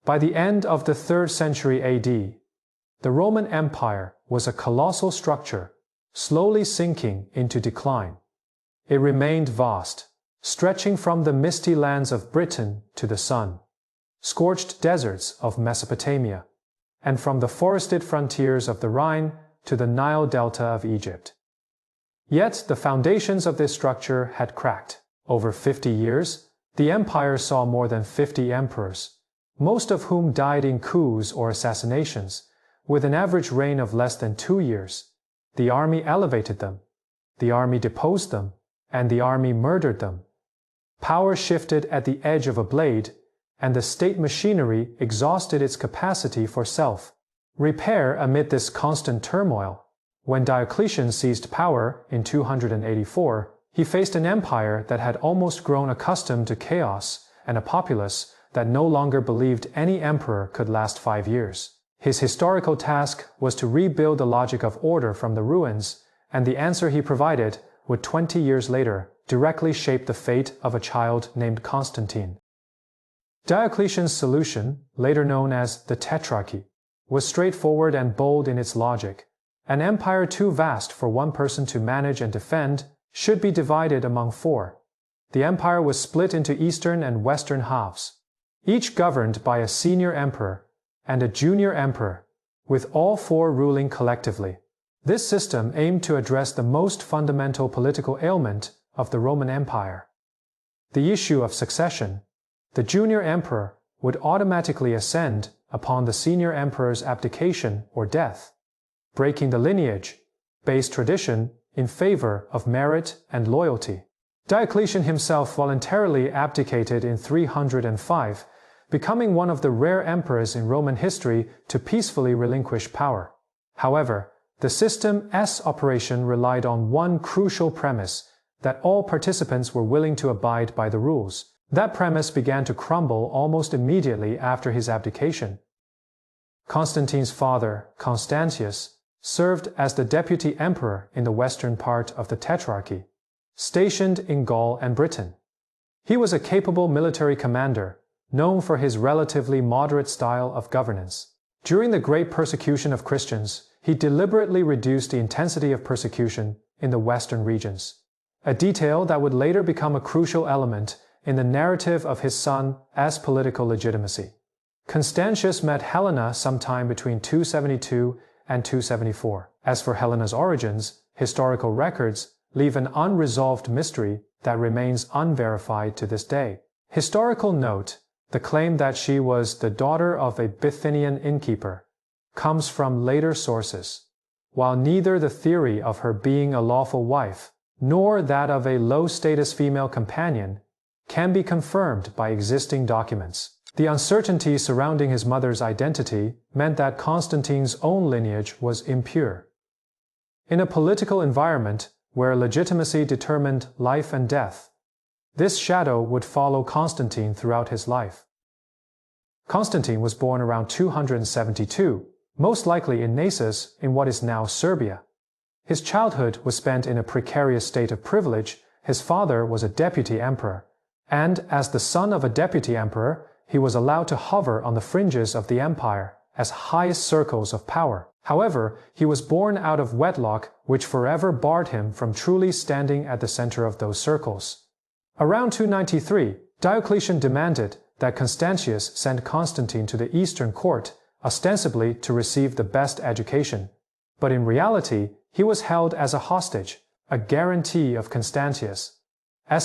By the end of the 3rd century AD, the Roman Empire was a colossal structure, slowly sinking into decline. It remained vast, stretching from the misty lands of Britain to the sun-scorched deserts of Mesopotamia, and from the forested frontiers of the Rhine to the Nile Delta of Egypt. Yet the foundations of this structure had cracked. Over 50 years, the empire saw more than 50 emperors, most of whom died in coups or assassinations, with an average reign of less than 2 years. The army elevated them, the army deposed them, and the army murdered them. Power shifted at the edge of a blade, and the state machinery exhausted its capacity for self-repair amid this constant turmoil. When Diocletian seized power in 284, he faced an empire that had almost grown accustomed to chaos and a populace that no longer believed any emperor could last 5 years. His historical task was to rebuild the logic of order from the ruins, and the answer he provided would 20 years later directly shape the fate of a child named Constantine. Diocletian's solution, later known as the Tetrarchy, was straightforward and bold in its logic. An empire too vast for one person to manage and defend should be divided among 4. The empire was split into eastern and western halves, each governed by a senior emperor and a junior emperor, with all 4 ruling collectively. This system aimed to address the most fundamental political ailment of the Roman Empire: the issue of succession. The junior emperor would automatically ascend upon the senior emperor's abdication or death, breaking the lineage-based tradition in favor of merit and loyalty. Diocletian himself voluntarily abdicated in 305, becoming one of the rare emperors in Roman history to peacefully relinquish power. However, the system's operation relied on one crucial premise: that all participants were willing to abide by the rules. That premise began to crumble almost immediately after his abdication. Constantine's father, Constantius, served as the deputy emperor in the western part of the Tetrarchy, stationed in Gaul and Britain. He was a capable military commander, known for his relatively moderate style of governance. During the Great Persecution of Christians, he deliberately reduced the intensity of persecution in the western regions, a detail that would later become a crucial element in the narrative of his son as political legitimacy. Constantius met Helena sometime between 272 and 274. As for Helena's origins, historical records leave an unresolved mystery that remains unverified to this day. Historical note: the claim that she was the daughter of a Bithynian innkeeper comes from later sources, while neither the theory of her being a lawful wife nor that of a low-status female companion can be confirmed by existing documents. The uncertainty surrounding his mother's identity meant that Constantine's own lineage was impure. In a political environment where legitimacy determined life and death, this shadow would follow Constantine throughout his life. Constantine was born around 272, most likely in Naissus in what is now Serbia. His childhood was spent in a precarious state of privilege. His father was a deputy emperor, and as the son of a deputy emperor, he was allowed to hover on the fringes of the empire as highest circles of power. However, he was born out of wedlock, which forever barred him from truly standing at the center of those circles. Around 293, Diocletian demanded that Constantius send Constantine to the eastern court, ostensibly to receive the best education. But in reality, he was held as a hostage, a guarantee of Constantius'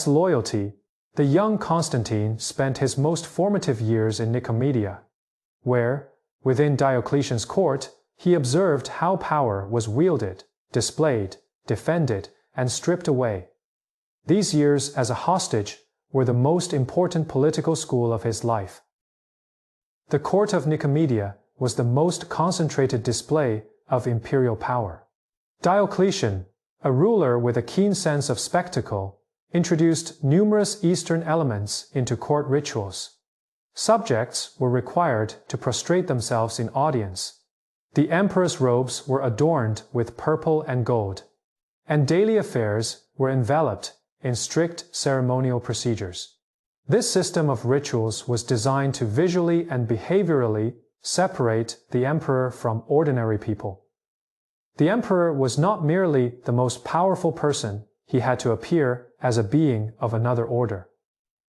loyalty. The young Constantine spent his most formative years in Nicomedia, where, within Diocletian's court, he observed how power was wielded, displayed, defended, and stripped away. These years as a hostage were the most important political school of his life. The court of Nicomedia was the most concentrated display of imperial power. Diocletian, a ruler with a keen sense of spectacle, introduced numerous Eastern elements into court rituals. Subjects were required to prostrate themselves in audience. The emperor's robes were adorned with purple and gold, and daily affairs were enveloped in strict ceremonial procedures. This system of rituals was designed to visually and behaviorally separate the emperor from ordinary people. The emperor was not merely the most powerful person, he had to appear as a being of another order.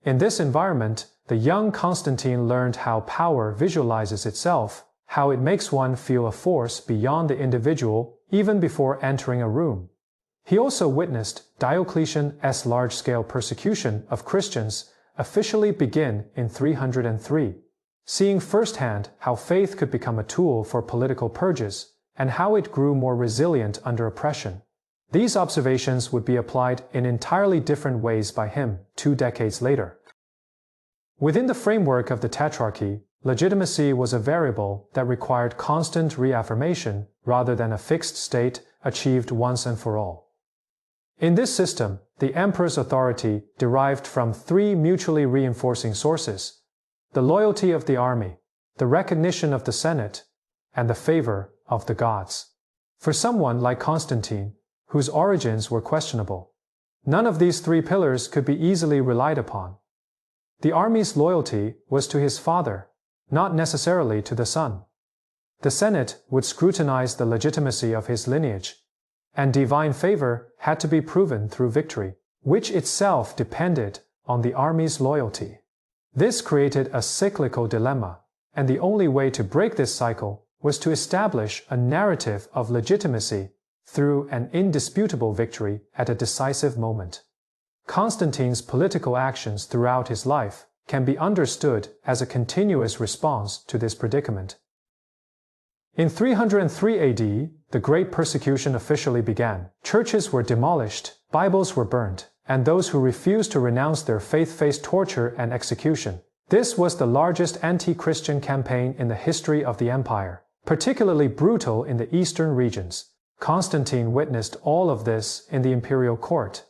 In this environment, the young Constantine learned how power visualizes itself, how it makes one feel a force beyond the individual even before entering a room. He also witnessed Diocletian's large-scale persecution of Christians officially begin in 303, seeing firsthand how faith could become a tool for political purges and how it grew more resilient under oppression. These observations would be applied in entirely different ways by him 2 decades later. Within the framework of the Tetrarchy, legitimacy was a variable that required constant reaffirmation rather than a fixed state achieved once and for all. In this system, the emperor's authority derived from 3 mutually reinforcing sources: the loyalty of the army, the recognition of the Senate, and the favor of the gods. For someone like Constantine, whose origins were questionable, none of these 3 pillars could be easily relied upon. The army's loyalty was to his father, not necessarily to the son. The Senate would scrutinize the legitimacy of his lineage, and divine favor had to be proven through victory, which itself depended on the army's loyalty. This created a cyclical dilemma, and the only way to break this cycle was to establish a narrative of legitimacy through an indisputable victory at a decisive moment. Constantine's political actions throughout his life can be understood as a continuous response to this predicament. In 303 AD, the Great Persecution officially began. Churches were demolished, Bibles were burned, and those who refused to renounce their faith faced torture and execution. This was the largest anti-Christian campaign in the history of the empire, particularly brutal in the eastern regions. Constantine witnessed all of this in the imperial court,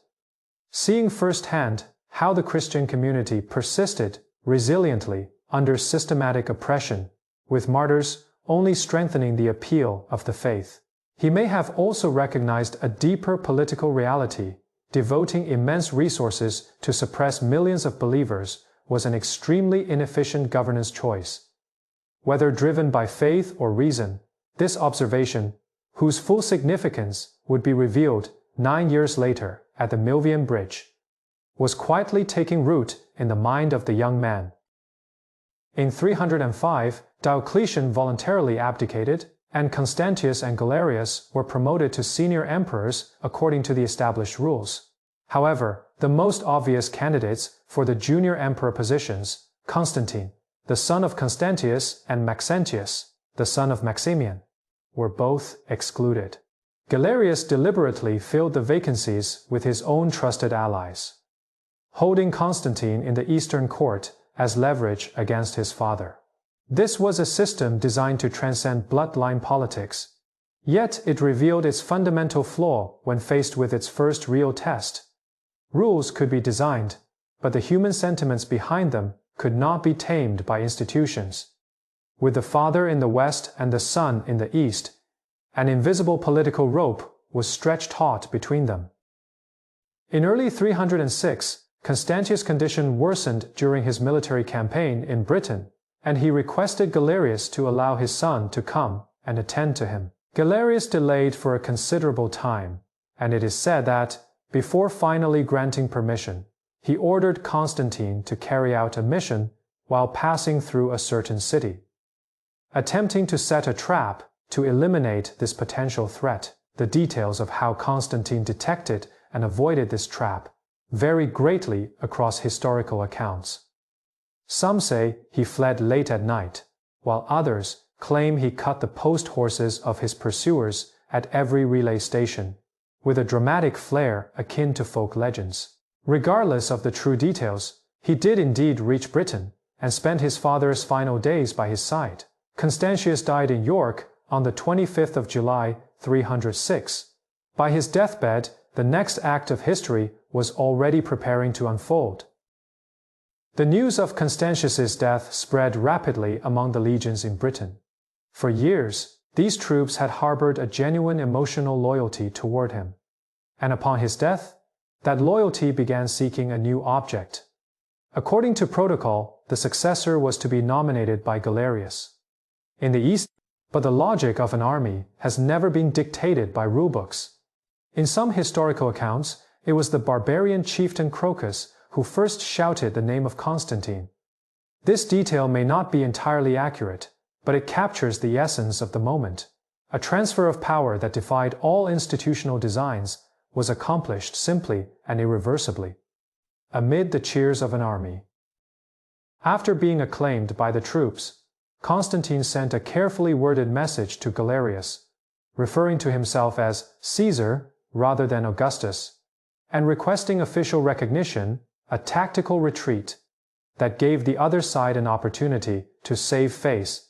seeing firsthand how the Christian community persisted resiliently under systematic oppression, with martyrs only strengthening the appeal of the faith. He may have also recognized a deeper political reality. Devoting immense resources to suppress millions of believers was an extremely inefficient governance choice. Whether driven by faith or reason, this observation, whose full significance would be revealed 9 years later at the Milvian Bridge, was quietly taking root in the mind of the young man. In 305, Diocletian voluntarily abdicated, and Constantius and Galerius were promoted to senior emperors according to the established rules. However, the most obvious candidates for the junior emperor positions, Constantine, the son of Constantius, and Maxentius, the son of Maximian, were both excluded. Galerius deliberately filled the vacancies with his own trusted allies, holding Constantine in the Eastern court as leverage against his father. This was a system designed to transcend bloodline politics, yet it revealed its fundamental flaw when faced with its first real test. Rules could be designed, but the human sentiments behind them could not be tamed by institutions. With the father in the west and the son in the east, an invisible political rope was stretched taut between them. In early 306, Constantius' condition worsened during his military campaign in Britain, and he requested Galerius to allow his son to come and attend to him. Galerius delayed for a considerable time, and it is said that, before finally granting permission, he ordered Constantine to carry out a mission while passing through a certain city. Attempting to set a trap to eliminate this potential threat, the details of how Constantine detected and avoided this trap vary greatly across historical accounts. Some say he fled late at night, while others claim he cut the post horses of his pursuers at every relay station, with a dramatic flair akin to folk legends. Regardless of the true details, he did indeed reach Britain and spent his father's final days by his side. Constantius died in York on the 25th of July, 306. By his deathbed, the next act of history was already preparing to unfold. The news of Constantius's death spread rapidly among the legions in Britain. For years, these troops had harbored a genuine emotional loyalty toward him, and upon his death, that loyalty began seeking a new object. According to protocol, the successor was to be nominated by Galerius. In the East, but the logic of an army has never been dictated by rulebooks. In some historical accounts, it was the barbarian chieftain Crocus who first shouted the name of Constantine. This detail may not be entirely accurate, but it captures the essence of the moment. A transfer of power that defied all institutional designs was accomplished simply and irreversibly, amid the cheers of an army. After being acclaimed by the troops, Constantine sent a carefully worded message to Galerius, referring to himself as Caesar rather than Augustus, and requesting official recognition, a tactical retreat that gave the other side an opportunity to save face,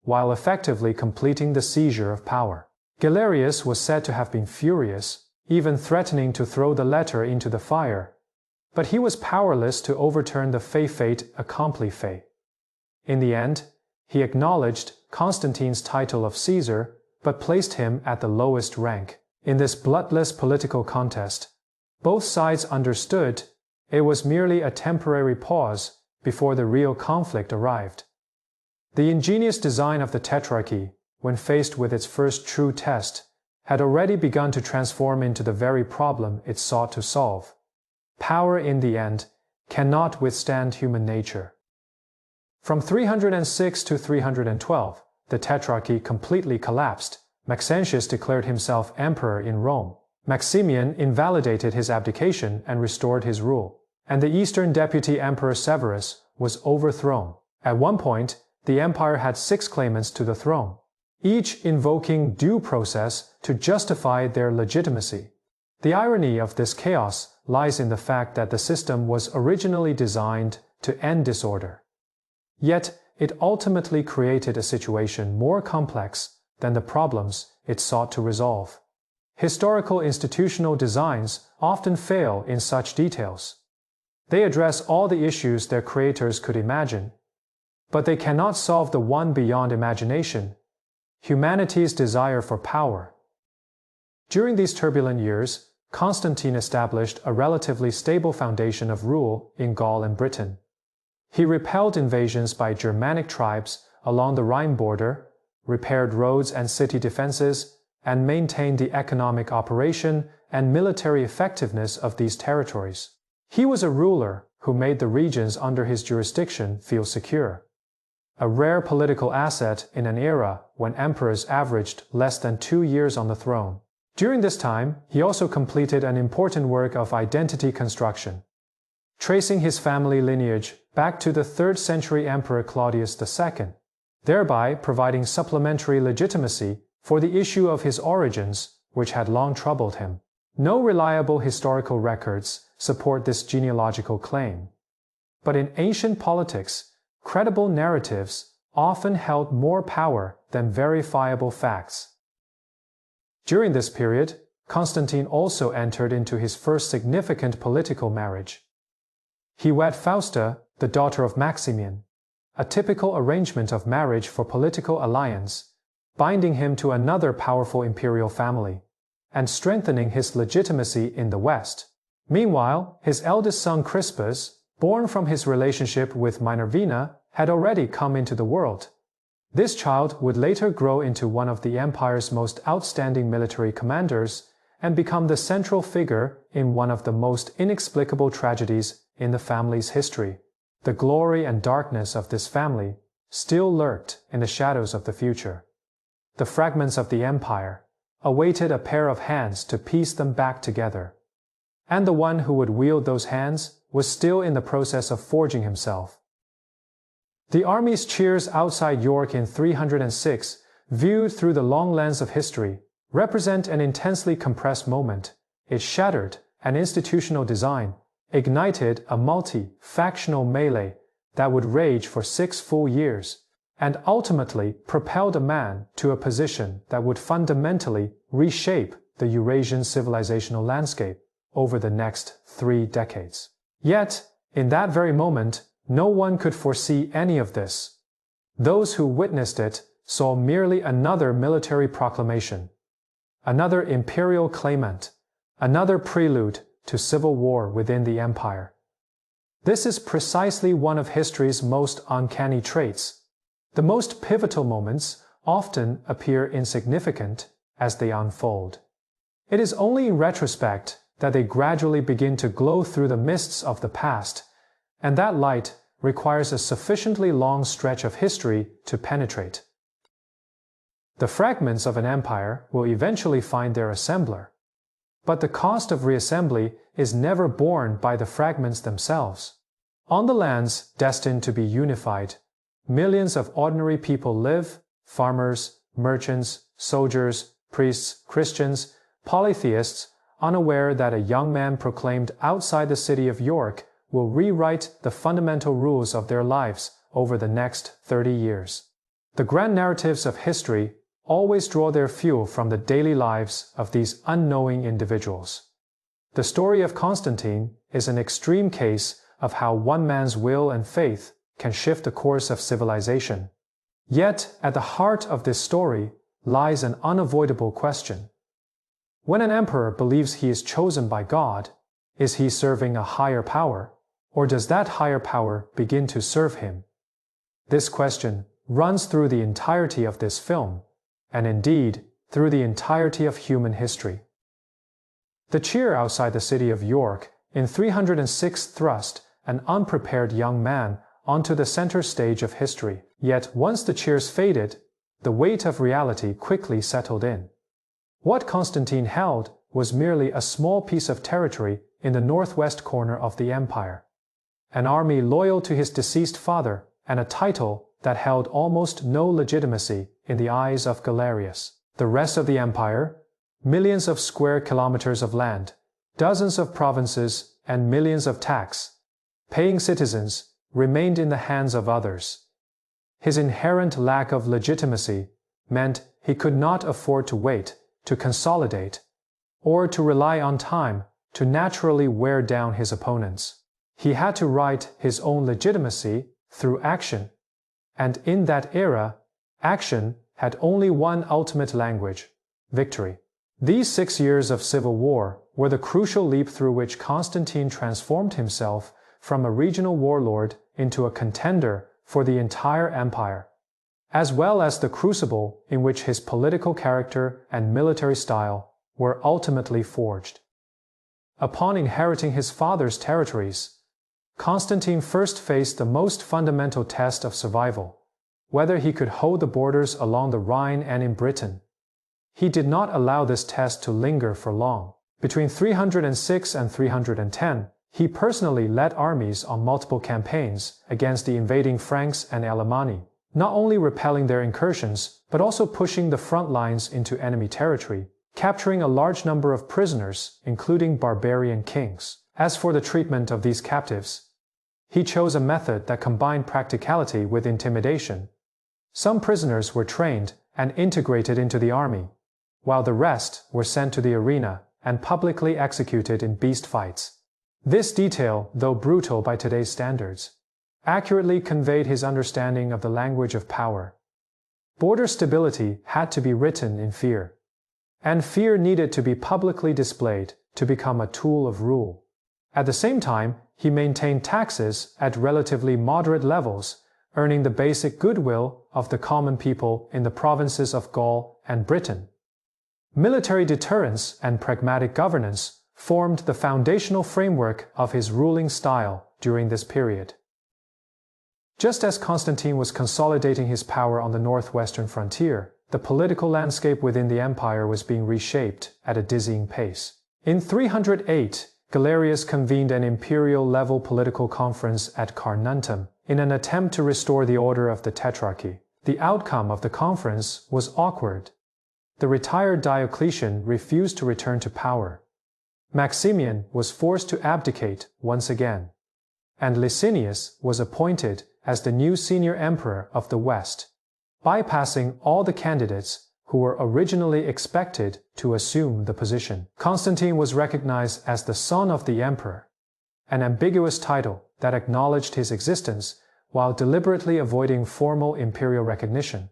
while effectively completing the seizure of power. Galerius was said to have been furious, even threatening to throw the letter into the fire, but he was powerless to overturn the fait accompli. In the end, he acknowledged Constantine's title of Caesar, but placed him at the lowest rank. In this bloodless political contest, both sides understood it was merely a temporary pause before the real conflict arrived. The ingenious design of the Tetrarchy, when faced with its first true test, had already begun to transform into the very problem it sought to solve. Power, in the end, cannot withstand human nature. From 306 to 312, the Tetrarchy completely collapsed. Maxentius declared himself emperor in Rome. Maximian invalidated his abdication and restored his rule, and the Eastern deputy emperor Severus was overthrown. At one point, the empire had 6 claimants to the throne, each invoking due process to justify their legitimacy. The irony of this chaos lies in the fact that the system was originally designed to end disorder. Yet, it ultimately created a situation more complex than the problems it sought to resolve. Historical institutional designs often fail in such details. They address all the issues their creators could imagine, but they cannot solve the one beyond imagination: humanity's desire for power. During these turbulent years, Constantine established a relatively stable foundation of rule in Gaul and Britain. He repelled invasions by Germanic tribes along the Rhine border, repaired roads and city defenses, and maintained the economic operation and military effectiveness of these territories. He was a ruler who made the regions under his jurisdiction feel secure, a rare political asset in an era when emperors averaged less than 2 years on the throne. During this time, he also completed an important work of identity construction, tracing his family lineage back to the 3rd century Emperor Claudius II, thereby providing supplementary legitimacy for the issue of his origins, which had long troubled him. No reliable historical records support this genealogical claim. But in ancient politics, credible narratives often held more power than verifiable facts. During this period, Constantine also entered into his first significant political marriage. He wed Fausta, the daughter of Maximian, a typical arrangement of marriage for political alliance, binding him to another powerful imperial family, and strengthening his legitimacy in the West. Meanwhile, his eldest son Crispus, born from his relationship with Minervina, had already come into the world. This child would later grow into one of the empire's most outstanding military commanders and become the central figure in one of the most inexplicable tragedies in the family's history. The glory and darkness of this family still lurked in the shadows of the future. The fragments of the empire awaited a pair of hands to piece them back together. And the one who would wield those hands was still in the process of forging himself. The army's cheers outside York in 306, viewed through the long lens of history, represent an intensely compressed moment. It shattered an institutional design, ignited a multi-factional melee that would rage for 6 full years, and ultimately propelled a man to a position that would fundamentally reshape the Eurasian civilizational landscape over the next 3 decades. Yet, in that very moment, no one could foresee any of this. Those who witnessed it saw merely another military proclamation, another imperial claimant, another prelude to civil war within the empire. This is precisely one of history's most uncanny traits. The most pivotal moments often appear insignificant as they unfold. It is only in retrospect that they gradually begin to glow through the mists of the past, and that light requires a sufficiently long stretch of history to penetrate. The fragments of an empire will eventually find their assembler, but the cost of reassembly is never borne by the fragments themselves. On the lands destined to be unified, millions of ordinary people live: farmers, merchants, soldiers, priests, Christians, polytheists, unaware that a young man proclaimed outside the city of York will rewrite the fundamental rules of their lives over the next 30 years. The grand narratives of history always draw their fuel from the daily lives of these unknowing individuals. The story of Constantine is an extreme case of how one man's will and faith can shift the course of civilization. Yet, at the heart of this story lies an unavoidable question. When an emperor believes he is chosen by God, is he serving a higher power, or does that higher power begin to serve him? This question runs through the entirety of this film, and indeed through the entirety of human history. The cheer outside the city of York in 306 thrust an unprepared young man onto the center stage of history. Yet once the cheers faded, the weight of reality quickly settled in. What Constantine held was merely a small piece of territory in the northwest corner of the empire, an army loyal to his deceased father, and a title that held almost no legitimacy in the eyes of Galerius. The rest of the empire, millions of square kilometers of land, dozens of provinces, and millions of tax-paying citizens, remained in the hands of others. His inherent lack of legitimacy meant he could not afford to wait, to consolidate, or to rely on time to naturally wear down his opponents. He had to write his own legitimacy through action, and in that era, action had only one ultimate language: victory. These 6 years of civil war were the crucial leap through which Constantine transformed himself from a regional warlord into a contender for the entire empire, as well as the crucible in which his political character and military style were ultimately forged. Upon inheriting his father's territories, Constantine first faced the most fundamental test of survival: whether he could hold the borders along the Rhine and in Britain. He did not allow this test to linger for long. Between 306 and 310, he personally led armies on multiple campaigns against the invading Franks and Alemanni, not only repelling their incursions, but also pushing the front lines into enemy territory, capturing a large number of prisoners, including barbarian kings. As for the treatment of these captives, he chose a method that combined practicality with intimidation. Some prisoners were trained and integrated into the army, while the rest were sent to the arena and publicly executed in beast fights. This detail, though brutal by today's standards, accurately conveyed his understanding of the language of power. Border stability had to be written in fear, and fear needed to be publicly displayed to become a tool of rule. At the same time, he maintained taxes at relatively moderate levels, earning the basic goodwill of the common people in the provinces of Gaul and Britain. Military deterrence and pragmatic governance formed the foundational framework of his ruling style during this period. Just as Constantine was consolidating his power on the northwestern frontier, the political landscape within the empire was being reshaped at a dizzying pace. In 308, Galerius convened an imperial-level political conference at Carnuntum in an attempt to restore the order of the Tetrarchy. The outcome of the conference was awkward. The retired Diocletian refused to return to power. Maximian was forced to abdicate once again, and Licinius was appointed as the new senior emperor of the West, bypassing all the candidates who were originally expected to assume the position. Constantine was recognized as the son of the emperor, an ambiguous title that acknowledged his existence while deliberately avoiding formal imperial recognition.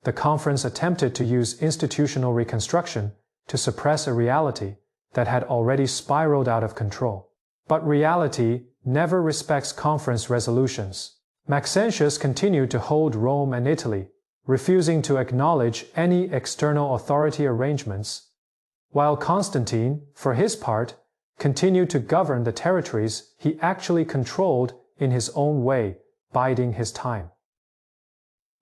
The conference attempted to use institutional reconstruction to suppress a reality that had already spiraled out of control. But reality never respects conference resolutions. Maxentius continued to hold Rome and Italy, refusing to acknowledge any external authority arrangements, while Constantine, for his part, continued to govern the territories he actually controlled in his own way, biding his time.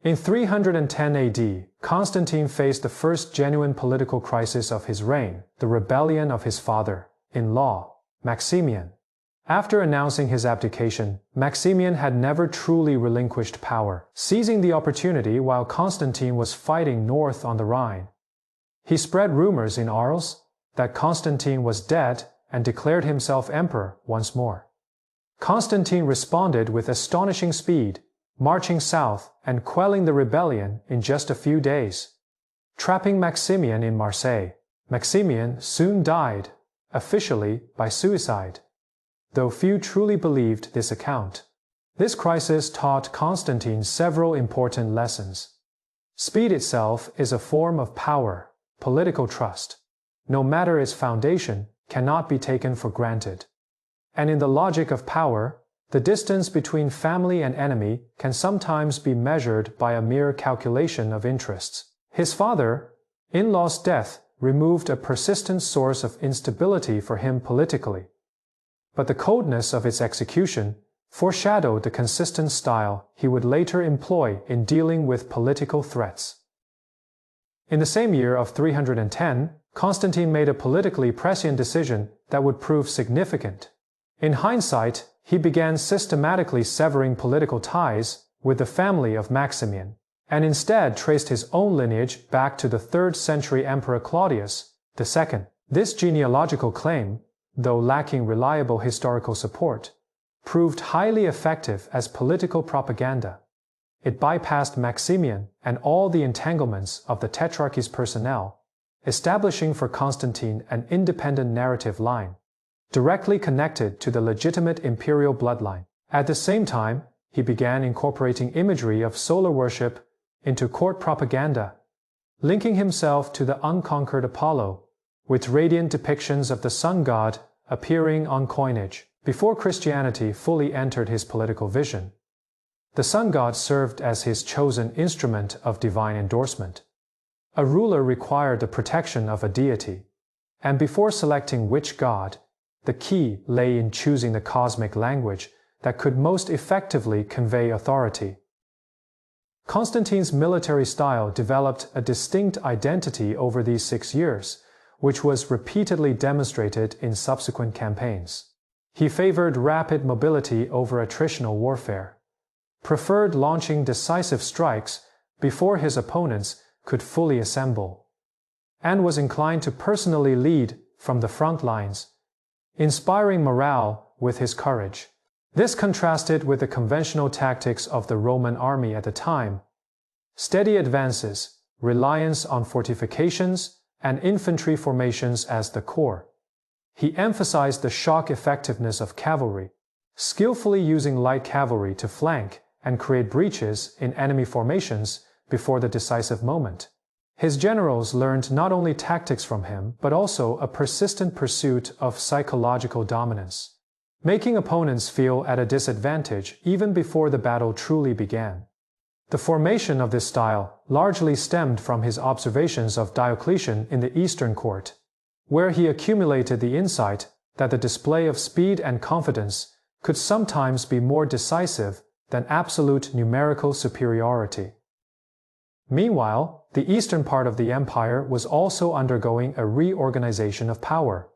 In 310 AD, Constantine faced the first genuine political crisis of his reign, the rebellion of his father-in-law, Maximian. After announcing his abdication, Maximian had never truly relinquished power, seizing the opportunity while Constantine was fighting north on the Rhine. He spread rumors in Arles that Constantine was dead and declared himself emperor once more. Constantine responded with astonishing speed, marching south and quelling the rebellion in just a few days. Trapping Maximian in Marseille, Maximian soon died, officially by suicide, though few truly believed this account. This crisis taught Constantine several important lessons. Speed itself is a form of power, political trust. No matter its foundation, cannot be taken for granted. And in the logic of power, the distance between family and enemy can sometimes be measured by a mere calculation of interests. His father-in-law's death removed a persistent source of instability for him politically, but the coldness of its execution foreshadowed the consistent style he would later employ in dealing with political threats. In the same year of 310, Constantine made a politically prescient decision that would prove significant. In hindsight, he began systematically severing political ties with the family of Maximian, and instead traced his own lineage back to the 3rd century Emperor Claudius II. This genealogical claim, though lacking reliable historical support, proved highly effective as political propaganda. It bypassed Maximian and all the entanglements of the Tetrarchy's personnel, establishing for Constantine an independent narrative line, directly connected to the legitimate imperial bloodline. At the same time, he began incorporating imagery of solar worship into court propaganda, linking himself to the unconquered Apollo, with radiant depictions of the sun god appearing on coinage. Before Christianity fully entered his political vision, the sun god served as his chosen instrument of divine endorsement. A ruler required the protection of a deity, and before selecting which god, the key lay in choosing the cosmic language that could most effectively convey authority. Constantine's military style developed a distinct identity over these 6 years, which was repeatedly demonstrated in subsequent campaigns. He favored rapid mobility over attritional warfare, preferred launching decisive strikes before his opponents could fully assemble, and was inclined to personally lead from the front lines, inspiring morale with his courage. This contrasted with the conventional tactics of the Roman army at the time: steady advances, reliance on fortifications, and infantry formations as the core. He emphasized the shock effectiveness of cavalry, skillfully using light cavalry to flank and create breaches in enemy formations before the decisive moment. His generals learned not only tactics from him, but also a persistent pursuit of psychological dominance, making opponents feel at a disadvantage even before the battle truly began. The formation of this style largely stemmed from his observations of Diocletian in the Eastern Court, where he accumulated the insight that the display of speed and confidence could sometimes be more decisive than absolute numerical superiority. Meanwhile, the eastern part of the empire was also undergoing a reorganization of power.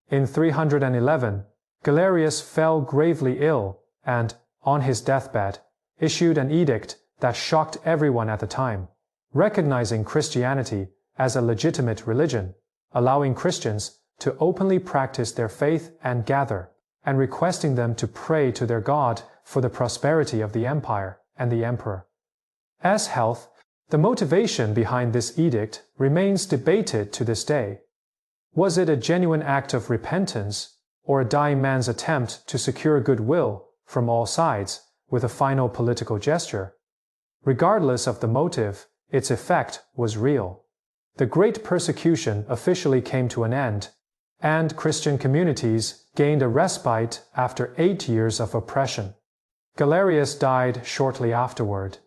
In 311, Galerius fell gravely ill and, on his deathbed, issued an edict that shocked everyone at the time, recognizing Christianity as a legitimate religion, allowing Christians to openly practice their faith and gather, and requesting them to pray to their God for the prosperity of the empire and the emperor's health. The motivation behind this edict remains debated to this day. Was it a genuine act of repentance, or a dying man's attempt to secure goodwill from all sides with a final political gesture? Regardless of the motive, its effect was real. The Great Persecution officially came to an end, and Christian communities gained a respite after 8 years of oppression. Galerius died shortly afterward.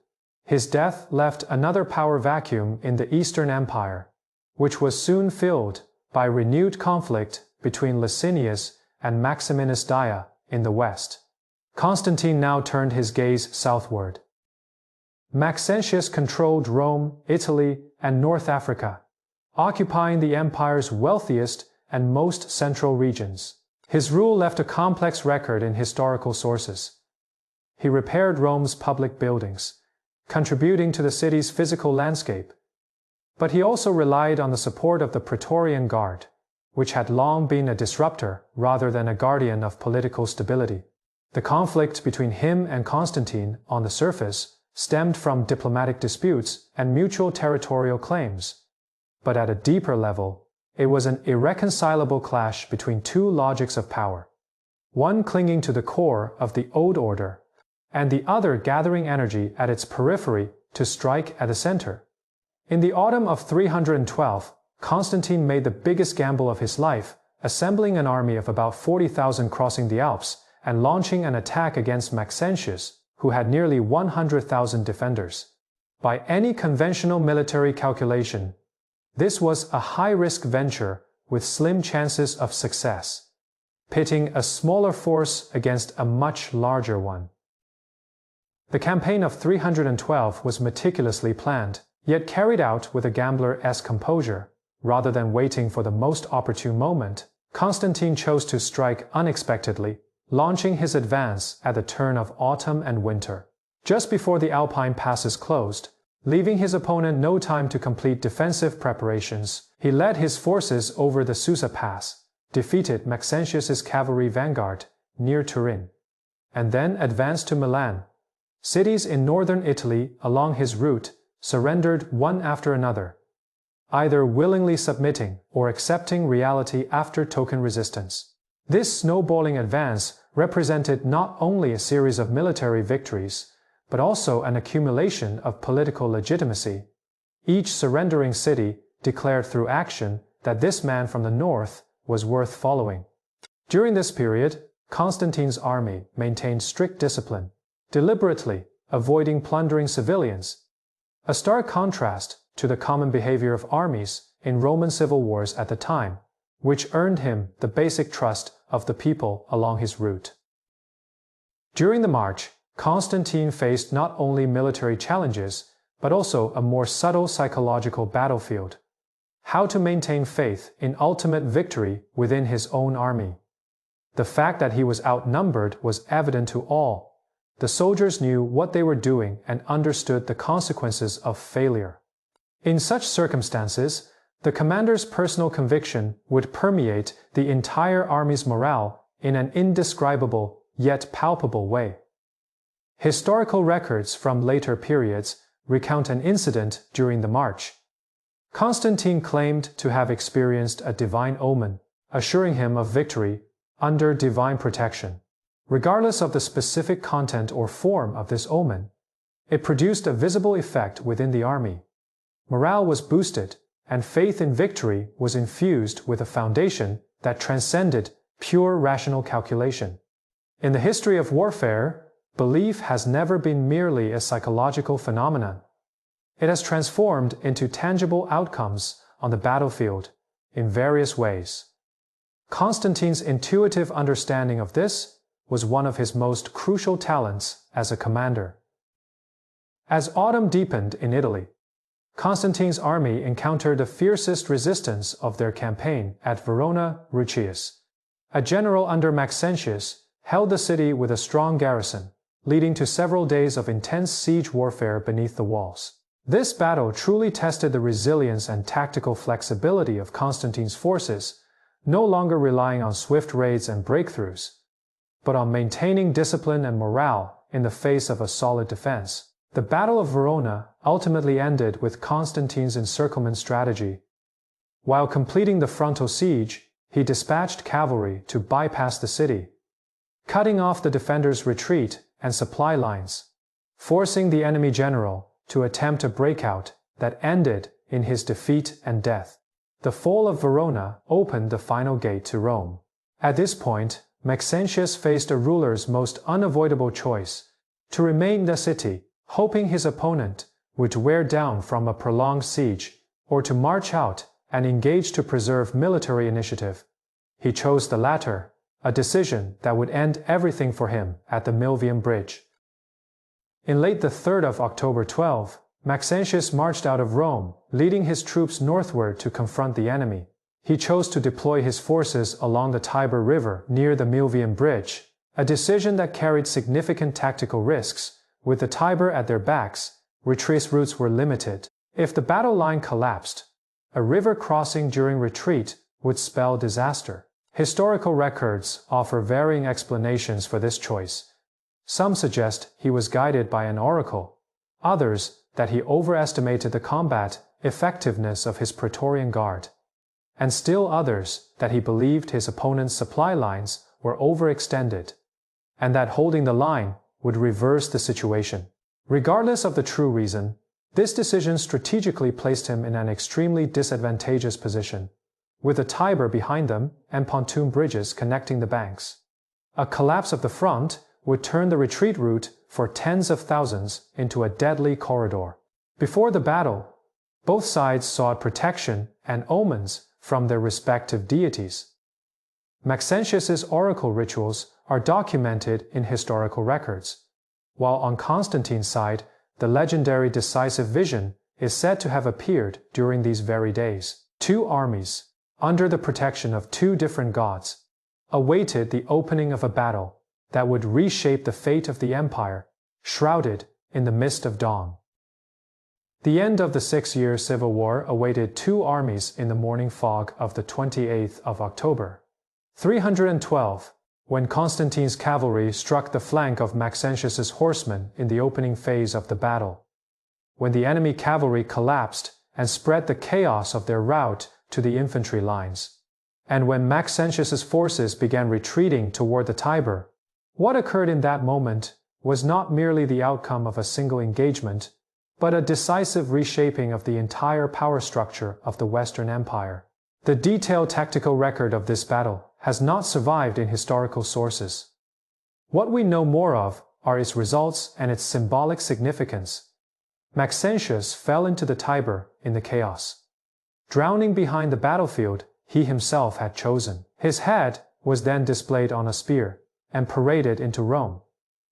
His death left another power vacuum in the Eastern Empire, which was soon filled by renewed conflict between Licinius and Maximinus Daia in the west. Constantine now turned his gaze southward. Maxentius controlled Rome, Italy, and North Africa, occupying the empire's wealthiest and most central regions. His rule left a complex record in historical sources. He repaired Rome's public buildings, contributing to the city's physical landscape. But he also relied on the support of the Praetorian Guard, which had long been a disruptor rather than a guardian of political stability. The conflict between him and Constantine, on the surface, stemmed from diplomatic disputes and mutual territorial claims. But at a deeper level, it was an irreconcilable clash between two logics of power, one clinging to the core of the old order, and the other gathering energy at its periphery to strike at the center. In the autumn of 312, Constantine made the biggest gamble of his life, assembling an army of about 40,000 crossing the Alps and launching an attack against Maxentius, who had nearly 100,000 defenders. By any conventional military calculation, this was a high-risk venture with slim chances of success, pitting a smaller force against a much larger one. The campaign of 312 was meticulously planned, yet carried out with a gambler-esque composure. Rather than waiting for the most opportune moment, Constantine chose to strike unexpectedly, launching his advance at the turn of autumn and winter, just before the Alpine passes closed. Leaving his opponent no time to complete defensive preparations, he led his forces over the Susa Pass, defeated Maxentius's cavalry vanguard near Turin, and then advanced to Milan. Cities in northern Italy along his route surrendered one after another, either willingly submitting or accepting reality after token resistance. This snowballing advance represented not only a series of military victories, but also an accumulation of political legitimacy. Each surrendering city declared through action that this man from the north was worth following. During this period, Constantine's army maintained strict discipline, deliberately avoiding plundering civilians, a stark contrast to the common behavior of armies in Roman civil wars at the time, which earned him the basic trust of the people along his route. During the march, Constantine faced not only military challenges, but also a more subtle psychological battlefield: how to maintain faith in ultimate victory within his own army. The fact that he was outnumbered was evident to all. The soldiers knew what they were doing and understood the consequences of failure. In such circumstances, the commander's personal conviction would permeate the entire army's morale in an indescribable yet palpable way. Historical records from later periods recount an incident during the march. Constantine claimed to have experienced a divine omen, assuring him of victory under divine protection. Regardless of the specific content or form of this omen, it produced a visible effect within the army. Morale was boosted, and faith in victory was infused with a foundation that transcended pure rational calculation. In the history of warfare, belief has never been merely a psychological phenomenon. It has transformed into tangible outcomes on the battlefield in various ways. Constantine's intuitive understanding of this was one of his most crucial talents as a commander. As autumn deepened in Italy, Constantine's army encountered the fiercest resistance of their campaign at Verona. Rucius, a general under Maxentius, held the city with a strong garrison, leading to several days of intense siege warfare beneath the walls. This battle truly tested the resilience and tactical flexibility of Constantine's forces, no longer relying on swift raids and breakthroughs, but on maintaining discipline and morale in the face of a solid defense. The Battle of Verona ultimately ended with Constantine's encirclement strategy. While completing the frontal siege, he dispatched cavalry to bypass the city, cutting off the defenders' retreat and supply lines, forcing the enemy general to attempt a breakout that ended in his defeat and death. The fall of Verona opened the final gate to Rome. At this point, Maxentius faced a ruler's most unavoidable choice: to remain in the city, hoping his opponent would wear down from a prolonged siege, or to march out and engage to preserve military initiative. He chose the latter, a decision that would end everything for him at the Milvian Bridge. In late the 3rd of October 12, Maxentius marched out of Rome, leading his troops northward to confront the enemy. He chose to deploy his forces along the Tiber River near the Milvian Bridge, a decision that carried significant tactical risks. With the Tiber at their backs, retreat routes were limited. If the battle line collapsed, a river crossing during retreat would spell disaster. Historical records offer varying explanations for this choice. Some suggest he was guided by an oracle, others that he overestimated the combat effectiveness of his Praetorian Guard, and still others that he believed his opponent's supply lines were overextended, and that holding the line would reverse the situation. Regardless of the true reason, this decision strategically placed him in an extremely disadvantageous position, with the Tiber behind them and pontoon bridges connecting the banks. A collapse of the front would turn the retreat route for tens of thousands into a deadly corridor. Before the battle, both sides sought protection and omens from their respective deities. Maxentius's oracle rituals are documented in historical records, while on Constantine's side, the legendary decisive vision is said to have appeared during these very days. Two armies, under the protection of two different gods, awaited the opening of a battle that would reshape the fate of the empire, shrouded in the mist of dawn. The end of the 6-year civil war awaited two armies in the morning fog of the 28th of October, 312, when Constantine's cavalry struck the flank of Maxentius's horsemen in the opening phase of the battle. When the enemy cavalry collapsed and spread the chaos of their rout to the infantry lines, and when Maxentius's forces began retreating toward the Tiber, what occurred in that moment was not merely the outcome of a single engagement, but a decisive reshaping of the entire power structure of the Western Empire. The detailed tactical record of this battle has not survived in historical sources. What we know more of are its results and its symbolic significance. Maxentius fell into the Tiber in the chaos, drowning behind the battlefield he himself had chosen. His head was then displayed on a spear and paraded into Rome,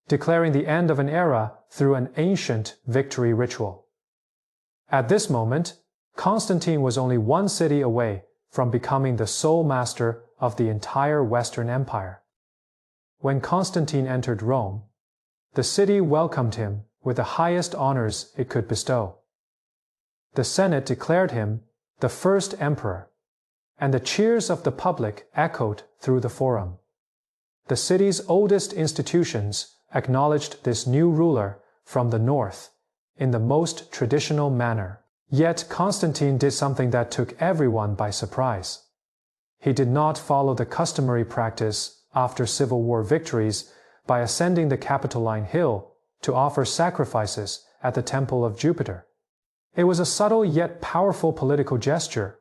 declaring the end of an era through an ancient victory ritual. At this moment, Constantine was only one city away from becoming the sole master of the entire Western Empire. When Constantine entered Rome, the city welcomed him with the highest honors it could bestow. The Senate declared him the first emperor, and the cheers of the public echoed through the forum. The city's oldest institutions acknowledged this new ruler from the north in the most traditional manner. Yet Constantine did something that took everyone by surprise. He did not follow the customary practice after Civil War victories by ascending the Capitoline Hill to offer sacrifices at the Temple of Jupiter. It was a subtle yet powerful political gesture.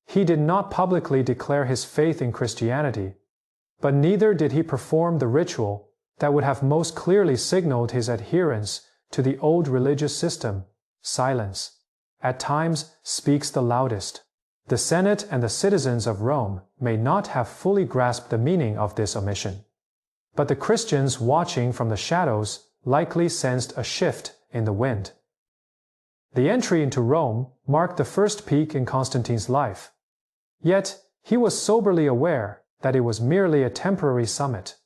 He did not publicly declare his faith in Christianity, but neither did he perform the ritual that would have most clearly signaled his adherence to the old religious system. Silence, at times, speaks the loudest. The Senate and the citizens of Rome may not have fully grasped the meaning of this omission, but the Christians watching from the shadows likely sensed a shift in the wind. The entry into Rome marked the first peak in Constantine's life. Yet, he was soberly aware that it was merely a temporary summit.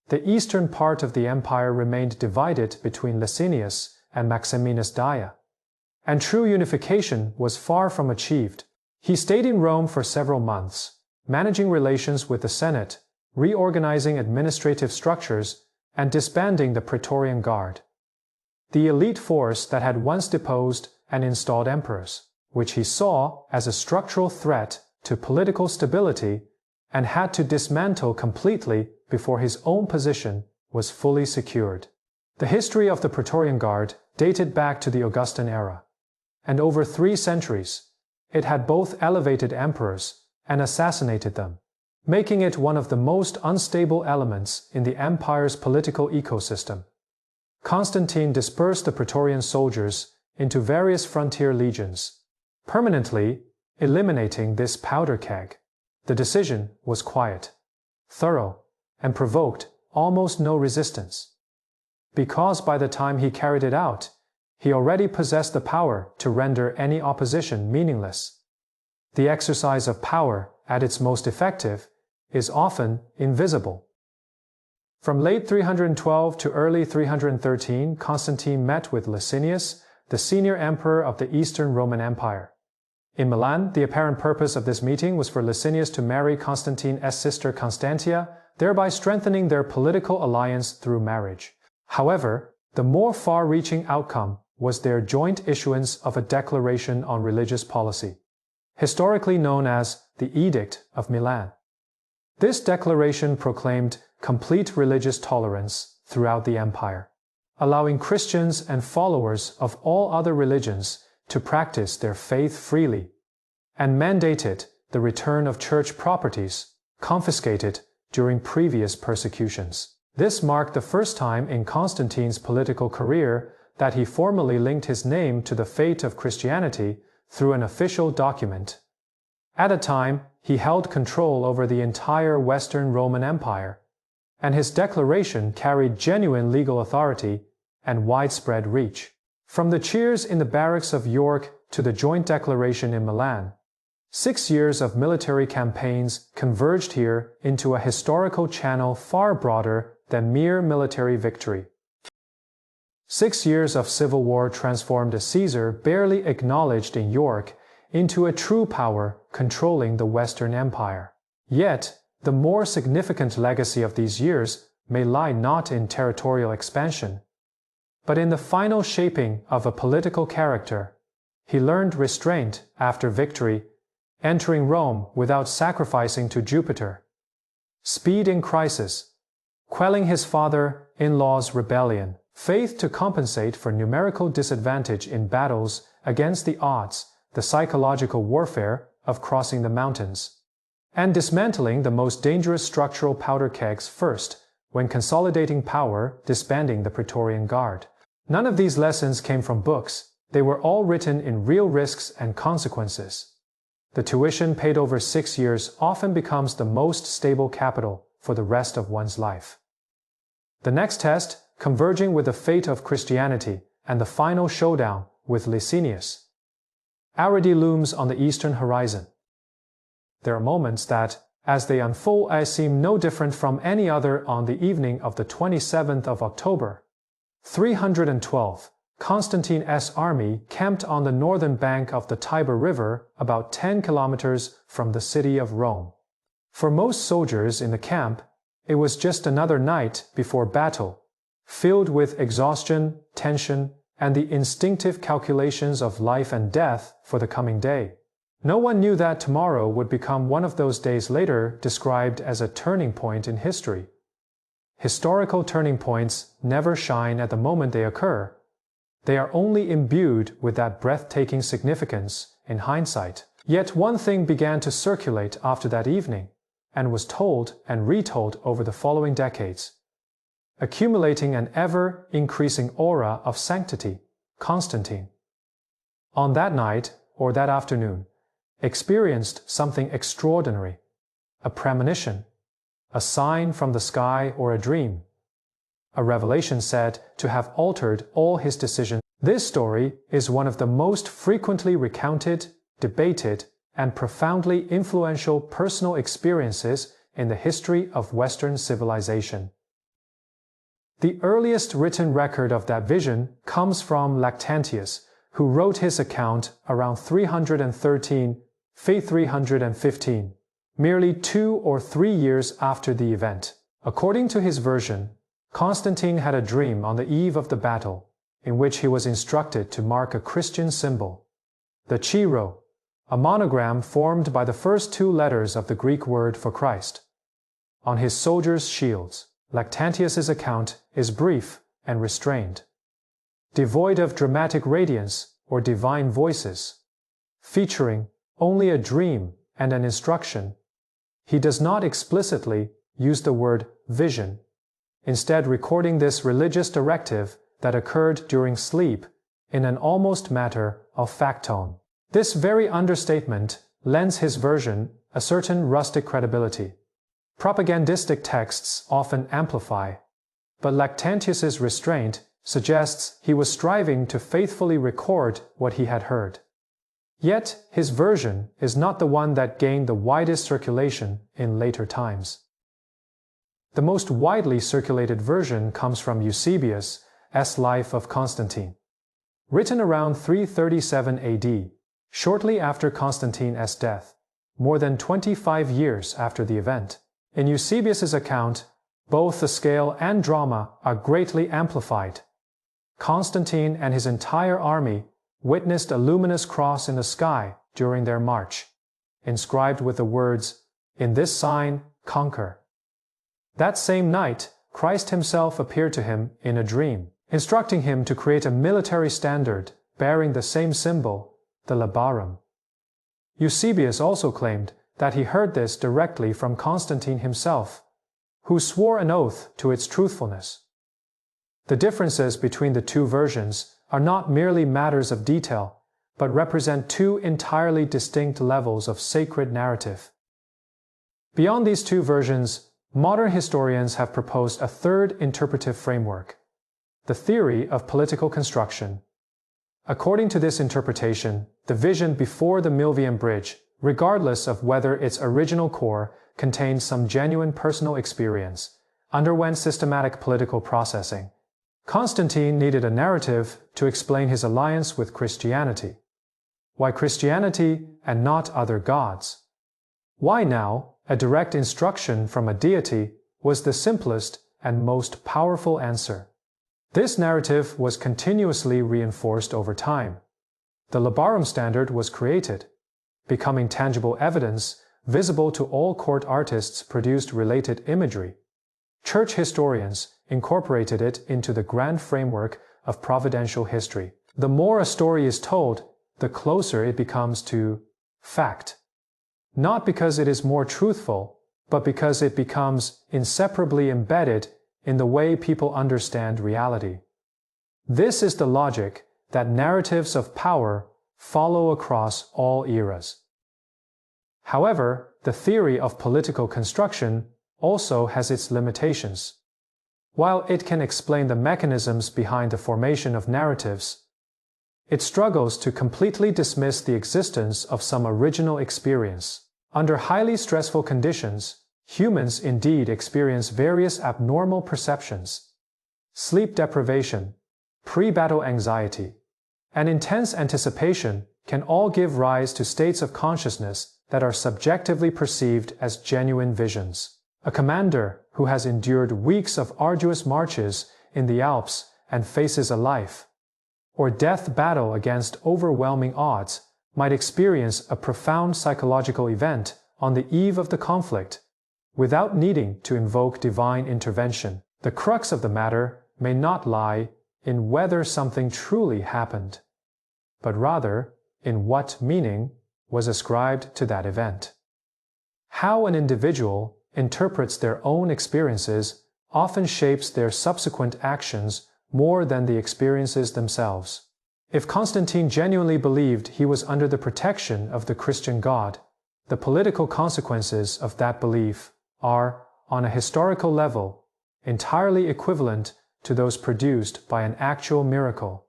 The eastern part of the empire remained divided between Licinius and Maximinus Daia, and true unification was far from achieved. He stayed in Rome for several months, managing relations with the Senate, reorganizing administrative structures, and disbanding the Praetorian Guard, the elite force that had once deposed and installed emperors, which he saw as a structural threat to political stability and had to dismantle completely before his own position was fully secured. The history of the Praetorian Guard dated back to the Augustan era, and over 3 centuries, it had both elevated emperors and assassinated them. making it one of the most unstable elements in the empire's political ecosystem. Constantine dispersed the Praetorian soldiers into various frontier legions, permanently eliminating this powder keg. The decision was quiet, thorough, and provoked almost no resistance. Because by the time he carried it out, he already possessed the power to render any opposition meaningless. The exercise of power, at its most effective, is often invisible. From late 312 to early 313, Constantine met with Licinius, the senior emperor of the Eastern Roman Empire. In Milan, the apparent purpose of this meeting was for Licinius to marry Constantine's sister Constantia, thereby strengthening their political alliance through marriage. However, the more far-reaching outcome was their joint issuance of a declaration on religious policy, historically known as the Edict of Milan. This declaration proclaimed complete religious tolerance throughout the empire, allowing Christians and followers of all other religions to practice their faith freely, and mandated the return of church properties confiscated during previous persecutions. This marked the first time in Constantine's political career that he formally linked his name to the fate of Christianity through an official document. At the time, he held control over the entire Western Roman Empire, and his declaration carried genuine legal authority and widespread reach. From the cheers in the barracks of York to the joint declaration in Milan, 6 years of military campaigns converged here into a historical channel far broader than mere military victory. 6 years of civil war transformed a Caesar barely acknowledged in York into a true power controlling the Western Empire. Yet, the more significant legacy of these years may lie not in territorial expansion, but in the final shaping of a political character. He learned restraint after victory, entering Rome without sacrificing to Jupiter, speed in crisis, quelling his father-in-law's rebellion, faith to compensate for numerical disadvantage in battles against the odds, the psychological warfare of crossing the mountains, and dismantling the most dangerous structural powder kegs first, when consolidating power, disbanding the Praetorian Guard. None of these lessons came from books. They were all written in real risks and consequences. The tuition paid over 6 years often becomes the most stable capital for the rest of one's life. The next test, converging with the fate of Christianity, and the final showdown with Licinius, already looms on the eastern horizon. There are moments that, as they unfold, seem no different from any other. On the evening of the 27th of October, 312, Constantine's army camped on the northern bank of the Tiber River, about 10 kilometers from the city of Rome. For most soldiers in the camp, it was just another night before battle, filled with exhaustion, tension, and the instinctive calculations of life and death for the coming day. No one knew that tomorrow would become one of those days later described as a turning point in history. Historical turning points never shine at the moment they occur. They are only imbued with that breathtaking significance in hindsight. Yet one thing began to circulate after that evening, and was told and retold over the following decades, accumulating an ever-increasing aura of sanctity: Constantine, on that night or that afternoon, experienced something extraordinary, a premonition, a sign from the sky or a dream, a revelation said to have altered all his decisions. This story is one of the most frequently recounted, debated, and profoundly influential personal experiences in the history of Western civilization. The earliest written record of that vision comes from Lactantius, who wrote his account around 315, merely 2 or 3 years after the event. According to his version, Constantine had a dream on the eve of the battle, in which he was instructed to mark a Christian symbol, the Chi, a monogram formed by the first 2 letters of the Greek word for Christ, on his soldiers' shields. Lactantius's account is brief and restrained, devoid of dramatic radiance or divine voices, featuring only a dream and an instruction. he does not explicitly use the word vision, instead recording this religious directive that occurred during sleep in an almost matter-of-fact tone. This very understatement lends his version a certain rustic credibility. Propagandistic texts often amplify, but Lactantius's restraint suggests he was striving to faithfully record what he had heard. Yet, his version is not the one that gained the widest circulation in later times. The most widely circulated version comes from Eusebius' Life of Constantine. Written around 337 AD, shortly after Constantine's death, more than 25 years after the event. In Eusebius's account, both the scale and drama are greatly amplified. Constantine and his entire army witnessed a luminous cross in the sky during their march, inscribed with the words, "In this sign, conquer." That same night, Christ himself appeared to him in a dream, instructing him to create a military standard bearing the same symbol, the labarum. Eusebius also claimed that he heard this directly from Constantine himself, who swore an oath to its truthfulness. The differences between the two versions are not merely matters of detail, but represent two entirely distinct levels of sacred narrative. Beyond these two versions, modern historians have proposed a third interpretive framework, the theory of political construction. According to this interpretation, the vision before the Milvian Bridge, regardless of whether its original core contained some genuine personal experience, underwent systematic political processing. Constantine needed a narrative to explain his alliance with Christianity. Why Christianity and not other gods? Why now a direct instruction from a deity was the simplest and most powerful answer. This narrative was continuously reinforced over time. The labarum standard was created, becoming tangible evidence visible to all court artists produced related imagery. Church historians incorporated it into the grand framework of providential history. The more a story is told, the closer it becomes to fact. Not because it is more truthful, but because it becomes inseparably embedded in the way people understand reality. This is the logic that narratives of power follow across all eras. However, the theory of political construction also has its limitations. While it can explain the mechanisms behind the formation of narratives, it struggles to completely dismiss the existence of some original experience. Under highly stressful conditions, humans indeed experience various abnormal perceptions. Sleep deprivation, pre-battle anxiety, and intense anticipation can all give rise to states of consciousness that are subjectively perceived as genuine visions. A commander who has endured weeks of arduous marches in the Alps and faces a life or death battle against overwhelming odds might experience a profound psychological event on the eve of the conflict without needing to invoke divine intervention. The crux of the matter may not lie in whether something truly happened, but rather in what meaning was ascribed to that event. How an individual interprets their own experiences often shapes their subsequent actions more than the experiences themselves. If Constantine genuinely believed he was under the protection of the Christian God, the political consequences of that belief are, on a historical level, entirely equivalent to those produced by an actual miracle.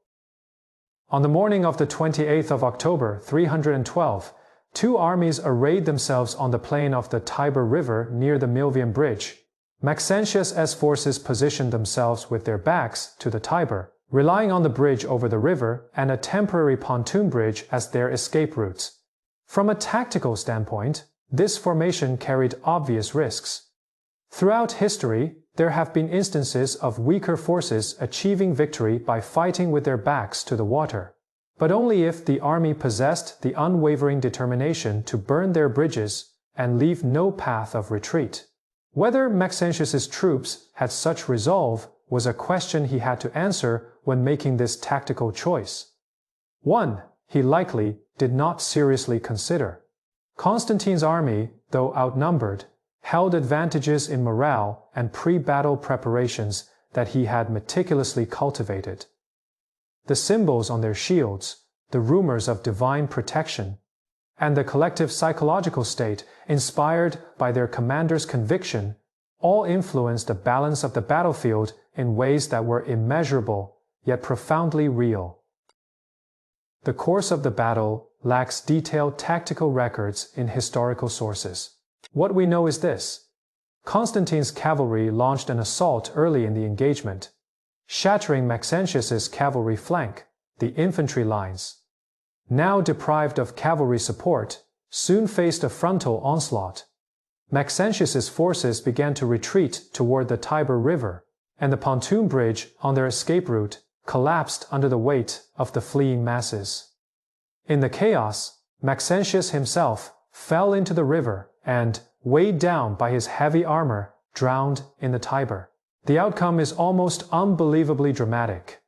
On the morning of the 28th of October, 312, two armies arrayed themselves on the plain of the Tiber River near the Milvian Bridge. Maxentius's forces positioned themselves with their backs to the Tiber, relying on the bridge over the river and a temporary pontoon bridge as their escape routes. From a tactical standpoint, this formation carried obvious risks. Throughout history, there have been instances of weaker forces achieving victory by fighting with their backs to the water, but only if the army possessed the unwavering determination to burn their bridges and leave no path of retreat. Whether Maxentius's troops had such resolve was a question he had to answer when making this tactical choice. One he likely did not seriously consider. Constantine's army though outnumbered, held advantages in morale and pre-battle preparations that he had meticulously cultivated. The symbols on their shields, the rumors of divine protection, and the collective psychological state inspired by their commander's conviction all influenced the balance of the battlefield in ways that were immeasurable yet profoundly real. The course of the battle lacks detailed tactical records in historical sources. What we know is this: Constantine's cavalry launched an assault early in the engagement, shattering Maxentius's cavalry flank, the infantry lines. Now deprived of cavalry support, soon faced a frontal onslaught. Maxentius's forces began to retreat toward the Tiber River, and the pontoon bridge on their escape route collapsed under the weight of the fleeing masses. In the chaos, Maxentius himself fell into the river and, weighed down by his heavy armor, drowned in the Tiber. The outcome is almost unbelievably dramatic.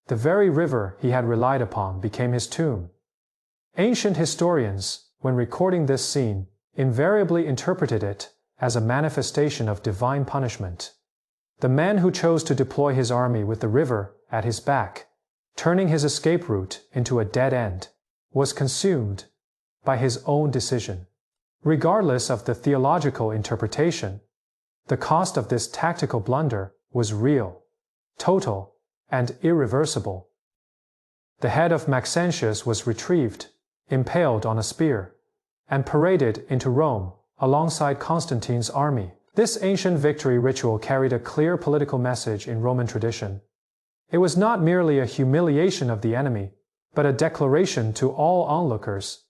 The very river he had relied upon became his tomb. Ancient historians, when recording this scene, invariably interpreted it as a manifestation of divine punishment. The man who chose to deploy his army with the river at his back, turning his escape route into a dead end, was consumed by his own decision. Regardless of the theological interpretation, the cost of this tactical blunder was real, total, and irreversible. The head of Maxentius was retrieved, impaled on a spear, and paraded into Rome alongside Constantine's army. This ancient victory ritual carried a clear political message in Roman tradition. It was not merely a humiliation of the enemy, but a declaration to all onlookers.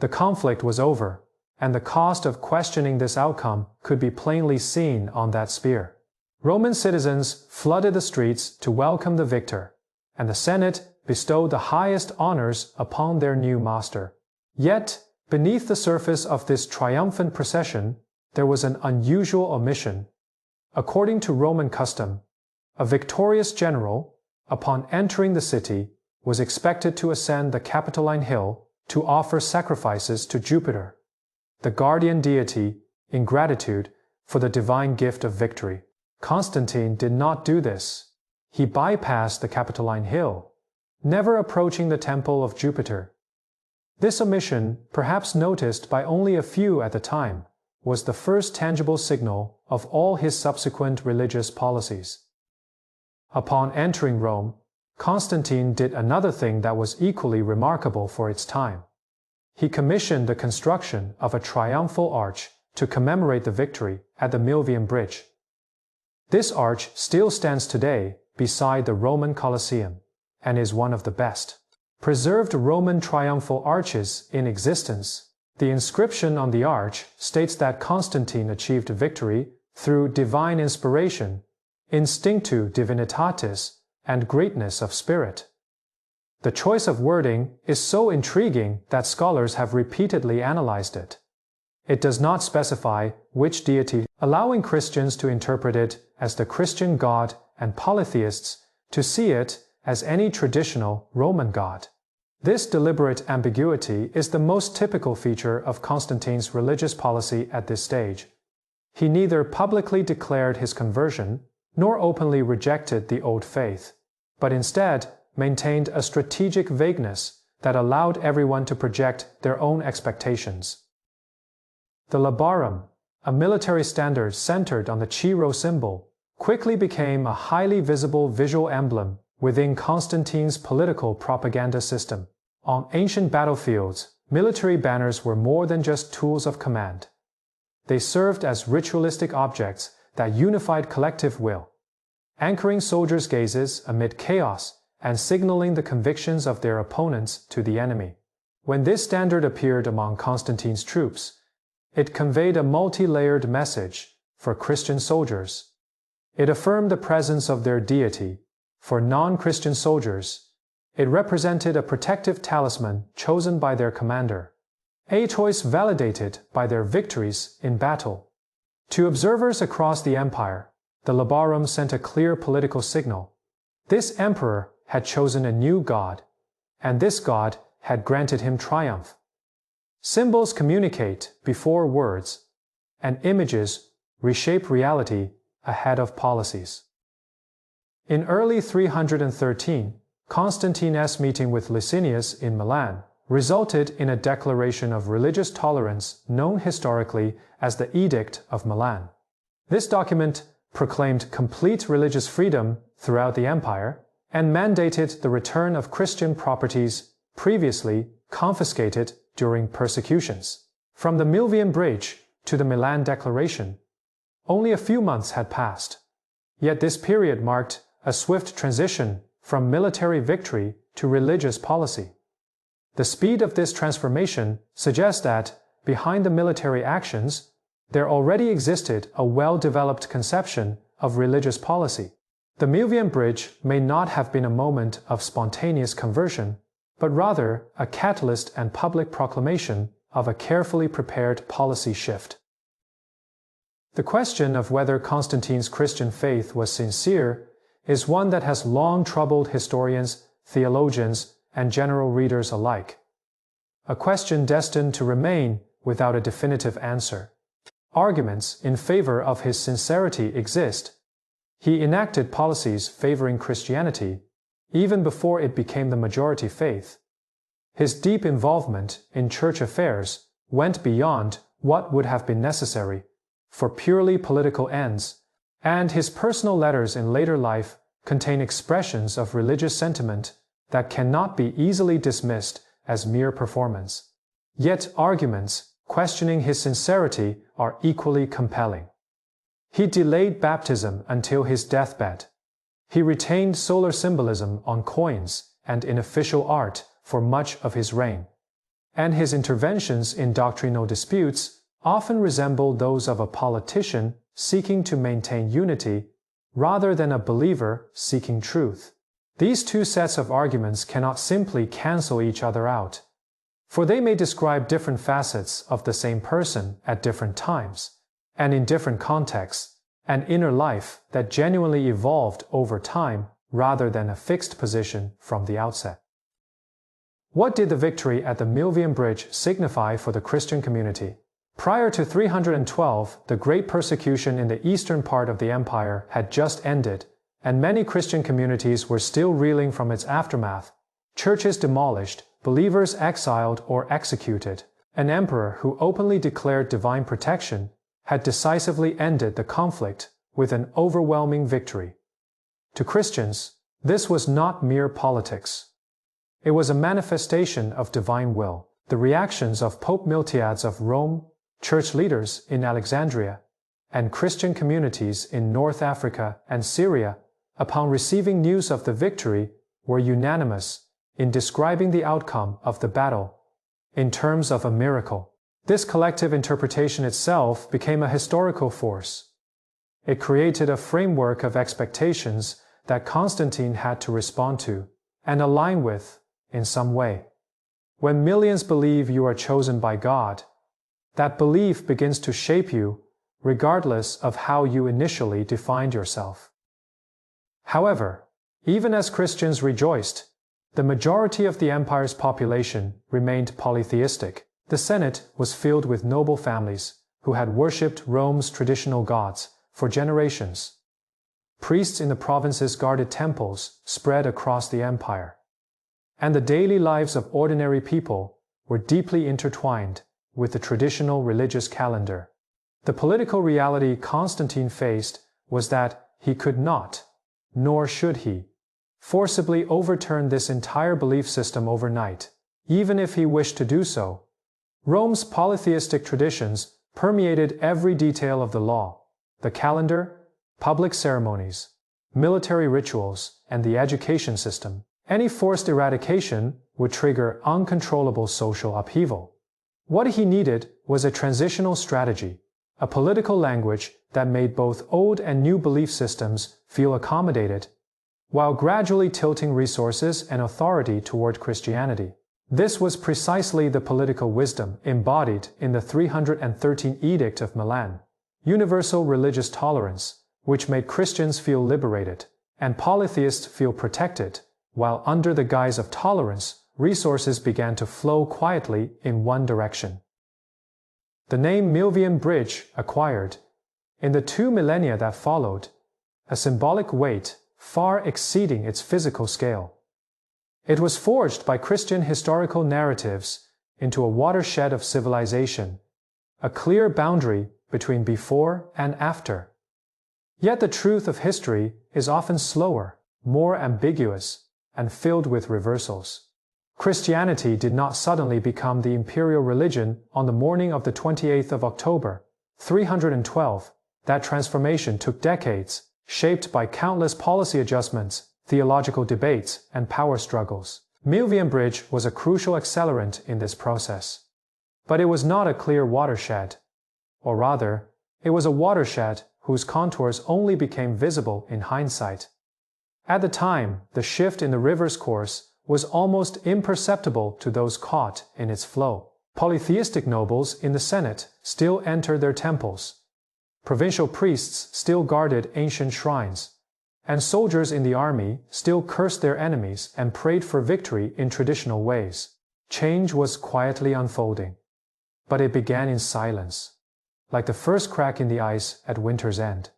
The conflict was over, and the cost of questioning this outcome could be plainly seen on that spear. Roman citizens flooded the streets to welcome the victor, and the Senate bestowed the highest honors upon their new master. Yet, beneath the surface of this triumphant procession, there was an unusual omission. According to Roman custom, a victorious general, upon entering the city, was expected to ascend the Capitoline Hill to offer sacrifices to Jupiter, the guardian deity, in gratitude for the divine gift of victory. Constantine did not do this. He bypassed the Capitoline Hill, never approaching the temple of Jupiter. This omission, perhaps noticed by only a few at the time, was the first tangible signal of all his subsequent religious policies. Upon entering Rome, Constantine did another thing that was equally remarkable for its time. He commissioned the construction of a triumphal arch to commemorate the victory at the Milvian Bridge. This arch still stands today beside the Roman Colosseum and is one of the best preserved Roman triumphal arches in existence. The inscription on the arch states that Constantine achieved victory through divine inspiration, instinctu divinitatis, and greatness of spirit. The choice of wording is so intriguing that scholars have repeatedly analyzed it. It does not specify which deity, allowing Christians to interpret it as the Christian God and polytheists to see it as any traditional Roman god. This deliberate ambiguity is the most typical feature of Constantine's religious policy at this stage. He neither publicly declared his conversion nor openly rejected the old faith, but instead maintained a strategic vagueness that allowed everyone to project their own expectations. The labarum, a military standard centered on the Chi-Rho symbol, quickly became a highly visible visual emblem within Constantine's political propaganda system. On ancient battlefields, military banners were more than just tools of command. They served as ritualistic objects that unified collective will, anchoring soldiers' gazes amid chaos and signaling the convictions of their opponents to the enemy. When this standard appeared among Constantine's troops, it conveyed a multi-layered message for Christian soldiers. It affirmed the presence of their deity. For non-Christian soldiers, it represented a protective talisman chosen by their commander, a choice validated by their victories in battle. To observers across the empire, the labarum sent a clear political signal. This emperor had chosen a new god, and this god had granted him triumph. Symbols communicate before words, and images reshape reality ahead of policies. In early 313, Constantine's meeting with Licinius in Milan resulted in a declaration of religious tolerance known historically as the Edict of Milan. This document proclaimed complete religious freedom throughout the empire and mandated the return of Christian properties previously confiscated during persecutions. From the Milvian Bridge to the Milan Declaration, only a few months had passed. Yet this period marked a swift transition from military victory to religious policy. The speed of this transformation suggests that, behind the military actions, there already existed a well-developed conception of religious policy. The Milvian Bridge may not have been a moment of spontaneous conversion, but rather a catalyst and public proclamation of a carefully prepared policy shift. The question of whether Constantine's Christian faith was sincere is one that has long troubled historians, theologians, and general readers alike. A question destined to remain without a definitive answer. Arguments in favor of his sincerity exist. He enacted policies favoring Christianity even before it became the majority faith. His deep involvement in church affairs went beyond what would have been necessary for purely political ends, and his personal letters in later life contain expressions of religious sentiment that cannot be easily dismissed as mere performance. Yet arguments questioning his sincerity are equally compelling. He delayed baptism until his deathbed. He retained solar symbolism on coins and in official art for much of his reign, and his interventions in doctrinal disputes often resemble those of a politician seeking to maintain unity rather than a believer seeking truth. These two sets of arguments cannot simply cancel each other out, for they may describe different facets of the same person at different times, and in different contexts, an inner life that genuinely evolved over time rather than a fixed position from the outset. What did the victory at the Milvian Bridge signify for the Christian community? Prior to 312, the great persecution in the eastern part of the empire had just ended, and many Christian communities were still reeling from its aftermath. Churches demolished, believers exiled or executed. An emperor who openly declared divine protection had decisively ended the conflict with an overwhelming victory. To Christians, this was not mere politics. It was a manifestation of divine will. The reactions of Pope Miltiades of Rome, church leaders in Alexandria, and Christian communities in North Africa and Syria upon receiving news of the victory were unanimous in describing the outcome of the battle in terms of a miracle. This collective interpretation itself became a historical force. It created a framework of expectations that Constantine had to respond to and align with in some way. When millions believe you are chosen by God, that belief begins to shape you regardless of how you initially defined yourself. However, even as Christians rejoiced, the majority of the empire's population remained polytheistic. The Senate was filled with noble families who had worshipped Rome's traditional gods for generations. Priests in the provinces guarded temples spread across the empire, and the daily lives of ordinary people were deeply intertwined with the traditional religious calendar. The political reality Constantine faced was that he could not, nor should he, forcibly overturn this entire belief system overnight, even if he wished to do so. Rome's polytheistic traditions permeated every detail of the law, the calendar, public ceremonies, military rituals, and the education system. Any forced eradication would trigger uncontrollable social upheaval. What he needed was a transitional strategy, a political language that made both old and new belief systems feel accommodated, while gradually tilting resources and authority toward Christianity. This was precisely the political wisdom embodied in the 313 Edict of Milan, universal religious tolerance, which made Christians feel liberated and polytheists feel protected, while under the guise of tolerance, resources began to flow quietly in one direction. The name Milvian Bridge acquired, in the 2 millennia that followed, a symbolic weight far exceeding its physical scale. It was forged by Christian historical narratives into a watershed of civilization, a clear boundary between before and after. Yet the truth of history is often slower, more ambiguous, and filled with reversals. Christianity did not suddenly become the imperial religion on the morning of the 28th of October, 312. That transformation took decades, shaped by countless policy adjustments, theological debates, and power struggles. Milvian Bridge was a crucial accelerant in this process. But it was not a clear watershed. Or rather, it was a watershed whose contours only became visible in hindsight. At the time, the shift in the river's course was almost imperceptible to those caught in its flow. Polytheistic nobles in the Senate still entered their temples. Provincial priests still guarded ancient shrines, and soldiers in the army still cursed their enemies and prayed for victory in traditional ways. Change was quietly unfolding, but it began in silence, like the first crack in the ice at winter's end.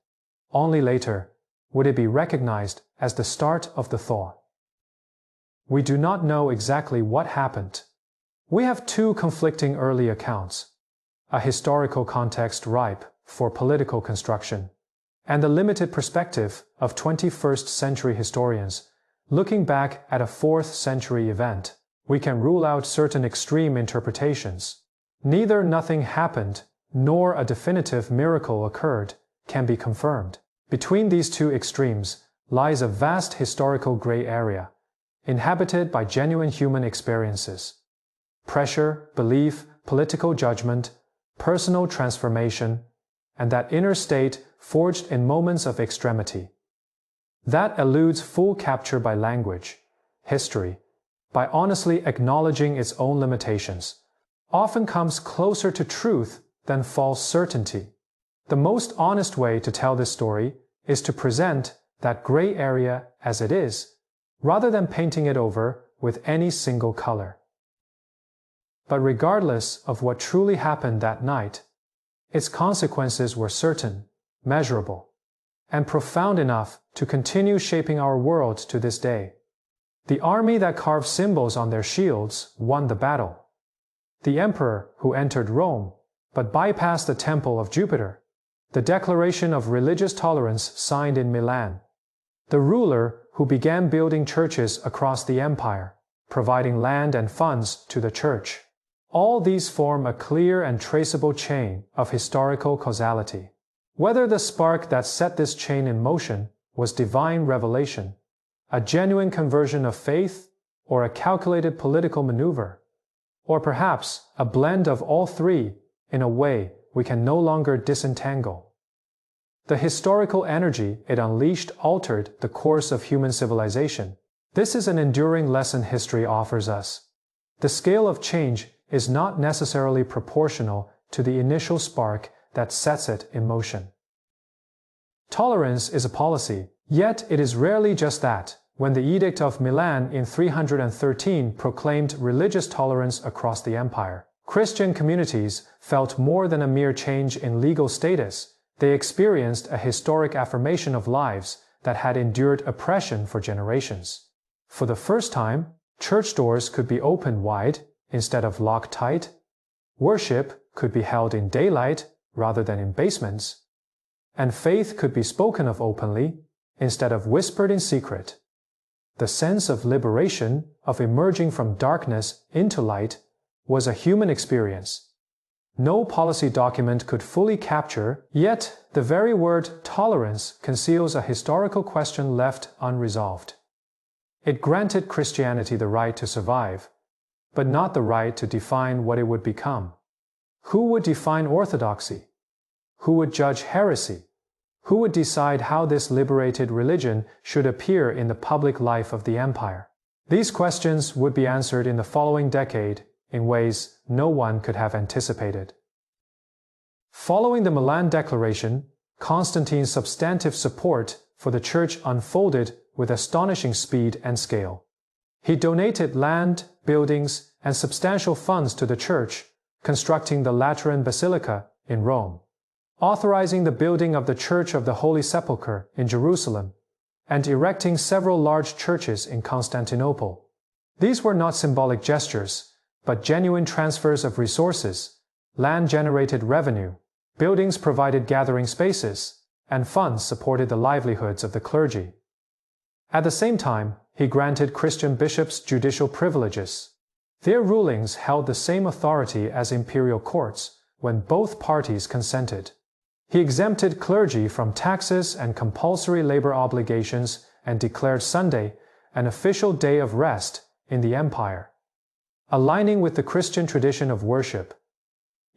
Only later would it be recognized as the start of the thaw. We do not know exactly what happened. We have 2 conflicting early accounts, a historical context ripe for political construction, and the limited perspective of 21st century historians. Looking back at a 4th century event, we can rule out certain extreme interpretations. Neither nothing happened nor a definitive miracle occurred can be confirmed. Between these 2 extremes lies a vast historical gray area, inhabited by genuine human experiences. Pressure, belief, political judgment, personal transformation, and that inner state forged in moments of extremity. That eludes full capture by language, history, by honestly acknowledging its own limitations, often comes closer to truth than false certainty. The most honest way to tell this story is to present that gray area as it is, rather than painting it over with any single color. But regardless of what truly happened that night, its consequences were certain, measurable, and profound enough to continue shaping our world to this day. The army that carved symbols on their shields won the battle. The emperor who entered Rome but bypassed the temple of Jupiter. The declaration of religious tolerance signed in Milan. The ruler who began building churches across the empire, providing land and funds to the church. All these form a clear and traceable chain of historical causality. Whether the spark that set this chain in motion was divine revelation, a genuine conversion of faith, or a calculated political maneuver, or perhaps a blend of all 3 in a way we can no longer disentangle. The historical energy it unleashed altered the course of human civilization. This is an enduring lesson history offers us. The scale of change is not necessarily proportional to the initial spark that sets it in motion. Tolerance is a policy, yet it is rarely just that. When the Edict of Milan in 313 proclaimed religious tolerance across the empire, Christian communities felt more than a mere change in legal status. They experienced a historic affirmation of lives that had endured oppression for generations. For the first time, church doors could be opened wide instead of locked tight. Worship could be held in daylight rather than in basements. And faith could be spoken of openly instead of whispered in secret. The sense of liberation, of emerging from darkness into light, was a human experience. No policy document could fully capture, yet the very word tolerance conceals a historical question left unresolved. It granted Christianity the right to survive, but not the right to define what it would become. Who would define orthodoxy? Who would judge heresy? Who would decide how this liberated religion should appear in the public life of the empire? These questions would be answered in the following decade in ways no one could have anticipated. Following the Milan Declaration, Constantine's substantive support for the Church unfolded with astonishing speed and scale. He donated land, buildings, and substantial funds to the church, constructing the Lateran Basilica in Rome, authorizing the building of the Church of the Holy Sepulchre in Jerusalem, and erecting several large churches in Constantinople. These were not symbolic gestures, but genuine transfers of resources. Land generated revenue, buildings provided gathering spaces, and funds supported the livelihoods of the clergy. At the same time, he granted Christian bishops judicial privileges. Their rulings held the same authority as imperial courts when both parties consented. He exempted clergy from taxes and compulsory labor obligations and declared Sunday an official day of rest in the empire, aligning with the Christian tradition of worship.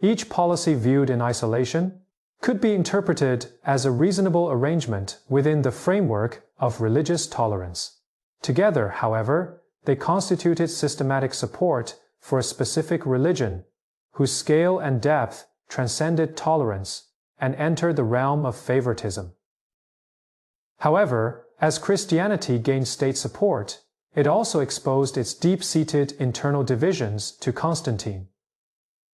Each policy viewed in isolation could be interpreted as a reasonable arrangement within the framework of religious tolerance. Together, however, they constituted systematic support for a specific religion, whose scale and depth transcended tolerance and entered the realm of favoritism. However, as Christianity gained state support, it also exposed its deep-seated internal divisions to Constantine.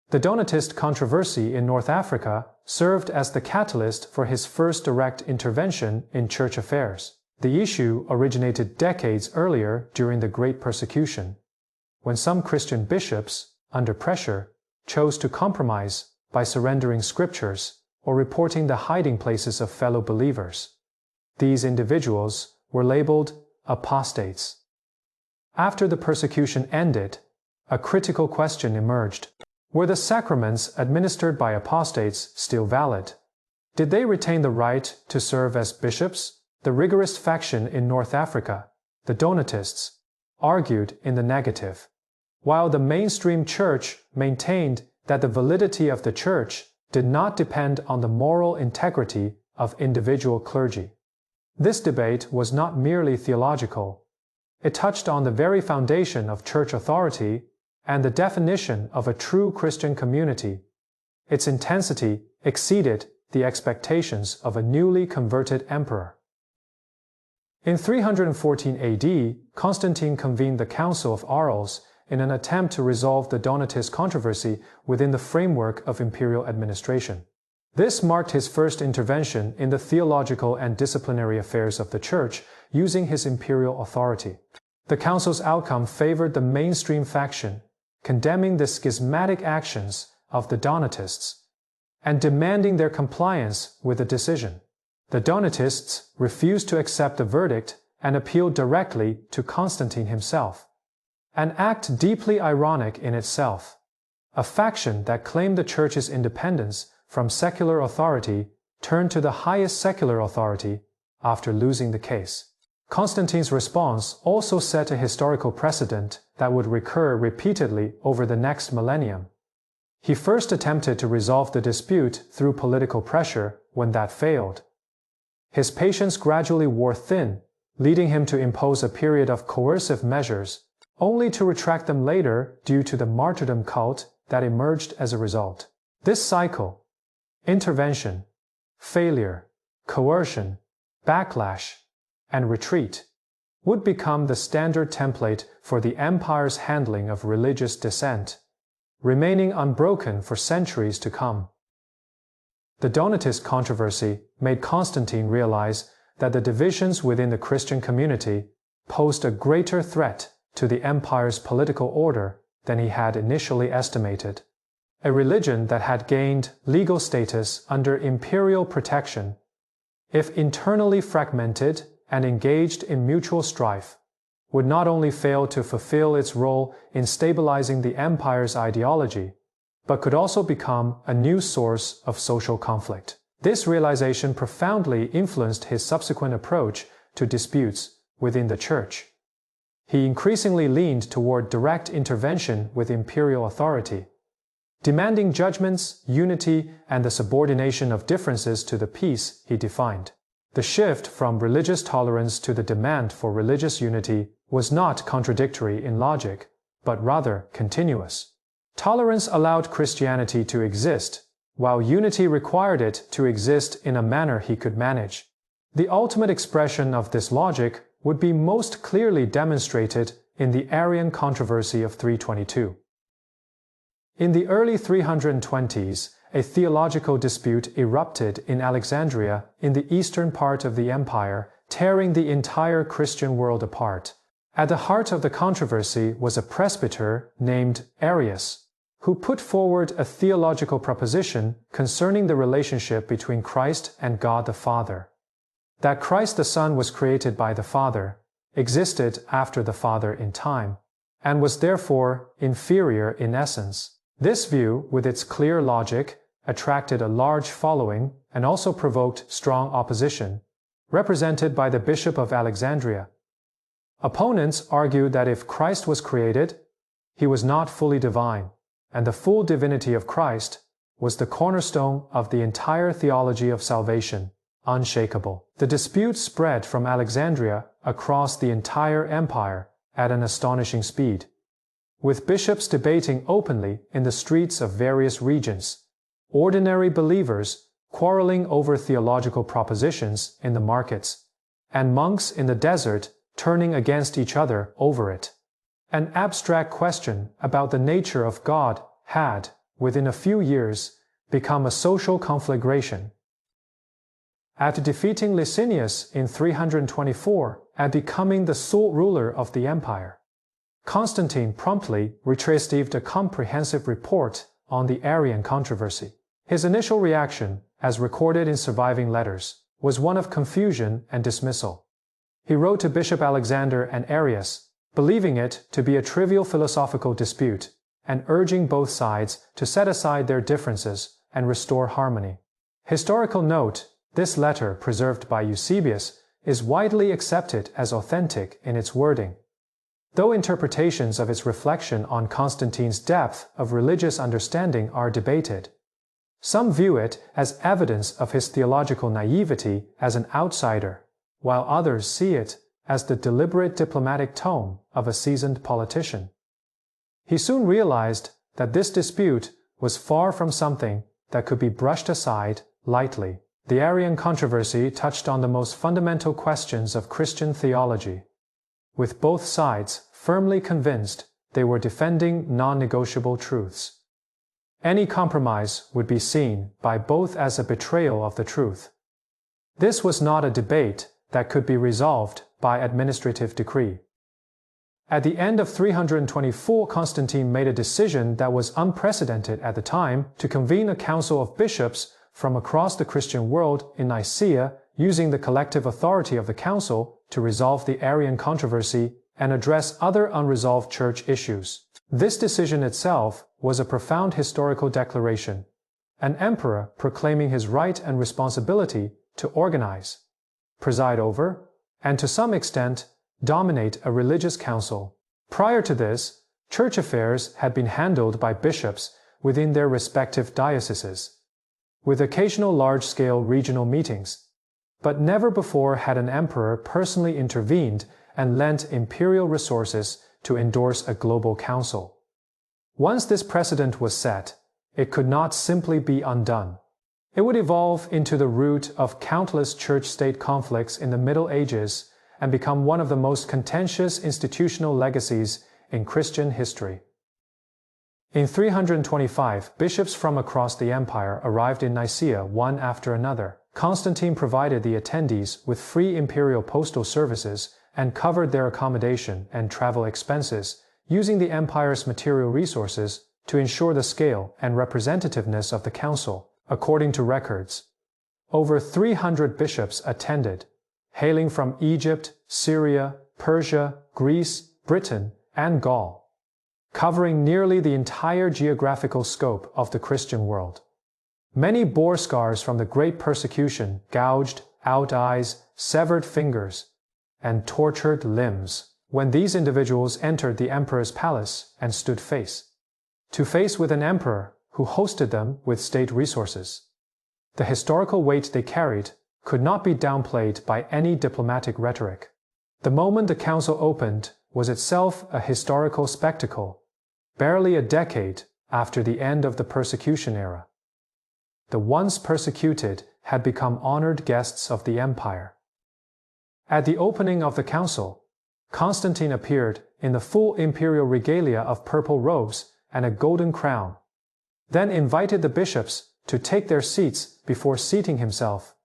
The Donatist controversy in North Africa served as the catalyst for his first direct intervention in church affairs. The issue originated decades earlier during the Great Persecution, when some Christian bishops, under pressure, chose to compromise by surrendering scriptures or reporting the hiding places of fellow believers. These individuals were labeled apostates. After the persecution ended, a critical question emerged. Were the sacraments administered by apostates still valid? Did they retain the right to serve as bishops? The rigorous faction in North Africa, the Donatists, argued in the negative, while the mainstream church maintained that the validity of the church did not depend on the moral integrity of individual clergy. This debate was not merely theological. It touched on the very foundation of church authority and the definition of a true Christian community. Its intensity exceeded the expectations of a newly converted emperor. In 314 AD, Constantine convened the Council of Arles in an attempt to resolve the Donatist controversy within the framework of imperial administration. This marked his first intervention in the theological and disciplinary affairs of the Church using his imperial authority. The council's outcome favored the mainstream faction, condemning the schismatic actions of the Donatists and demanding their compliance with the decision. The Donatists refused to accept the verdict and appealed directly to Constantine himself, an act deeply ironic in itself. A faction that claimed the Church's independence from secular authority turned to the highest secular authority after losing the case. Constantine's response also set a historical precedent that would recur repeatedly over the next millennium. He first attempted to resolve the dispute through political pressure when that failed. His patience gradually wore thin, leading him to impose a period of coercive measures, only to retract them later due to the martyrdom cult that emerged as a result. This cycle, intervention, failure, coercion, backlash, and retreat, would become the standard template for the empire's handling of religious dissent, remaining unbroken for centuries to come. The Donatist controversy made Constantine realize that the divisions within the Christian community posed a greater threat to the empire's political order than he had initially estimated. A religion that had gained legal status under imperial protection, if internally fragmented and engaged in mutual strife, would not only fail to fulfill its role in stabilizing the empire's ideology, but could also become a new source of social conflict. This realization profoundly influenced his subsequent approach to disputes within the Church. He increasingly leaned toward direct intervention with imperial authority, demanding judgments, unity, and the subordination of differences to the peace he defined. The shift from religious tolerance to the demand for religious unity was not contradictory in logic, but rather continuous. Tolerance allowed Christianity to exist, while unity required it to exist in a manner he could manage. The ultimate expression of this logic would be most clearly demonstrated in the Arian controversy of 322. In the early 320s, a theological dispute erupted in Alexandria in the eastern part of the empire, tearing the entire Christian world apart. At the heart of the controversy was a presbyter named Arius, who put forward a theological proposition concerning the relationship between Christ and God the Father. That Christ the Son was created by the Father, existed after the Father in time, and was therefore inferior in essence. This view, with its clear logic, attracted a large following and also provoked strong opposition, represented by the Bishop of Alexandria. Opponents argued that if Christ was created, he was not fully divine, and the full divinity of Christ was the cornerstone of the entire theology of salvation, unshakable. The dispute spread from Alexandria across the entire empire at an astonishing speed, with bishops debating openly in the streets of various regions, ordinary believers quarreling over theological propositions in the markets, and monks in the desert turning against each other over it. An abstract question about the nature of God had, within a few years, become a social conflagration. After defeating Licinius in 324 and becoming the sole ruler of the empire, Constantine promptly received a comprehensive report on the Arian controversy. His initial reaction, as recorded in surviving letters, was one of confusion and dismissal. He wrote to Bishop Alexander and Arius, believing it to be a trivial philosophical dispute, and urging both sides to set aside their differences and restore harmony. Historical note: this letter, preserved by Eusebius, is widely accepted as authentic in its wording, though interpretations of its reflection on Constantine's depth of religious understanding are debated. Some view it as evidence of his theological naivety as an outsider, while others see it as the deliberate diplomatic tone of a seasoned politician. He soon realized that this dispute was far from something that could be brushed aside lightly. The Arian controversy touched on the most fundamental questions of Christian theology, with both sides firmly convinced they were defending non-negotiable truths. Any compromise would be seen by both as a betrayal of the truth. This was not a debate that could be resolved by administrative decree. At the end of 324, Constantine made a decision that was unprecedented at the time to convene a council of bishops from across the Christian world in Nicaea, using the collective authority of the council to resolve the Arian controversy and address other unresolved church issues. This decision itself was a profound historical declaration, an emperor proclaiming his right and responsibility to organize, preside over, and to some extent, dominate a religious council. Prior to this, church affairs had been handled by bishops within their respective dioceses, with occasional large-scale regional meetings, but never before had an emperor personally intervened and lent imperial resources to endorse a global council. Once this precedent was set, it could not simply be undone. It would evolve into the root of countless church-state conflicts in the Middle Ages and become one of the most contentious institutional legacies in Christian history. In 325, bishops from across the empire arrived in Nicaea one after another. Constantine provided the attendees with free imperial postal services and covered their accommodation and travel expenses, using the empire's material resources to ensure the scale and representativeness of the council. According to records, over 300 bishops attended, hailing from Egypt, Syria, Persia, Greece, Britain, and Gaul, covering nearly the entire geographical scope of the Christian world. Many bore scars from the great persecution, gouged out eyes, severed fingers, and tortured limbs when these individuals entered the emperor's palace and stood face to face with an emperor who hosted them with state resources. The historical weight they carried could not be downplayed by any diplomatic rhetoric. The moment the council opened was itself a historical spectacle, barely a decade after the end of the persecution era. The once persecuted had become honored guests of the empire. At the opening of the council, Constantine appeared in the full imperial regalia of purple robes and a golden crown, then invited the bishops to take their seats before seating himself.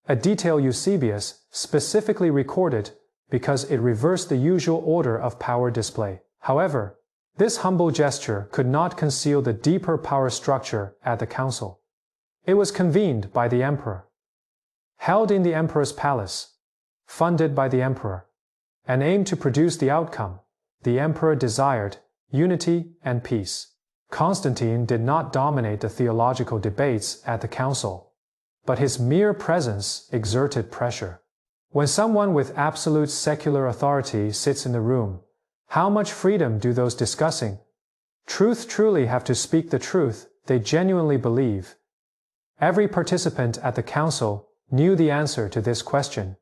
A detail Eusebius specifically recorded because it reversed the usual order of power display. However, this humble gesture could not conceal the deeper power structure at the council. It was convened by the emperor, held in the emperor's palace, funded by the emperor, and aimed to produce the outcome the emperor desired: unity and peace. Constantine did not dominate the theological debates at the council, but his mere presence exerted pressure. When someone with absolute secular authority sits in the room, how much freedom do those discussing truth truly have to speak the truth they genuinely believe? Every participant at the council knew the answer to this question,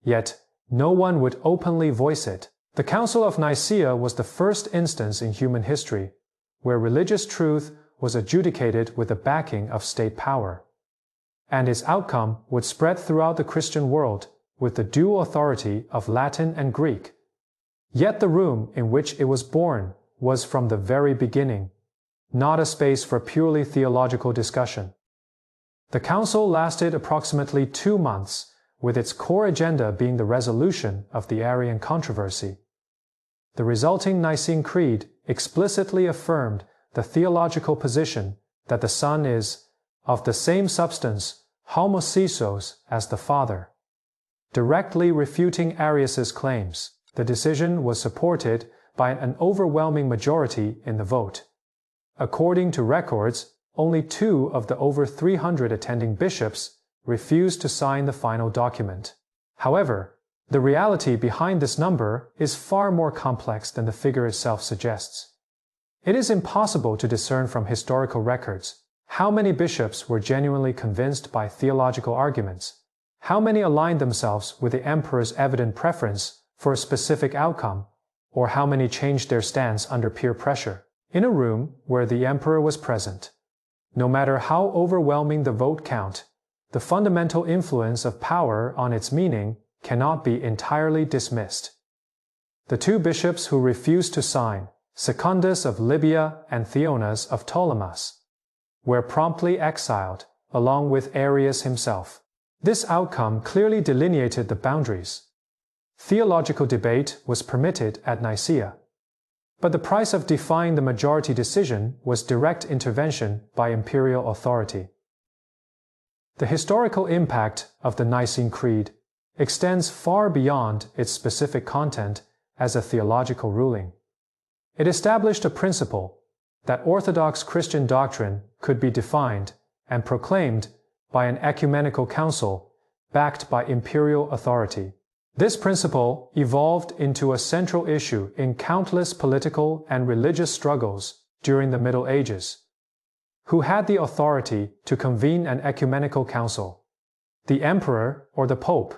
yet no one would openly voice it. The Council of Nicaea was the first instance in human history where religious truth was adjudicated with the backing of state power, and its outcome would spread throughout the Christian world with the dual authority of Latin and Greek. Yet the room in which it was born was from the very beginning not a space for purely theological discussion. The council lasted approximately 2 months, with its core agenda being the resolution of the Arian controversy. The resulting Nicene Creed explicitly affirmed the theological position that the Son is of the same substance, homoousios, as the Father, directly refuting Arius's claims. The decision was supported by an overwhelming majority in the vote. According to records, only 2 of the over 300 attending bishops refused to sign the final document. However, the reality behind this number is far more complex than the figure itself suggests. It is impossible to discern from historical records how many bishops were genuinely convinced by theological arguments, how many aligned themselves with the emperor's evident preference for a specific outcome, or how many changed their stance under peer pressure. In a room where the emperor was present, no matter how overwhelming the vote count, the fundamental influence of power on its meaning cannot be entirely dismissed. The 2 bishops who refused to sign, Secundus of Libya and Theonas of Ptolemais, were promptly exiled, along with Arius himself. This outcome clearly delineated the boundaries. Theological debate was permitted at Nicaea, but the price of defying the majority decision was direct intervention by imperial authority. The historical impact of the Nicene Creed extends far beyond its specific content as a theological ruling. It established a principle that Orthodox Christian doctrine could be defined and proclaimed by an ecumenical council backed by imperial authority. This principle evolved into a central issue in countless political and religious struggles during the Middle Ages. Who had the authority to convene an ecumenical council? The emperor or the pope?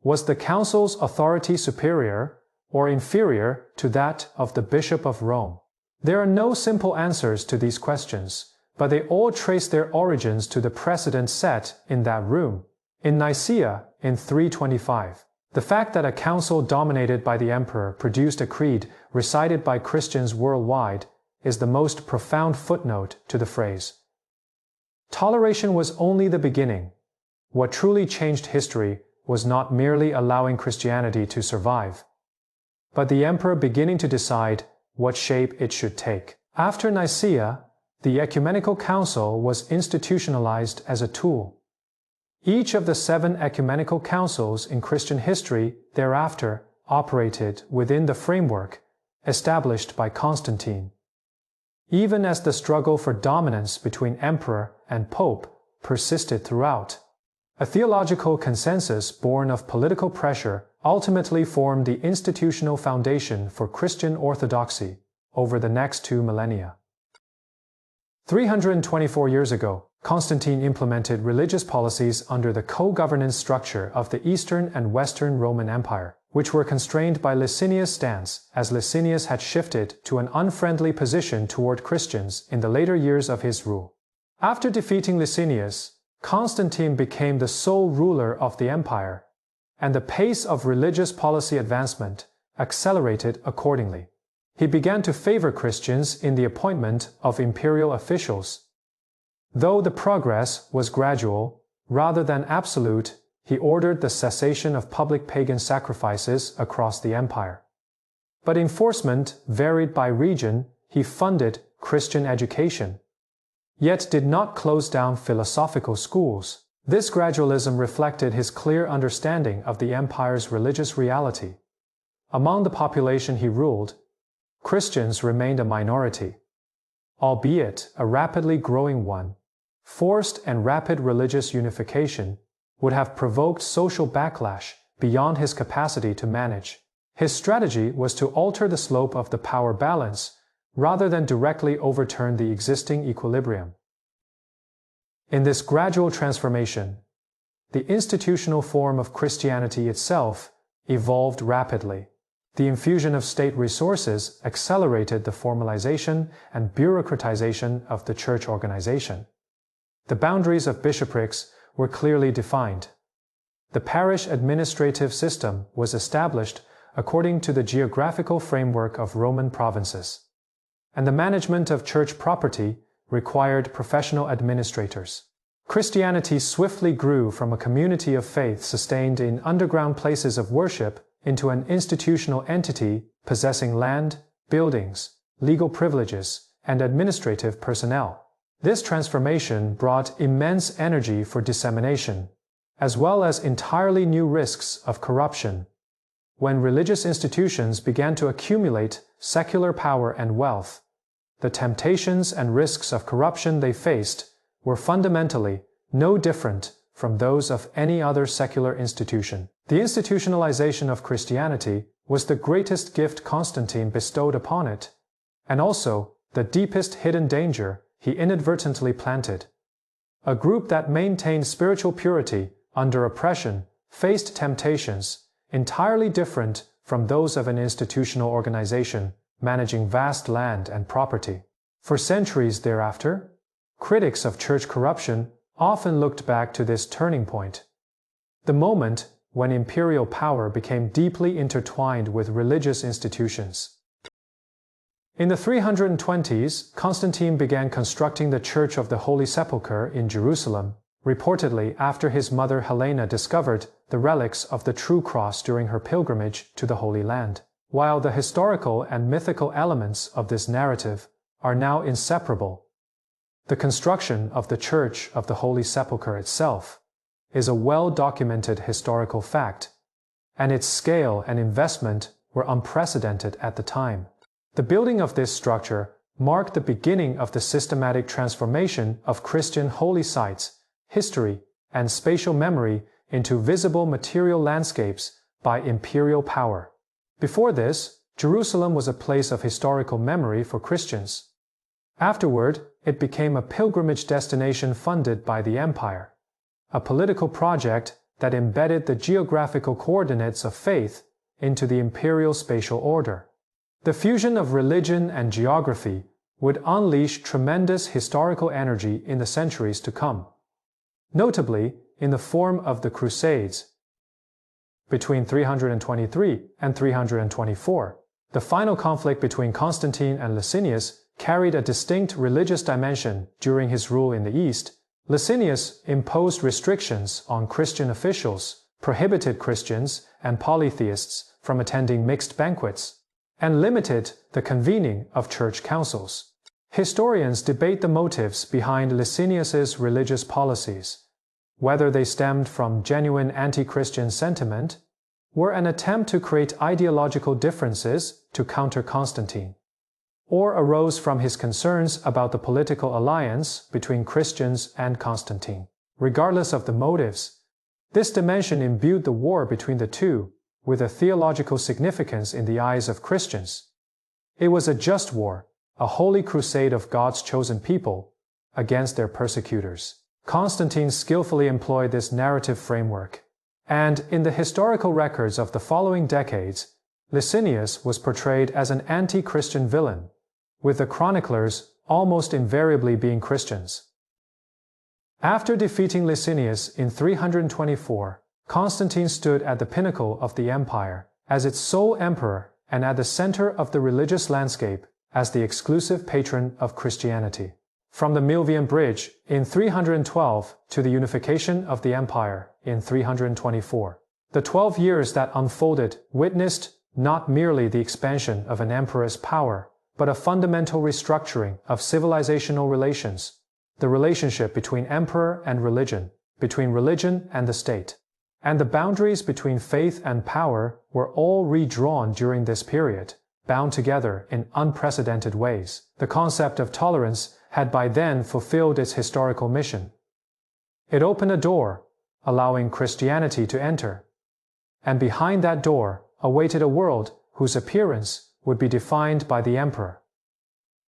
Was the council's authority superior or inferior to that of the Bishop of Rome? There are no simple answers to these questions, but they all trace their origins to the precedent set in that room. In Nicaea, in 325, the fact that a council dominated by the emperor produced a creed recited by Christians worldwide is the most profound footnote to the phrase. Toleration was only the beginning. What truly changed history was not merely allowing Christianity to survive, but the emperor beginning to decide what shape it should take. After Nicaea, the ecumenical council was institutionalized as a tool. Each of the 7 ecumenical councils in Christian history thereafter operated within the framework established by Constantine. Even as the struggle for dominance between emperor and pope persisted throughout, a theological consensus born of political pressure ultimately formed the institutional foundation for Christian orthodoxy over the next 2 millennia. 324 years ago, Constantine implemented religious policies under the co-governance structure of the Eastern and Western Roman Empire, which were constrained by Licinius' stance, as Licinius had shifted to an unfriendly position toward Christians in the later years of his rule. After defeating Licinius, Constantine became the sole ruler of the empire, and the pace of religious policy advancement accelerated accordingly. He began to favor Christians in the appointment of imperial officials. Though the progress was gradual, rather than absolute, he ordered the cessation of public pagan sacrifices across the empire. But enforcement varied by region. He funded Christian education, yet did not close down philosophical schools. This gradualism reflected his clear understanding of the empire's religious reality. Among the population he ruled, Christians remained a minority, albeit a rapidly growing one. Forced and rapid religious unification would have provoked social backlash beyond his capacity to manage. His strategy was to alter the slope of the power balance rather than directly overturn the existing equilibrium. In this gradual transformation, the institutional form of Christianity itself evolved rapidly. The infusion of state resources accelerated the formalization and bureaucratization of the church organization. The boundaries of bishoprics were clearly defined. The parish administrative system was established according to the geographical framework of Roman provinces, and the management of church property required professional administrators. Christianity swiftly grew from a community of faith sustained in underground places of worship into an institutional entity possessing land, buildings, legal privileges, and administrative personnel. This transformation brought immense energy for dissemination, as well as entirely new risks of corruption. When religious institutions began to accumulate secular power and wealth, the temptations and risks of corruption they faced were fundamentally no different from those of any other secular institution. The institutionalization of Christianity was the greatest gift Constantine bestowed upon it, and also the deepest hidden danger he inadvertently planted. A group that maintained spiritual purity under oppression faced temptations entirely different from those of an institutional organization managing vast land and property. For centuries thereafter, critics of church corruption often looked back to this turning point, the moment when imperial power became deeply intertwined with religious institutions. In the 320s, Constantine began constructing the Church of the Holy Sepulchre in Jerusalem, reportedly after his mother Helena discovered the relics of the true cross during her pilgrimage to the Holy Land. While the historical and mythical elements of this narrative are now inseparable, the construction of the Church of the Holy Sepulchre itself is a well-documented historical fact, and its scale and investment were unprecedented at the time. The building of this structure marked the beginning of the systematic transformation of Christian holy sites, history, and spatial memory into visible material landscapes by imperial power. Before this, Jerusalem was a place of historical memory for Christians. Afterward, it became a pilgrimage destination funded by the empire, a political project that embedded the geographical coordinates of faith into the imperial spatial order. The fusion of religion and geography would unleash tremendous historical energy in the centuries to come, notably in the form of the Crusades. Between 323 and 324, the final conflict between Constantine and Licinius carried a distinct religious dimension. During his rule in the East, Licinius imposed restrictions on Christian officials, prohibited Christians and polytheists from attending mixed banquets, and limited the convening of church councils. Historians debate the motives behind Licinius's religious policies, whether they stemmed from genuine anti-Christian sentiment or an attempt to create ideological differences to counter Constantine, or arose from his concerns about the political alliance between Christians and Constantine. Regardless of the motives, this dimension imbued the war between the two with a theological significance in the eyes of Christians. It was a just war, a holy crusade of God's chosen people against their persecutors. Constantine skillfully employed this narrative framework, and in the historical records of the following decades, Licinius was portrayed as an anti-Christian villain, with the chroniclers almost invariably being Christians. After defeating Licinius in 324, Constantine stood at the pinnacle of the empire as its sole emperor and at the center of the religious landscape as the exclusive patron of Christianity. From the Milvian Bridge in 312 to the unification of the empire in 324, the 12 years that unfolded witnessed not merely the expansion of an emperor's power, but a fundamental restructuring of civilizational relations, the relationship between emperor and religion, between religion and the state. And the boundaries between faith and power were all redrawn during this period, bound together in unprecedented ways. The concept of tolerance had by then fulfilled its historical mission. It opened a door, allowing Christianity to enter. And behind that door awaited a world whose appearance would be defined by the emperor.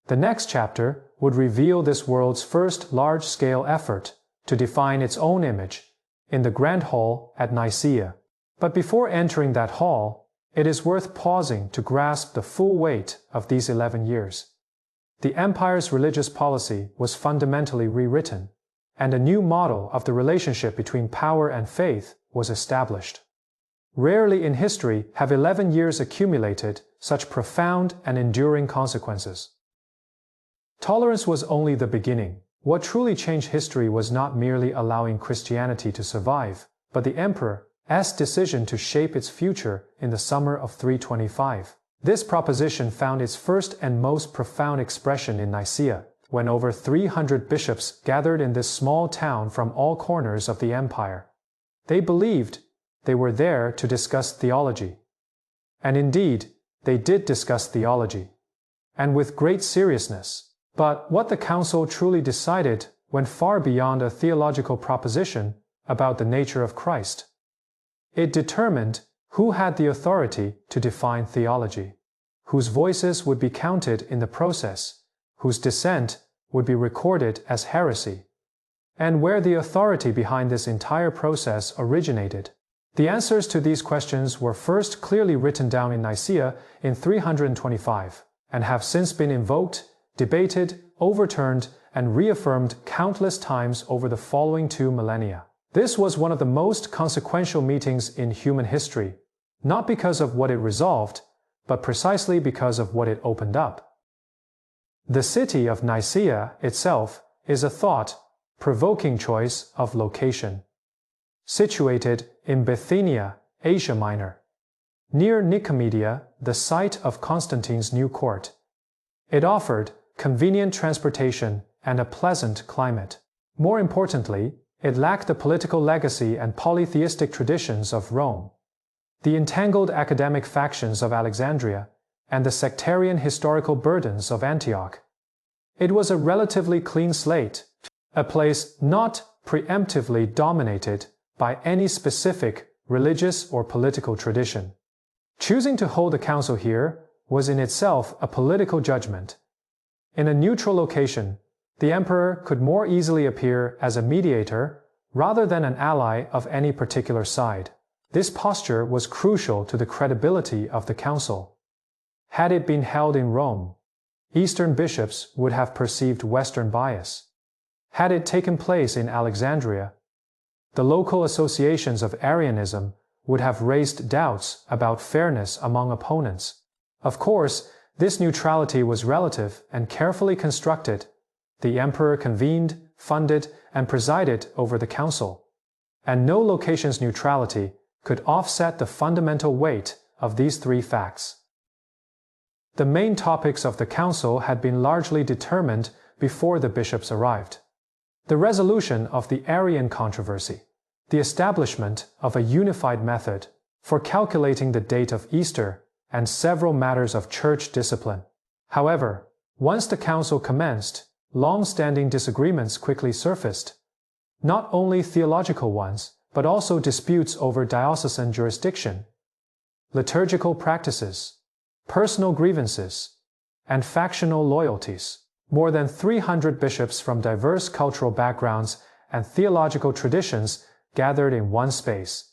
The next chapter would reveal this world's first large-scale effort to define its own image in the Grand Hall at Nicaea. But before entering that hall, it is worth pausing to grasp the full weight of these 11 years. The empire's religious policy was fundamentally rewritten, and a new model of the relationship between power and faith was established. Rarely in history have 11 years accumulated such profound and enduring consequences. Tolerance was only the beginning. What truly changed history was not merely allowing Christianity to survive, but the emperor's decision to shape its future in the summer of 325. This proposition found its first and most profound expression in Nicaea, when over 300 bishops gathered in this small town from all corners of the empire. They believed they were there to discuss theology. And indeed, they did discuss theology, and with great seriousness. But what the council truly decided went far beyond a theological proposition about the nature of Christ. It determined who had the authority to define theology, whose voices would be counted in the process, whose dissent would be recorded as heresy, and where the authority behind this entire process originated. The answers to these questions were first clearly written down in Nicaea in 325, and have since been invoked, debated, overturned, and reaffirmed countless times over the following 2 millennia. This was one of the most consequential meetings in human history, not because of what it resolved, but precisely because of what it opened up. The city of Nicaea itself is a thought-provoking choice of location. Situated in Bithynia, Asia Minor, near Nicomedia, the site of Constantine's new court. It offered convenient transportation and a pleasant climate. More importantly, it lacked the political legacy and polytheistic traditions of Rome, the entangled academic factions of Alexandria, and the sectarian historical burdens of Antioch. It was a relatively clean slate, a place not preemptively dominated by any specific religious or political tradition. Choosing to hold a council here was in itself a political judgment. In a neutral location, the emperor could more easily appear as a mediator rather than an ally of any particular side. This posture was crucial to the credibility of the council. Had it been held in Rome, Eastern bishops would have perceived Western bias. Had it taken place in Alexandria, the local associations of Arianism would have raised doubts about fairness among opponents. Of course, this neutrality was relative and carefully constructed. The emperor convened, funded, and presided over the council, and no location's neutrality could offset the fundamental weight of these 3 facts. The main topics of the council had been largely determined before the bishops arrived. The resolution of the Arian controversy, the establishment of a unified method for calculating the date of Easter, and several matters of church discipline. However, once the council commenced, long-standing disagreements quickly surfaced, not only theological ones, but also disputes over diocesan jurisdiction, liturgical practices, personal grievances, and factional loyalties. More than 300 bishops from diverse cultural backgrounds and theological traditions gathered in one space,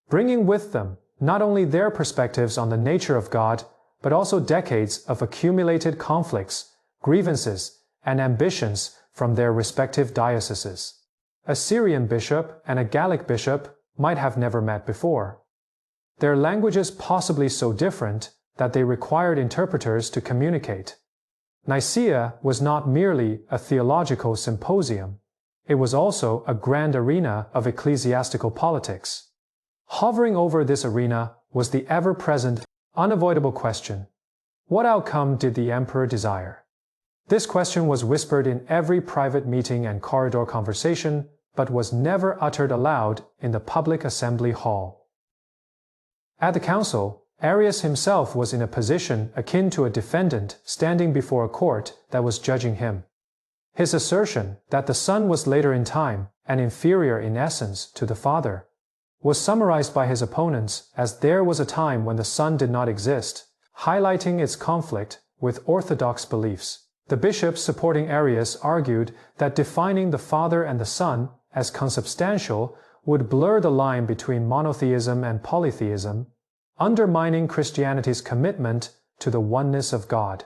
bringing with them not only their perspectives on the nature of God, but also decades of accumulated conflicts, grievances, and ambitions from their respective dioceses. A Syrian bishop and a Gallic bishop might have never met before. their languages possibly so different that they required interpreters to communicate. Nicaea was not merely a theological symposium, it was also a grand arena of ecclesiastical politics. Hovering over this arena was the ever-present, unavoidable question: what outcome did the emperor desire? This question was whispered in every private meeting and corridor conversation, but was never uttered aloud in the public assembly hall. At the council, Arius himself was in a position akin to a defendant standing before a court that was judging him. His assertion that the Son was later in time and inferior in essence to the Father was summarized by his opponents as there was a time when the Son did not exist, highlighting its conflict with orthodox beliefs. The bishops supporting Arius argued that defining the Father and the Son as consubstantial would blur the line between monotheism and polytheism, undermining Christianity's commitment to the oneness of God.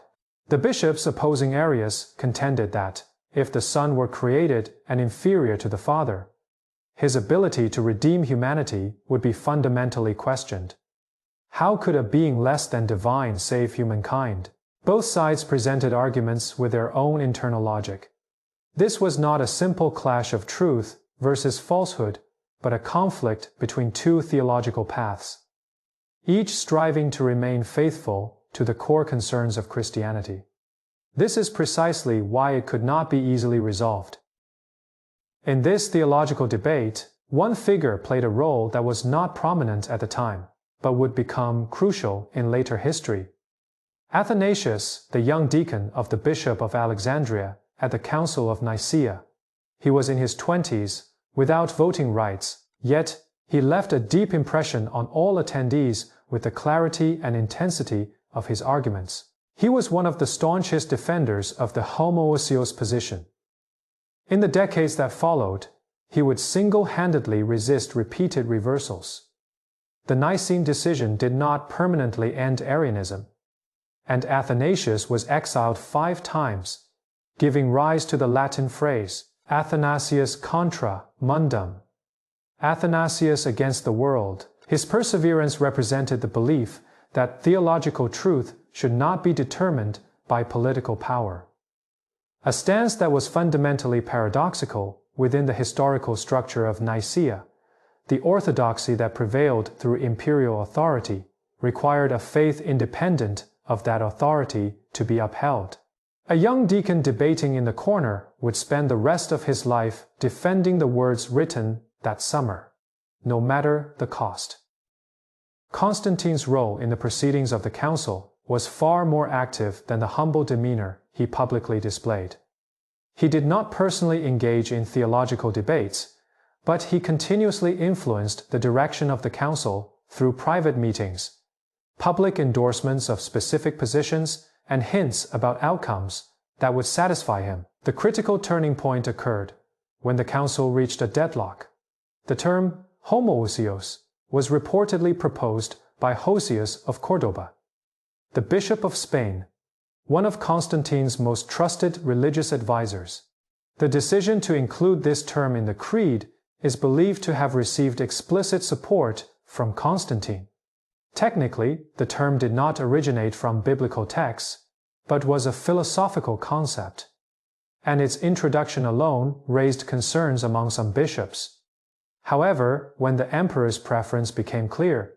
The bishops opposing Arius contended that, if the Son were created and inferior to the Father, his ability to redeem humanity would be fundamentally questioned. How could a being less than divine save humankind? Both sides presented arguments with their own internal logic. This was not a simple clash of truth versus falsehood, but a conflict between two theological paths, each striving to remain faithful to the core concerns of Christianity. This is precisely why it could not be easily resolved. In this theological debate, one figure played a role that was not prominent at the time, but would become crucial in later history. Athanasius, the young deacon of the Bishop of Alexandria at the Council of Nicaea. He was in his 20s, without voting rights, yet he left a deep impression on all attendees with the clarity and intensity of his arguments. He was one of the staunchest defenders of the homoousios position. In the decades that followed, he would single-handedly resist repeated reversals. The Nicene decision did not permanently end Arianism, and Athanasius was exiled 5 times, giving rise to the Latin phrase, Athanasius contra mundum, Athanasius against the world. His perseverance represented the belief that theological truth should not be determined by political power. A stance that was fundamentally paradoxical within the historical structure of Nicaea. The orthodoxy that prevailed through imperial authority required a faith independent of that authority to be upheld. A young deacon debating in the corner would spend the rest of his life defending the words written that summer, no matter the cost. Constantine's role in the proceedings of the council was far more active than the humble demeanor he publicly displayed. He did not personally engage in theological debates, but he continuously influenced the direction of the council through private meetings, public endorsements of specific positions, and hints about outcomes that would satisfy him. The critical turning point occurred when the council reached a deadlock. The term homoousios was reportedly proposed by Hosius of Cordoba, the Bishop of Spain, one of Constantine's most trusted religious advisors. The decision to include this term in the creed is believed to have received explicit support from Constantine. Technically, the term did not originate from biblical texts, but was a philosophical concept, and its introduction alone raised concerns among some bishops. However, when the emperor's preference became clear,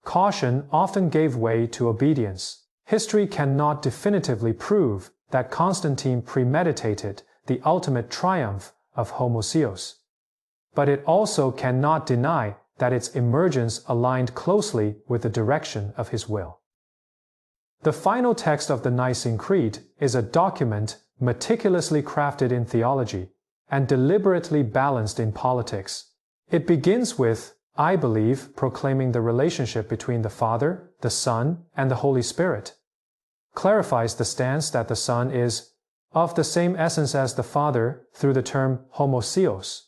caution often gave way to obedience. History cannot definitively prove that Constantine premeditated the ultimate triumph of homoousios, but it also cannot deny that its emergence aligned closely with the direction of his will. The final text of the Nicene Creed is a document meticulously crafted in theology and deliberately balanced in politics. It begins with, "I believe," proclaiming the relationship between the Father, the Son, and the Holy Spirit, clarifies the stance that the Son is of the same essence as the Father through the term homoousios,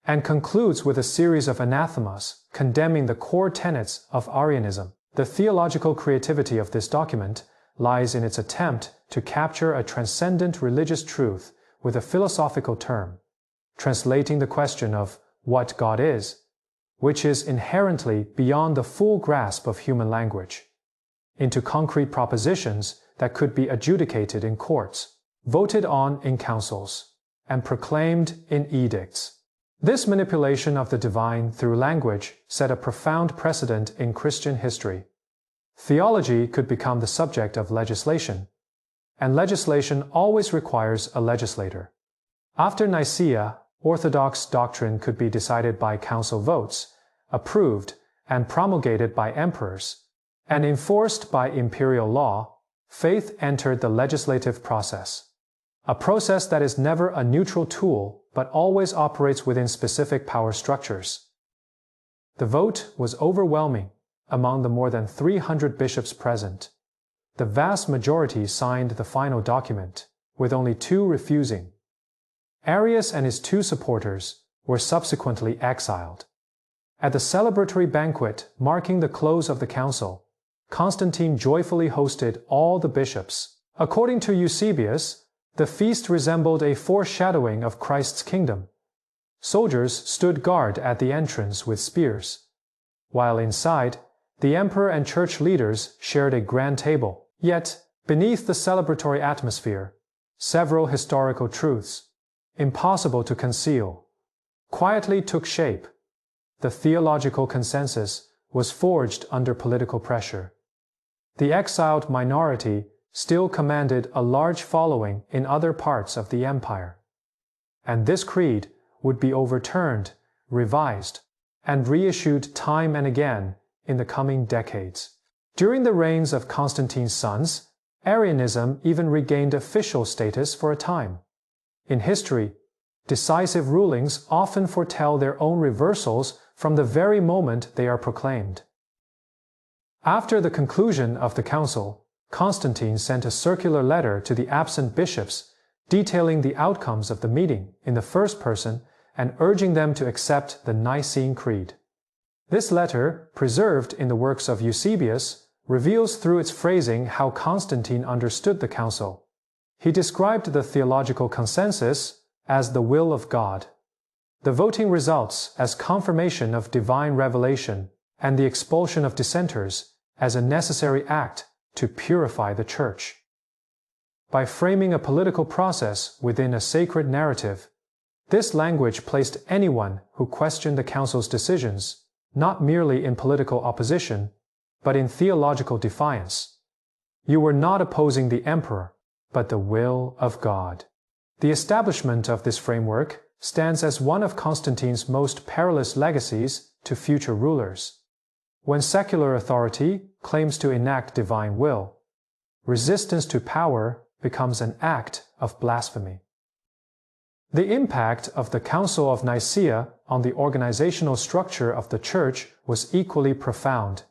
and concludes with a series of anathemas condemning the core tenets of Arianism. The theological creativity of this document lies in its attempt to capture a transcendent religious truth with a philosophical term, translating the question of what God is which is inherently beyond the full grasp of human language, into concrete propositions that could be adjudicated in courts, voted on in councils, and proclaimed in edicts. This manipulation of the divine through language set a profound precedent in Christian history. Theology could become the subject of legislation, and legislation always requires a legislator. After Nicaea, orthodox doctrine could be decided by council votes, approved and promulgated by emperors, and enforced by imperial law. Faith entered the legislative process, a process that is never a neutral tool but always operates within specific power structures. The vote was overwhelming among the more than 300 bishops present. The vast majority signed the final document, with only 2 refusing. Arius and his 2 supporters were subsequently exiled. At the celebratory banquet marking the close of the council, Constantine joyfully hosted all the bishops. According to Eusebius, the feast resembled a foreshadowing of Christ's kingdom. Soldiers stood guard at the entrance with spears, while inside, the emperor and church leaders shared a grand table. Yet, beneath the celebratory atmosphere, several historical truths, impossible to conceal, quietly took shape. The theological consensus was forged under political pressure. The exiled minority still commanded a large following in other parts of the empire. And this creed would be overturned, revised, and reissued time and again in the coming decades. During the reigns of Constantine's sons, Arianism even regained official status for a time. In history, decisive rulings often foretell their own reversals from the very moment they are proclaimed. After the conclusion of the council, Constantine sent a circular letter to the absent bishops detailing the outcomes of the meeting in the first person and urging them to accept the Nicene Creed. This letter, preserved in the works of Eusebius, reveals through its phrasing how Constantine understood the council. He described the theological consensus as the will of God, the voting results as confirmation of divine revelation, and the expulsion of dissenters as a necessary act to purify the Church. By framing a political process within a sacred narrative, this language placed anyone who questioned the Council's decisions not merely in political opposition, but in theological defiance. You were not opposing the emperor, but the will of God. The establishment of this framework stands as one of Constantine's most perilous legacies to future rulers. When secular authority claims to enact divine will, resistance to power becomes an act of blasphemy. The impact of the Council of Nicaea on the organizational structure of the Church was equally profound.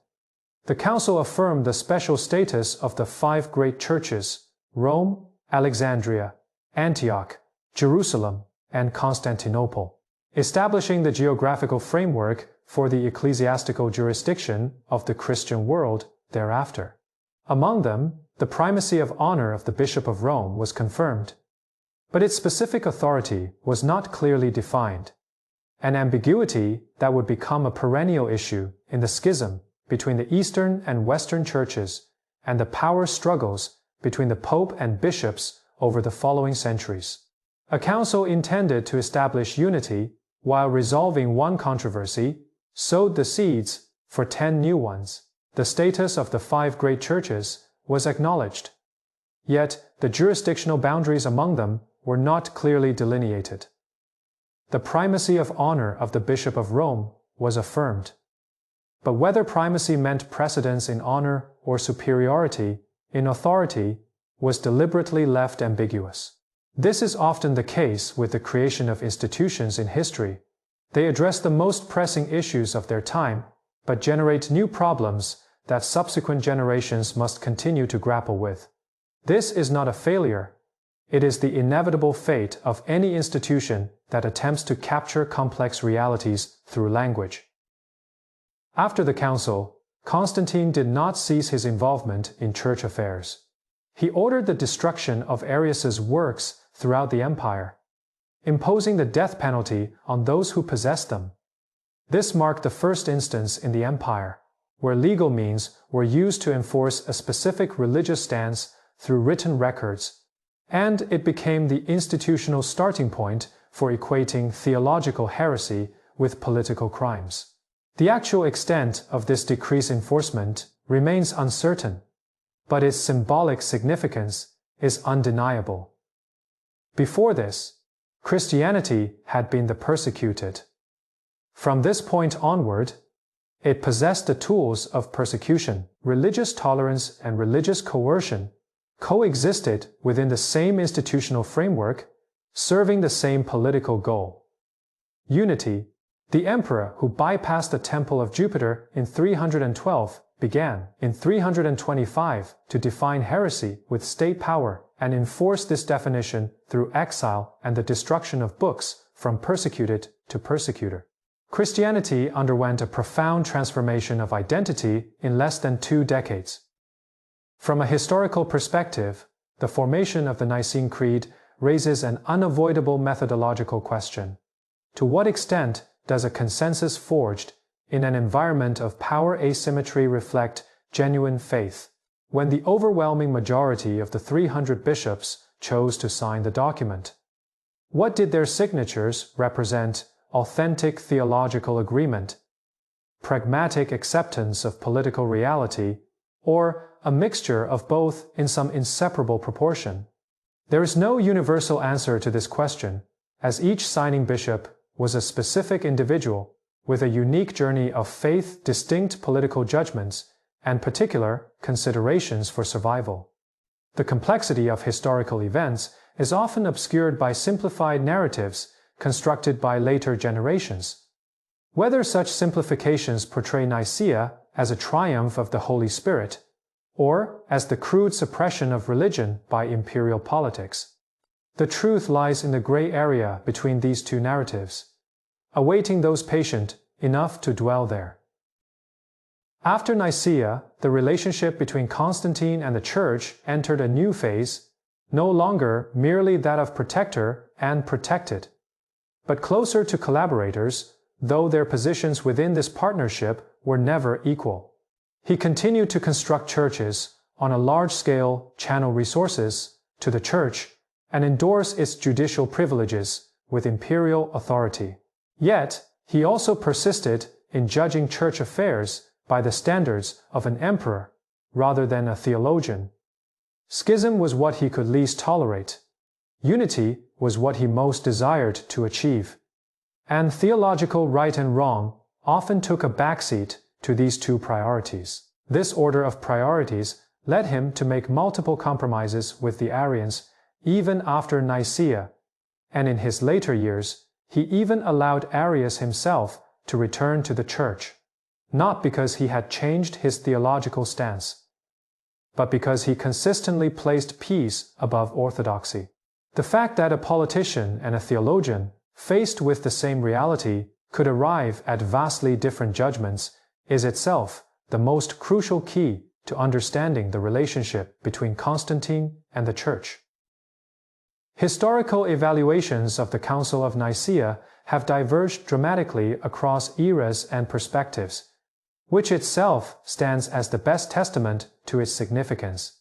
The Council affirmed the special status of the 5 great churches: Rome, Alexandria, Antioch, Jerusalem, and Constantinople, establishing the geographical framework for the ecclesiastical jurisdiction of the Christian world thereafter. Among them, the primacy of honor of the Bishop of Rome was confirmed, but its specific authority was not clearly defined, an ambiguity that would become a perennial issue in the schism between the Eastern and Western churches and the power struggles between the Pope and bishops over the following centuries. A council intended to establish unity while resolving one controversy sowed the seeds for 10 new ones. The status of the 5 great churches was acknowledged, yet the jurisdictional boundaries among them were not clearly delineated. The primacy of honor of the Bishop of Rome was affirmed, but whether primacy meant precedence in honor or superiority in authority was deliberately left ambiguous. This is often the case with the creation of institutions in history. They address the most pressing issues of their time, but generate new problems that subsequent generations must continue to grapple with. This is not a failure. It is the inevitable fate of any institution that attempts to capture complex realities through language. After the council, Constantine did not cease his involvement in church affairs. He ordered the destruction of Arius's works throughout the empire, imposing the death penalty on those who possessed them. This marked the first instance in the empire where legal means were used to enforce a specific religious stance through written records, and it became the institutional starting point for equating theological heresy with political crimes. The actual extent of this decree's enforcement remains uncertain, but its symbolic significance is undeniable. Before this, Christianity had been the persecuted. From this point onward, it possessed the tools of persecution. Religious tolerance and religious coercion coexisted within the same institutional framework, serving the same political goal. Unity. The emperor who bypassed the Temple of Jupiter in 312 began, in 325, to define heresy with state power and enforce this definition through exile and the destruction of books from persecuted to persecutor. Christianity underwent a profound transformation of identity in less than 2 decades. From a historical perspective, the formation of the Nicene Creed raises an unavoidable methodological question. To what extent does a consensus forged in an environment of power asymmetry reflect genuine faith? When the overwhelming majority of the 300 bishops chose to sign the document, what did their signatures represent? Authentic theological agreement, pragmatic acceptance of political reality, or a mixture of both in some inseparable proportion? There is no universal answer to this question, as each signing bishop was a specific individual with a unique journey of faith, distinct political judgments, and particular considerations for survival. The complexity of historical events is often obscured by simplified narratives constructed by later generations. Whether such simplifications portray Nicaea as a triumph of the Holy Spirit, or as the crude suppression of religion by imperial politics, the truth lies in the gray area between these two narratives, awaiting those patient enough to dwell there. After Nicaea, the relationship between Constantine and the Church entered a new phase, no longer merely that of protector and protected, but closer to collaborators, though their positions within this partnership were never equal. He continued to construct churches on a large scale, channel resources to the Church, and endorse its judicial privileges with imperial authority. Yet, he also persisted in judging church affairs by the standards of an emperor rather than a theologian. Schism was what he could least tolerate. Unity was what he most desired to achieve. And theological right and wrong often took a backseat to these two priorities. This order of priorities led him to make multiple compromises with the Arians even after Nicaea, and in his later years, he even allowed Arius himself to return to the Church, not because he had changed his theological stance, but because he consistently placed peace above orthodoxy. The fact that a politician and a theologian, faced with the same reality, could arrive at vastly different judgments is itself the most crucial key to understanding the relationship between Constantine and the Church. Historical evaluations of the Council of Nicaea have diverged dramatically across eras and perspectives, which itself stands as the best testament to its significance.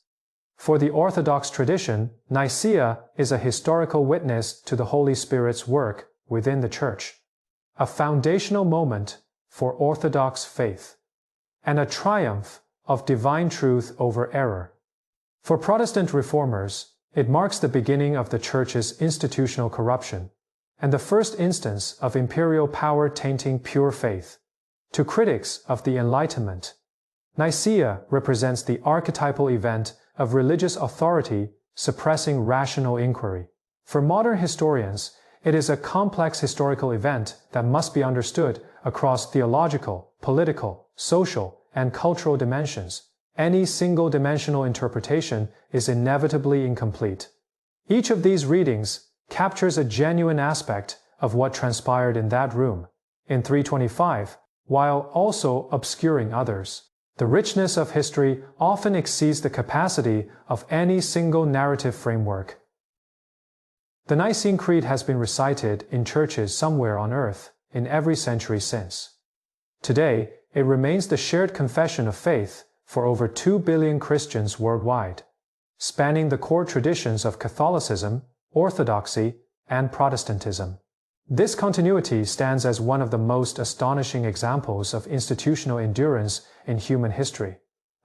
For the Orthodox tradition, Nicaea is a historical witness to the Holy Spirit's work within the Church, a foundational moment for Orthodox faith, and a triumph of divine truth over error. For Protestant reformers, it marks the beginning of the Church's institutional corruption, and the first instance of imperial power tainting pure faith. To critics of the Enlightenment, Nicaea represents the archetypal event of religious authority suppressing rational inquiry. For modern historians, it is a complex historical event that must be understood across theological, political, social, and cultural dimensions. Any single-dimensional interpretation is inevitably incomplete. Each of these readings captures a genuine aspect of what transpired in that room in 325, while also obscuring others. The richness of history often exceeds the capacity of any single narrative framework. The Nicene Creed has been recited in churches somewhere on earth in every century since. Today, it remains the shared confession of faith for over 2 billion Christians worldwide, spanning the core traditions of Catholicism, Orthodoxy, and Protestantism. This continuity stands as one of the most astonishing examples of institutional endurance in human history.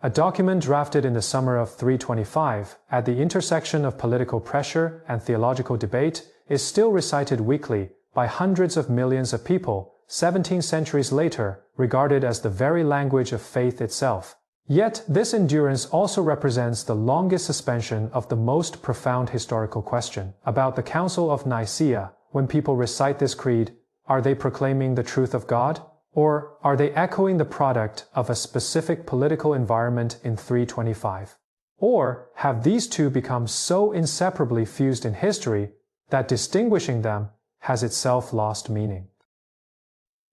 A document drafted in the summer of 325, at the intersection of political pressure and theological debate, is still recited weekly by hundreds of millions of people, 17 centuries later, regarded as the very language of faith itself. Yet, this endurance also represents the longest suspension of the most profound historical question about the Council of Nicaea. When people recite this creed, are they proclaiming the truth of God? Or are they echoing the product of a specific political environment in 325? Or have these two become so inseparably fused in history that distinguishing them has itself lost meaning?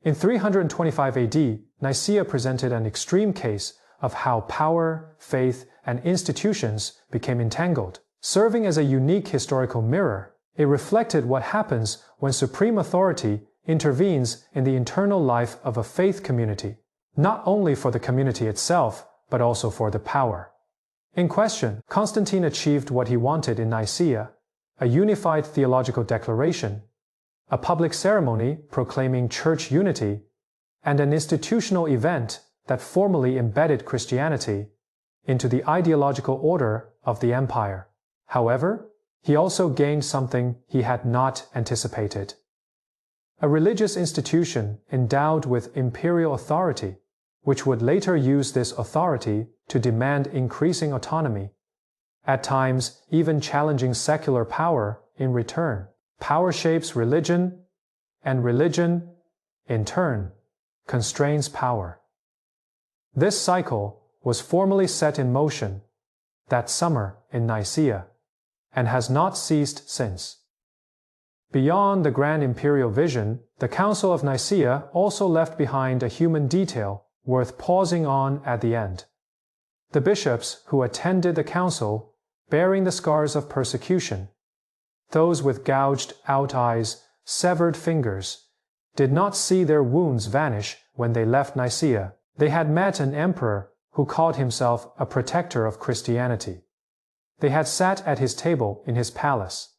In 325 AD, Nicaea presented an extreme case of how power, faith, and institutions became entangled. Serving as a unique historical mirror, it reflected what happens when supreme authority intervenes in the internal life of a faith community, not only for the community itself, but also for the power. In question, Constantine achieved what he wanted in Nicaea, a unified theological declaration, a public ceremony proclaiming church unity, and an institutional event that formally embedded Christianity into the ideological order of the empire. However, he also gained something he had not anticipated: a religious institution endowed with imperial authority, which would later use this authority to demand increasing autonomy, at times even challenging secular power in return. Power shapes religion, and religion, in turn, constrains power. This cycle was formally set in motion that summer in Nicaea, and has not ceased since. Beyond the grand imperial vision, the Council of Nicaea also left behind a human detail worth pausing on at the end. The bishops who attended the council, bearing the scars of persecution, those with gouged out eyes, severed fingers, did not see their wounds vanish when they left Nicaea. They had met an emperor who called himself a protector of Christianity. They had sat at his table in his palace,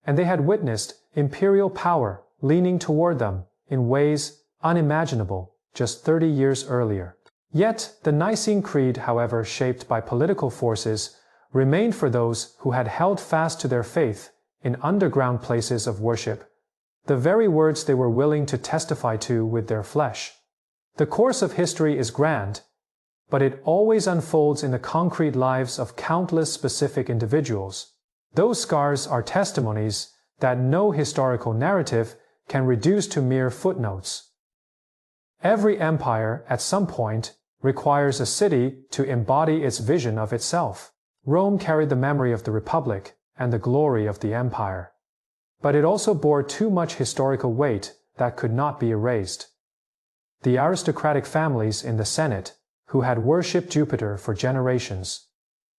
and they had witnessed imperial power leaning toward them in ways unimaginable just 30 years earlier. Yet, the Nicene Creed, however shaped by political forces, remained for those who had held fast to their faith in underground places of worship, the very words they were willing to testify to with their flesh. The course of history is grand, but it always unfolds in the concrete lives of countless specific individuals. Those scars are testimonies that no historical narrative can reduce to mere footnotes. Every empire, at some point, requires a city to embody its vision of itself. Rome carried the memory of the Republic and the glory of the empire. But it also bore too much historical weight that could not be erased. The aristocratic families in the Senate, who had worshipped Jupiter for generations,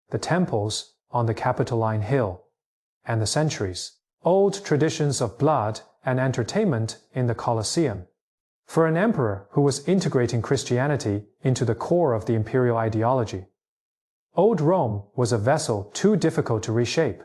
the temples on the Capitoline Hill, and the centuries old traditions of blood and entertainment in the Colosseum. For an emperor who was integrating Christianity into the core of the imperial ideology, Old Rome was a vessel too difficult to reshape.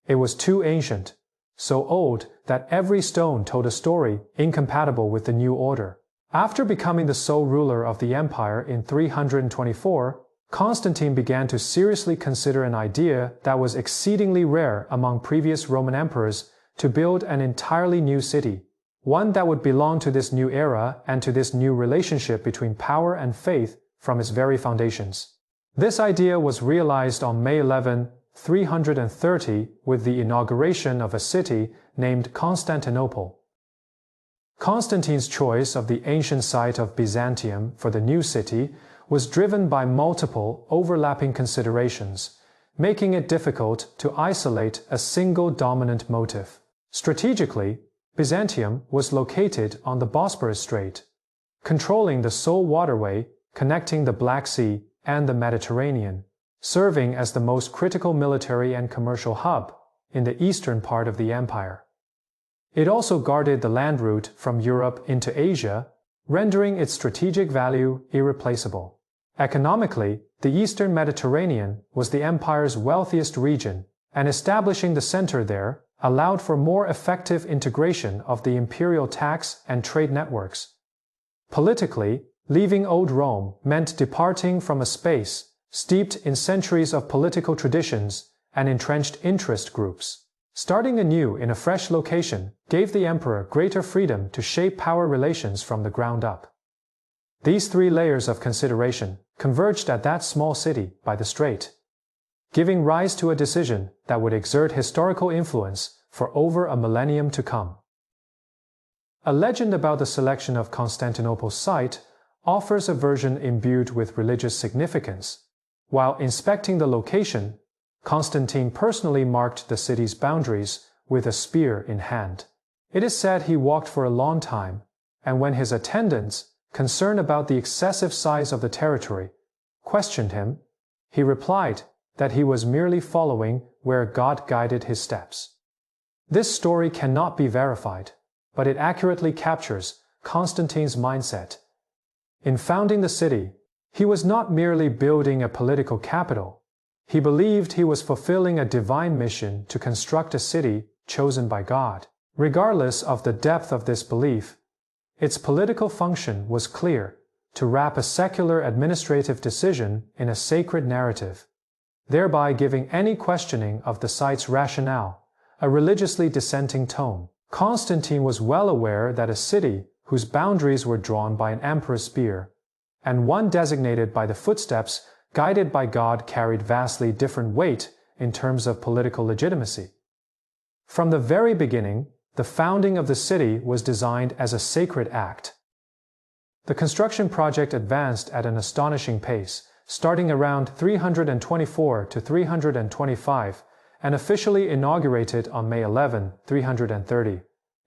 It was too ancient, so old that every stone told a story incompatible with the new order. After becoming the sole ruler of the empire in 324, Constantine began to seriously consider an idea that was exceedingly rare among previous Roman emperors: to build an entirely new city, one that would belong to this new era and to this new relationship between power and faith from its very foundations. This idea was realized on May 11, 330, with the inauguration of a city named Constantinople. Constantine's choice of the ancient site of Byzantium for the new city was driven by multiple overlapping considerations, making it difficult to isolate a single dominant motive. Strategically, Byzantium was located on the Bosporus Strait, controlling the sole waterway connecting the Black Sea and the Mediterranean, serving as the most critical military and commercial hub in the eastern part of the empire. It also guarded the land route from Europe into Asia, rendering its strategic value irreplaceable. Economically, the Eastern Mediterranean was the empire's wealthiest region, and establishing the center there allowed for more effective integration of the imperial tax and trade networks. Politically, leaving Old Rome meant departing from a space steeped in centuries of political traditions and entrenched interest groups. Starting anew in a fresh location gave the emperor greater freedom to shape power relations from the ground up. These three layers of consideration converged at that small city by the strait, giving rise to a decision that would exert historical influence for over a millennium to come. A legend about the selection of Constantinople's site offers a version imbued with religious significance. While inspecting the location, Constantine personally marked the city's boundaries with a spear in hand. It is said he walked for a long time, and when his attendants, concerned about the excessive size of the territory, questioned him, he replied that he was merely following where God guided his steps. This story cannot be verified, but it accurately captures Constantine's mindset. In founding the city, he was not merely building a political capital. He believed he was fulfilling a divine mission to construct a city chosen by God. Regardless of the depth of this belief, its political function was clear: to wrap a secular administrative decision in a sacred narrative, thereby giving any questioning of the site's rationale a religiously dissenting tone. Constantine was well aware that a city whose boundaries were drawn by an emperor's spear, and one designated by the footsteps guided by God, carried vastly different weight in terms of political legitimacy. From the very beginning, the founding of the city was designed as a sacred act. The construction project advanced at an astonishing pace, starting around 324 to 325, and officially inaugurated on May 11, 330.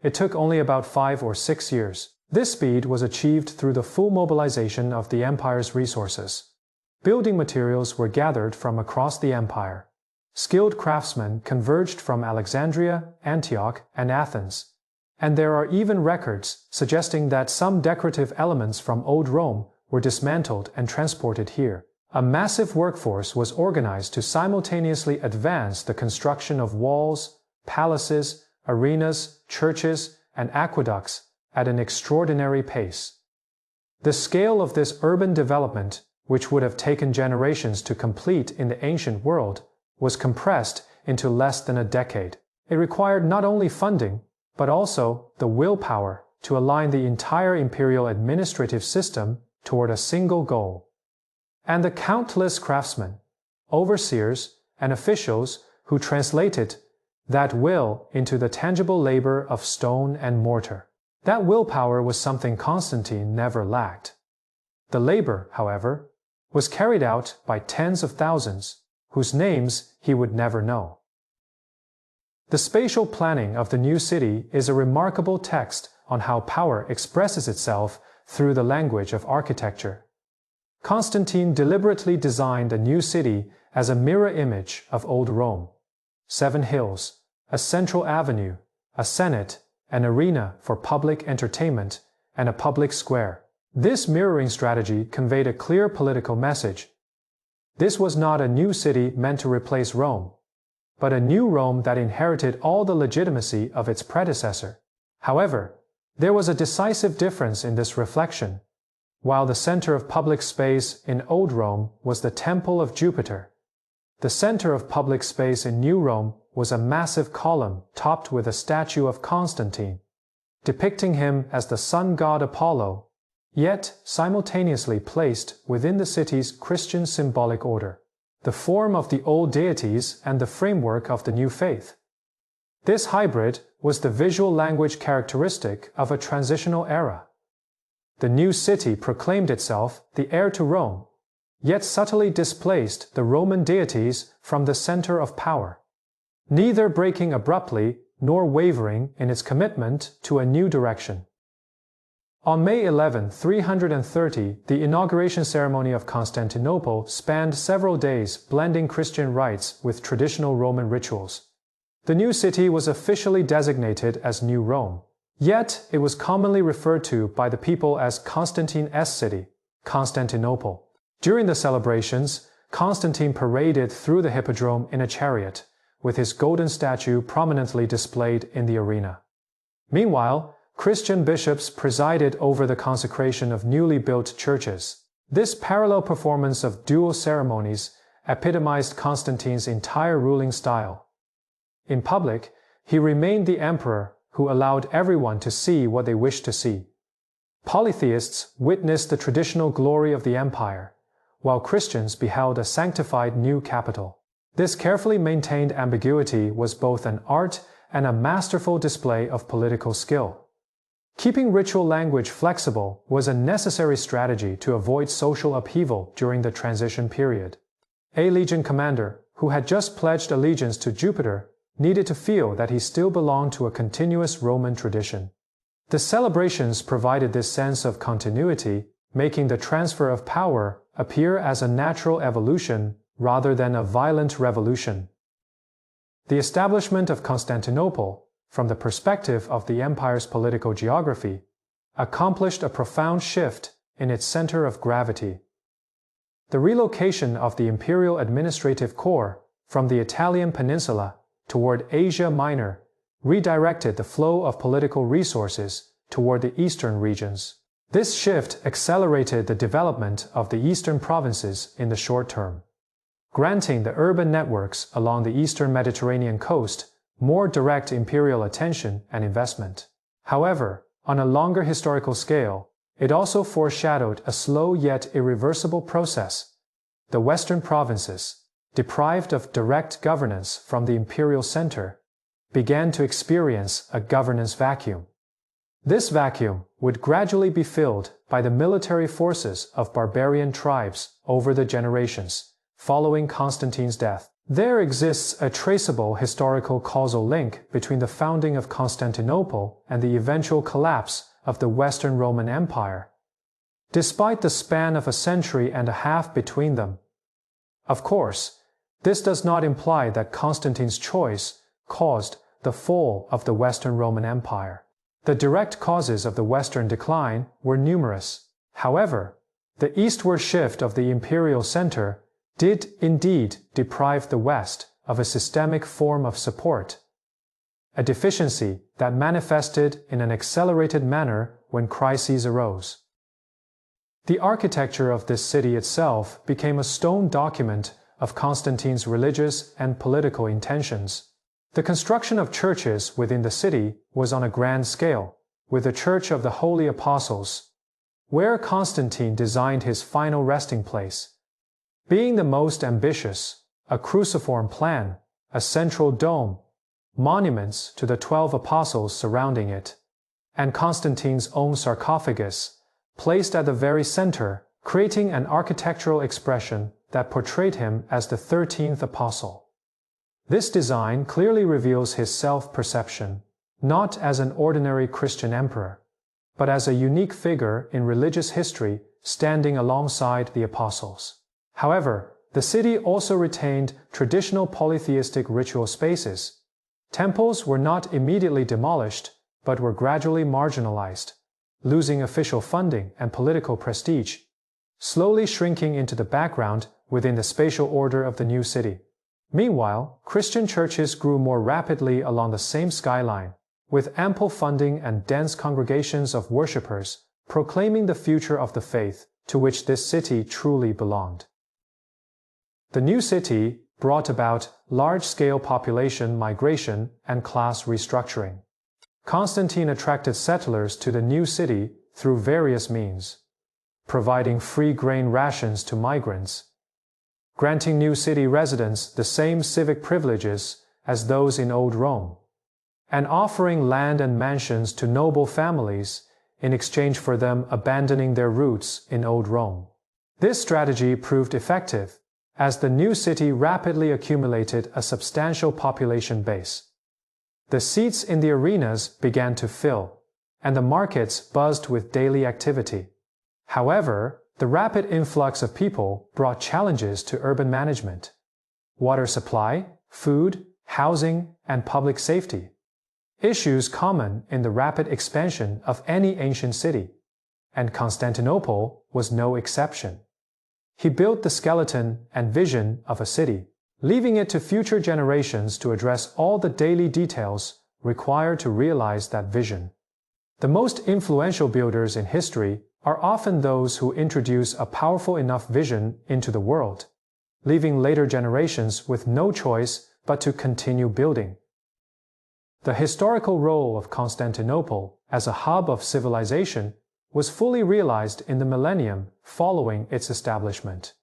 It took only about 5 or 6 years. This speed was achieved through the full mobilization of the empire's resources. Building materials were gathered from across the empire. Skilled craftsmen converged from Alexandria, Antioch, and Athens, and there are even records suggesting that some decorative elements from Old Rome were dismantled and transported here. A massive workforce was organized to simultaneously advance the construction of walls, palaces, arenas, churches, and aqueducts at an extraordinary pace. The scale of this urban development, which would have taken generations to complete in the ancient world, was compressed into less than a decade. It required not only funding, but also the willpower to align the entire imperial administrative system toward a single goal. And the countless craftsmen, overseers, and officials who translated that will into the tangible labor of stone and mortar. That willpower was something Constantine never lacked. The labor, however, was carried out by tens of thousands, whose names he would never know. The spatial planning of the new city is a remarkable text on how power expresses itself through the language of architecture. Constantine deliberately designed a new city as a mirror image of Old Rome. 7 hills, a central avenue, a senate, an arena for public entertainment, and a public square. This mirroring strategy conveyed a clear political message. This was not a new city meant to replace Rome, but a new Rome that inherited all the legitimacy of its predecessor. However, there was a decisive difference in this reflection. While the center of public space in Old Rome was the Temple of Jupiter, the center of public space in New Rome was a massive column topped with a statue of Constantine, depicting him as the sun god Apollo, yet simultaneously placed within the city's Christian symbolic order, the form of the old deities and the framework of the new faith. This hybrid was the visual language characteristic of a transitional era. The new city proclaimed itself the heir to Rome, yet subtly displaced the Roman deities from the center of power, neither breaking abruptly nor wavering in its commitment to a new direction. On May 11, 330, the inauguration ceremony of Constantinople spanned several days, blending Christian rites with traditional Roman rituals. The new city was officially designated as New Rome, Yet, it was commonly referred to by the people as Constantine's city, Constantinople. During the celebrations, Constantine paraded through the hippodrome in a chariot, with his golden statue prominently displayed in the arena. Meanwhile, Christian bishops presided over the consecration of newly built churches. This parallel performance of dual ceremonies epitomized Constantine's entire ruling style. In public, he remained the emperor who allowed everyone to see what they wished to see. Polytheists witnessed the traditional glory of the empire, while Christians beheld a sanctified new capital. This carefully maintained ambiguity was both an art and a masterful display of political skill. Keeping ritual language flexible was a necessary strategy to avoid social upheaval during the transition period. A legion commander, who had just pledged allegiance to Jupiter, needed to feel that he still belonged to a continuous Roman tradition. The celebrations provided this sense of continuity, making the transfer of power appear as a natural evolution rather than a violent revolution. The establishment of Constantinople, from the perspective of the empire's political geography, accomplished a profound shift in its center of gravity. The relocation of the imperial administrative core from the Italian peninsula toward Asia Minor redirected the flow of political resources toward the eastern regions. This shift accelerated the development of the eastern provinces in the short term, granting the urban networks along the eastern Mediterranean coast more direct imperial attention and investment. However, on a longer historical scale, it also foreshadowed a slow yet irreversible process. The western provinces, deprived of direct governance from the imperial center, began to experience a governance vacuum. This vacuum would gradually be filled by the military forces of barbarian tribes over the generations following Constantine's death. There exists a traceable historical causal link between the founding of Constantinople and the eventual collapse of the Western Roman Empire, despite the span of a century and a half between them. Of course, this does not imply that Constantine's choice caused the fall of the Western Roman Empire. The direct causes of the Western decline were numerous. However, the eastward shift of the imperial center did indeed deprive the West of a systemic form of support, a deficiency that manifested in an accelerated manner when crises arose. The architecture of this city itself became a stone document of Constantine's religious and political intentions. The construction of churches within the city was on a grand scale, with the Church of the Holy Apostles, where Constantine designed his final resting place, being the most ambitious, a cruciform plan, a central dome, monuments to the 12 apostles surrounding it, and Constantine's own sarcophagus, placed at the very center, creating an architectural expression that portrayed him as the 13th apostle. This design clearly reveals his self-perception, not as an ordinary Christian emperor, but as a unique figure in religious history standing alongside the apostles. However, the city also retained traditional polytheistic ritual spaces. Temples were not immediately demolished, but were gradually marginalized, losing official funding and political prestige, slowly shrinking into the background within the spatial order of the new city. Meanwhile, Christian churches grew more rapidly along the same skyline, with ample funding and dense congregations of worshippers proclaiming the future of the faith to which this city truly belonged. The new city brought about large-scale population migration and class restructuring. Constantine attracted settlers to the new city through various means, providing free grain rations to migrants, granting new city residents the same civic privileges as those in Old Rome, and offering land and mansions to noble families in exchange for them abandoning their roots in Old Rome. This strategy proved effective, as the new city rapidly accumulated a substantial population base. The seats in the arenas began to fill, and the markets buzzed with daily activity. However, the rapid influx of people brought challenges to urban management, water supply, food, housing, and public safety. issues common in the rapid expansion of any ancient city, and Constantinople was no exception. He built the skeleton and vision of a city, leaving it to future generations to address all the daily details required to realize that vision. The most influential builders in history are often those who introduce a powerful enough vision into the world, leaving later generations with no choice but to continue building. The historical role of Constantinople as a hub of civilization was fully realized in the millennium following its establishment.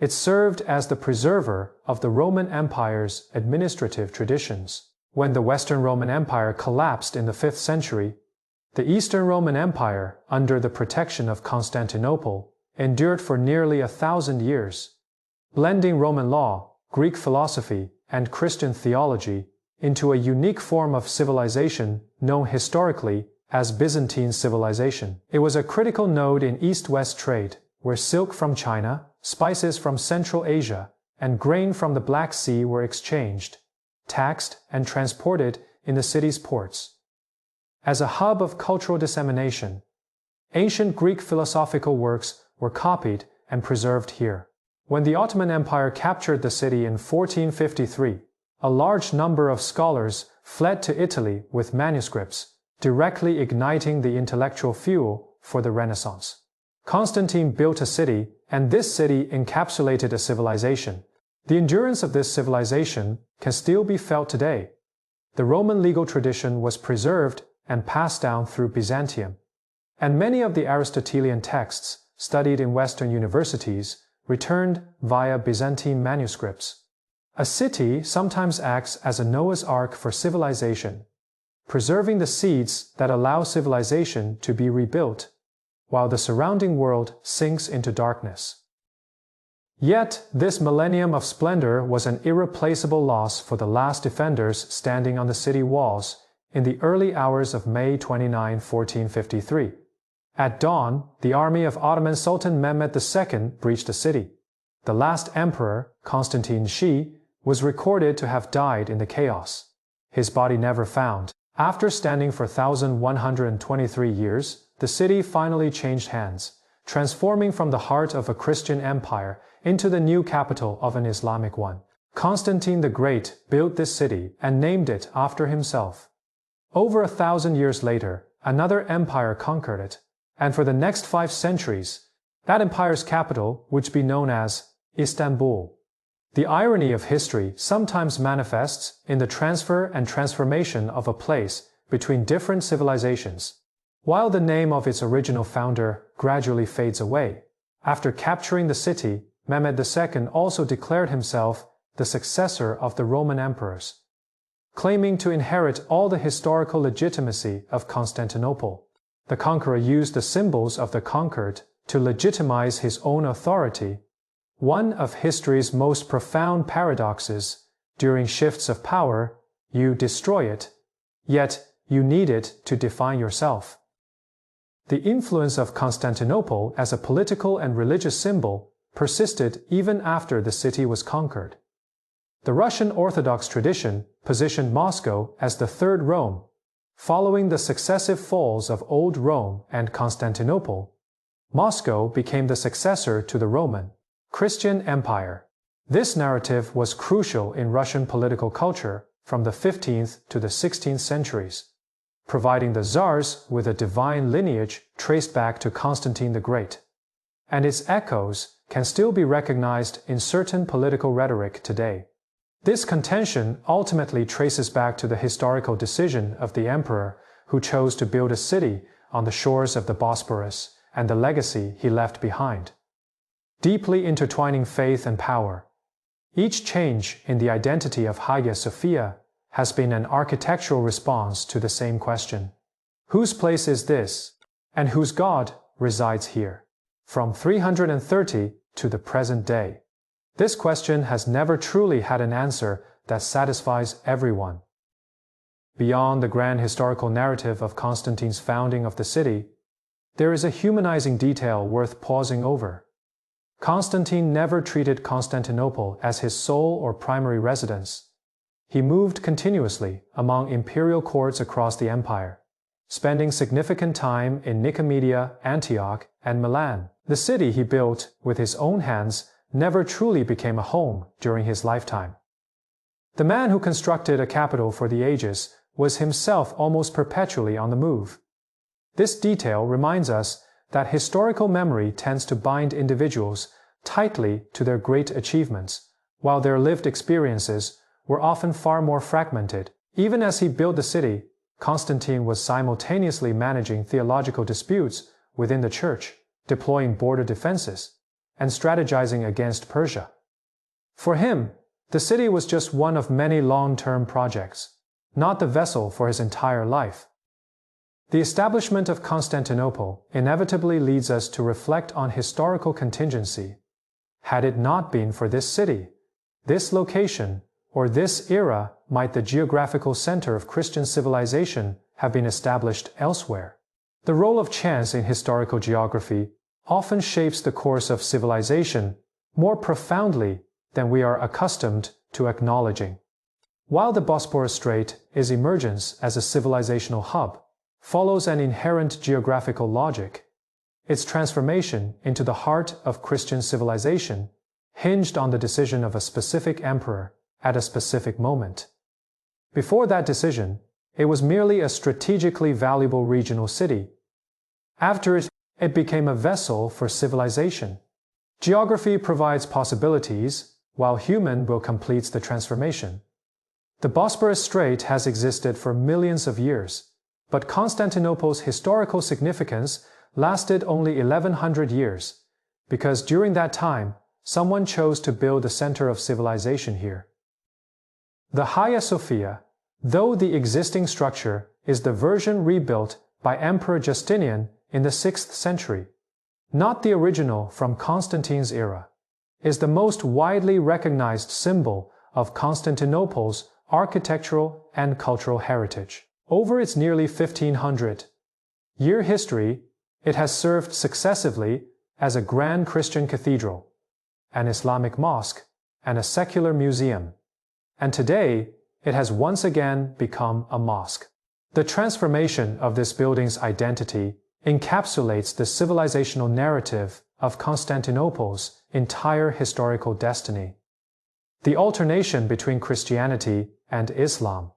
It served as the preserver of the Roman Empire's administrative traditions. When the Western Roman Empire collapsed in the 5th century, the Eastern Roman Empire, under the protection of Constantinople, endured for nearly 1,000 years, blending Roman law, Greek philosophy, and Christian theology into a unique form of civilization known historically as Byzantine civilization. It was a critical node in East-West trade, where silk from China, spices from Central Asia, and grain from the Black Sea were exchanged, taxed, and transported in the city's ports. As a hub of cultural dissemination, ancient Greek philosophical works were copied and preserved here. When the Ottoman Empire captured the city in 1453, a large number of scholars fled to Italy with manuscripts, directly igniting the intellectual fuel for the Renaissance. Constantine built a city, and this city encapsulated a civilization. The endurance of this civilization can still be felt today. The Roman legal tradition was preserved and passed down through Byzantium, and many of the Aristotelian texts studied in Western universities returned via Byzantine manuscripts. A city sometimes acts as a Noah's Ark for civilization, preserving the seeds that allow civilization to be rebuilt, while the surrounding world sinks into darkness. Yet, this millennium of splendor was an irreplaceable loss for the last defenders standing on the city walls in the early hours of May 29, 1453. At dawn, the army of Ottoman Sultan Mehmed II breached the city. The last emperor, Constantine Shi, was recorded to have died in the chaos. His body never found. After standing for 1,123 years, the city finally changed hands, transforming from the heart of a Christian empire into the new capital of an Islamic one. Constantine the Great built this city and named it after himself. Over 1,000 years later, another empire conquered it, and for the next 5 centuries, that empire's capital would be known as Istanbul. The irony of history sometimes manifests in the transfer and transformation of a place between different civilizations. While the name of its original founder gradually fades away, after capturing the city, Mehmed II also declared himself the successor of the Roman emperors, claiming to inherit all the historical legitimacy of Constantinople. The conqueror used the symbols of the conquered to legitimize his own authority. One of history's most profound paradoxes: during shifts of power, you destroy it, yet you need it to define yourself. The influence of Constantinople as a political and religious symbol persisted even after the city was conquered. The Russian Orthodox tradition positioned Moscow as the Third Rome. Following the successive falls of Old Rome and Constantinople, Moscow became the successor to the Roman Christian Empire. This narrative was crucial in Russian political culture from the 15th to the 16th centuries, providing the Tsars with a divine lineage traced back to Constantine the Great. And its echoes can still be recognized in certain political rhetoric today. This contention ultimately traces back to the historical decision of the emperor who chose to build a city on the shores of the Bosporus and the legacy he left behind, deeply intertwining faith and power. Each change in the identity of Hagia Sophia has been an architectural response to the same question: whose place is this, and whose God resides here? From 330 to the present day, this question has never truly had an answer that satisfies everyone. Beyond the grand historical narrative of Constantine's founding of the city, there is a humanizing detail worth pausing over. Constantine never treated Constantinople as his sole or primary residence. he moved continuously among imperial courts across the empire, spending significant time in Nicomedia, Antioch, and Milan. The city he built with his own hands never truly became a home during his lifetime. The man who constructed a capital for the ages was himself almost perpetually on the move. This detail reminds us that historical memory tends to bind individuals tightly to their great achievements, while their lived experiences were often far more fragmented. Even as he built the city, Constantine was simultaneously managing theological disputes within the church, deploying border defenses, and strategizing against Persia. For him, the city was just one of many long-term projects, not the vessel for his entire life. The establishment of Constantinople inevitably leads us to reflect on historical contingency. Had it not been for this city, this location, or this era, might the geographical center of Christian civilization have been established elsewhere? The role of chance in historical geography often shapes the course of civilization more profoundly than we are accustomed to acknowledging. While the Bosporus Strait, its emergence as a civilizational hub, follows an inherent geographical logic, its transformation into the heart of Christian civilization hinged on the decision of a specific emperor at a specific moment. Before that decision, it was merely a strategically valuable regional city. After it, it became a vessel for civilization. Geography provides possibilities, while human will complete the transformation. The Bosporus Strait has existed for millions of years, but Constantinople's historical significance lasted only 1100 years, because during that time, someone chose to build the center of civilization here. The Hagia Sophia, though the existing structure is the version rebuilt by Emperor Justinian in the 6th century, not the original from Constantine's era, is the most widely recognized symbol of Constantinople's architectural and cultural heritage. Over its nearly 1500-year history, it has served successively as a grand Christian cathedral, an Islamic mosque, and a secular museum. And today, it has once again become a mosque. The transformation of this building's identity encapsulates the civilizational narrative of Constantinople's entire historical destiny. The alternation between Christianity and Islam,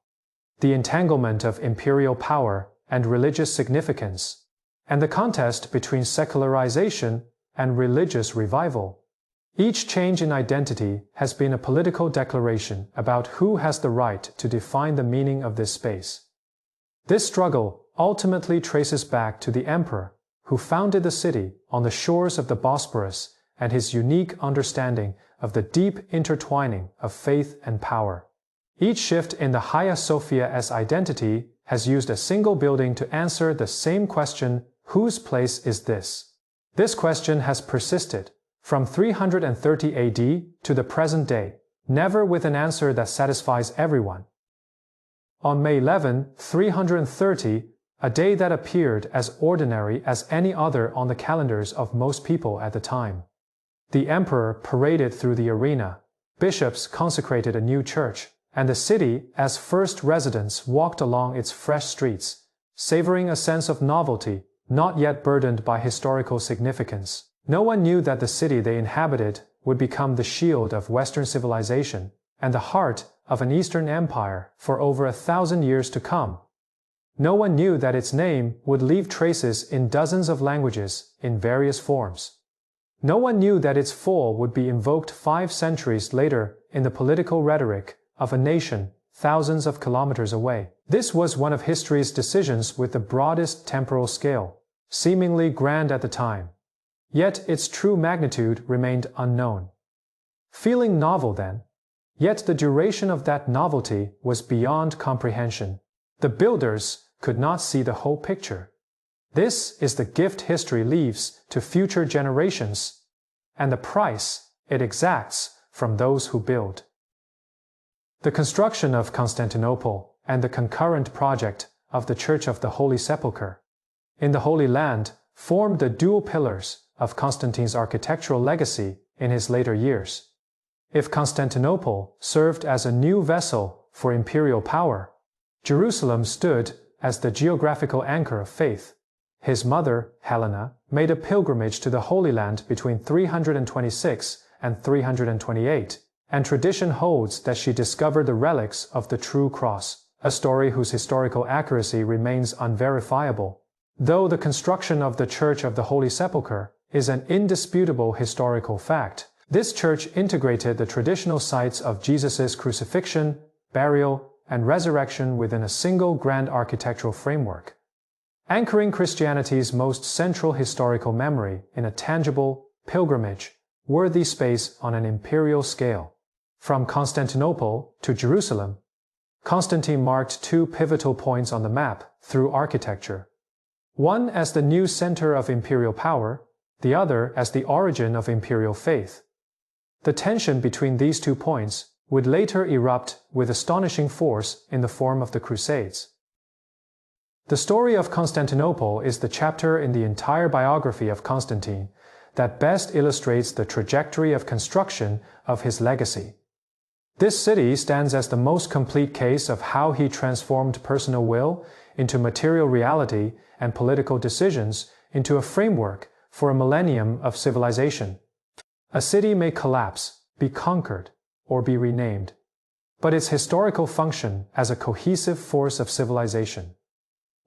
the entanglement of imperial power and religious significance, and the contest between secularization and religious revival. Each change in identity has been a political declaration about who has the right to define the meaning of this space. This struggle ultimately traces back to the emperor who founded the city on the shores of the Bosporus and his unique understanding of the deep intertwining of faith and power. Each shift in the Hagia Sophia's identity has used a single building to answer the same question: whose place is this? This question has persisted from 330 AD to the present day, never with an answer that satisfies everyone. On May 11, 330, a day that appeared as ordinary as any other on the calendars of most people at the time, the emperor paraded through the arena, bishops consecrated a new church, and the city, as first residents, walked along its fresh streets, savoring a sense of novelty, not yet burdened by historical significance. No one knew that the city they inhabited would become the shield of Western civilization and the heart of an Eastern empire for over 1,000 years to come. No one knew that its name would leave traces in dozens of languages in various forms. No one knew that its fall would be invoked 5 centuries later in the political rhetoric of a nation thousands of kilometers away. This was one of history's decisions with the broadest temporal scale, seemingly grand at the time. Yet its true magnitude remained unknown. Feeling novel then, yet the duration of that novelty was beyond comprehension. The builders could not see the whole picture. This is the gift history leaves to future generations, and the price it exacts from those who build. The construction of Constantinople and the concurrent project of the Church of the Holy Sepulchre in the Holy Land formed the dual pillars of Constantine's architectural legacy in his later years. If Constantinople served as a new vessel for imperial power. Jerusalem stood as the geographical anchor of faith. His mother, Helena, made a pilgrimage to the Holy Land between 326 and 328, and tradition holds that she discovered the relics of the true cross, a story whose historical accuracy remains unverifiable. Though the construction of the Church of the Holy Sepulchre is an indisputable historical fact, this church integrated the traditional sites of Jesus' crucifixion, burial, and resurrection within a single grand architectural framework, anchoring Christianity's most central historical memory in a tangible, pilgrimage-worthy space on an imperial scale. From Constantinople to Jerusalem, Constantine marked two pivotal points on the map through architecture. One as the new center of imperial power, the other as the origin of imperial faith. The tension between these 2 points would later erupt with astonishing force in the form of the Crusades. The story of Constantinople is the chapter in the entire biography of Constantine that best illustrates the trajectory of construction of his legacy. This city stands as the most complete case of how he transformed personal will into material reality and political decisions into a framework for a millennium of civilization. A city may collapse, be conquered, or be renamed, but its historical function as a cohesive force of civilization,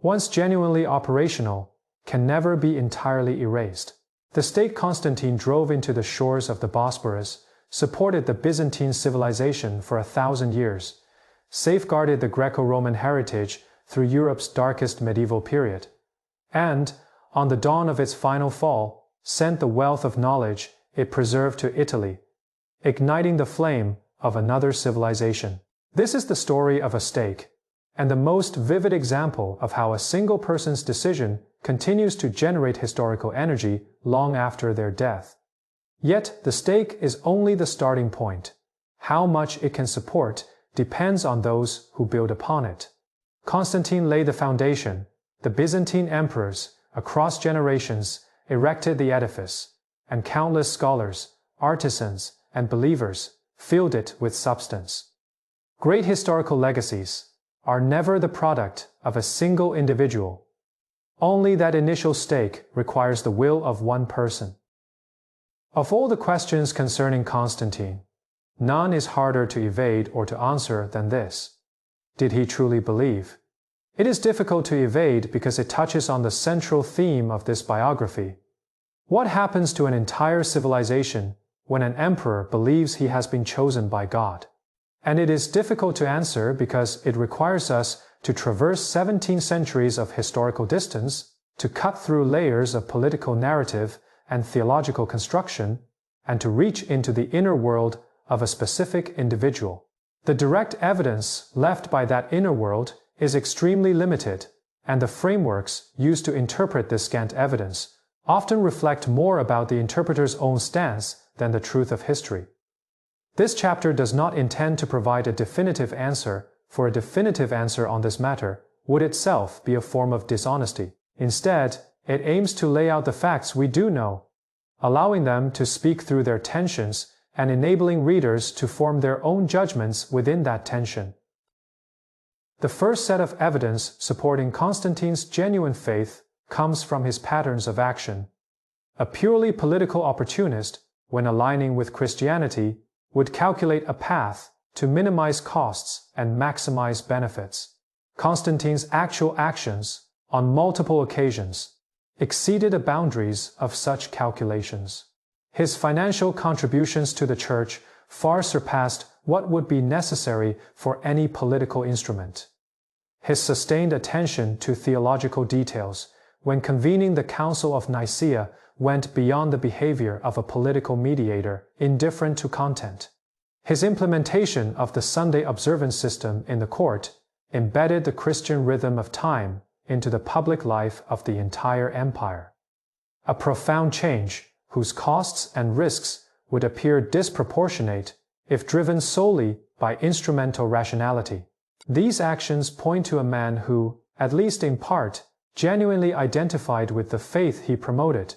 once genuinely operational, can never be entirely erased. The state Constantine drove into the shores of the Bosporus supported the Byzantine civilization for 1,000 years, safeguarded the Greco-Roman heritage through Europe's darkest medieval period, and, on the dawn of its final fall, sent the wealth of knowledge it preserved to Italy, igniting the flame of another civilization. This is the story of a stake, and the most vivid example of how a single person's decision continues to generate historical energy long after their death. Yet the stake is only the starting point. How much it can support depends on those who build upon it. Constantine laid the foundation. The Byzantine emperors, across generations, erected the edifice, and countless scholars, artisans, and believers filled it with substance. Great historical legacies are never the product of a single individual. Only that initial stake requires the will of one person. Of all the questions concerning Constantine, none is harder to evade or to answer than this. Did he truly believe? It is difficult to evade because it touches on the central theme of this biography. What happens to an entire civilization when an emperor believes he has been chosen by God? And it is difficult to answer because it requires us to traverse 17 centuries of historical distance, to cut through layers of political narrative and theological construction, and to reach into the inner world of a specific individual. The direct evidence left by that inner world is extremely limited, and the frameworks used to interpret this scant evidence often reflect more about the interpreter's own stance than the truth of history. This chapter does not intend to provide a definitive answer, for a definitive answer on this matter would itself be a form of dishonesty. Instead, it aims to lay out the facts we do know, allowing them to speak through their tensions and enabling readers to form their own judgments within that tension. The first set of evidence supporting Constantine's genuine faith comes from his patterns of action. A purely political opportunist, when aligning with Christianity, would calculate a path to minimize costs and maximize benefits. Constantine's actual actions, on multiple occasions, exceeded the boundaries of such calculations. His financial contributions to the church far surpassed what would be necessary for any political instrument. His sustained attention to theological details when convening the Council of Nicaea went beyond the behavior of a political mediator indifferent to content. His implementation of the Sunday observance system in the court embedded the Christian rhythm of time into the public life of the entire empire. A profound change whose costs and risks would appear disproportionate if driven solely by instrumental rationality. These actions point to a man who, at least in part, genuinely identified with the faith he promoted.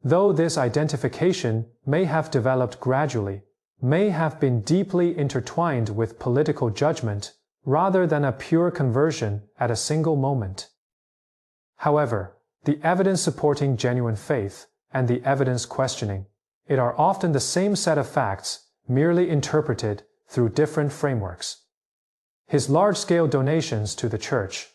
Though this identification may have developed gradually, may have been deeply intertwined with political judgment rather than a pure conversion at a single moment. However, the evidence supporting genuine faith and the evidence questioning it are often the same set of facts, merely interpreted through different frameworks. His large-scale donations to the Church.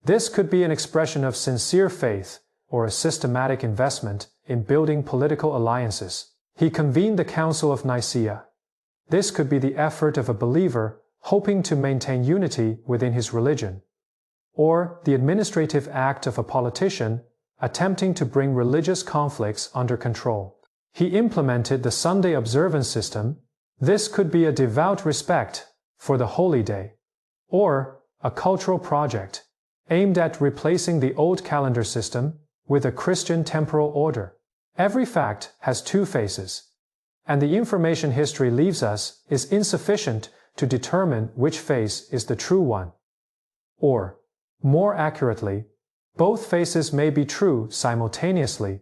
This could be an expression of sincere faith or a systematic investment in building political alliances. He convened the Council of Nicaea. This could be the effort of a believer hoping to maintain unity within his religion, or the administrative act of a politician attempting to bring religious conflicts under control. He implemented the Sunday observance system. This could be a devout respect for the holy day, or a cultural project aimed at replacing the old calendar system with a Christian temporal order. Every fact has two faces, and the information history leaves us is insufficient to determine which face is the true one. Or, more accurately, both faces may be true simultaneously,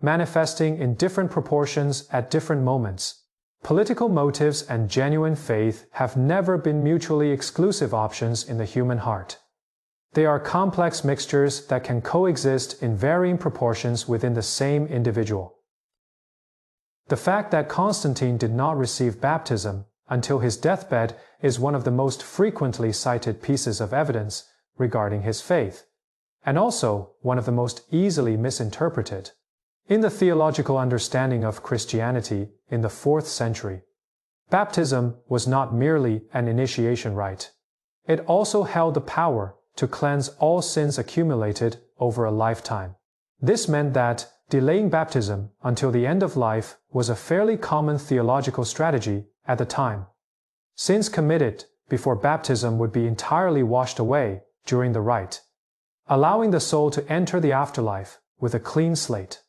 manifesting in different proportions at different moments. Political motives and genuine faith have never been mutually exclusive options in the human heart. They are complex mixtures that can coexist in varying proportions within the same individual. The fact that Constantine did not receive baptism until his deathbed is one of the most frequently cited pieces of evidence regarding his faith, and also one of the most easily misinterpreted. In the theological understanding of Christianity in the 4th century, baptism was not merely an initiation rite. It also held the power to cleanse all sins accumulated over a lifetime. This meant that delaying baptism until the end of life was a fairly common theological strategy at the time. Sins committed before baptism would be entirely washed away during the rite, allowing the soul to enter the afterlife with a clean slate.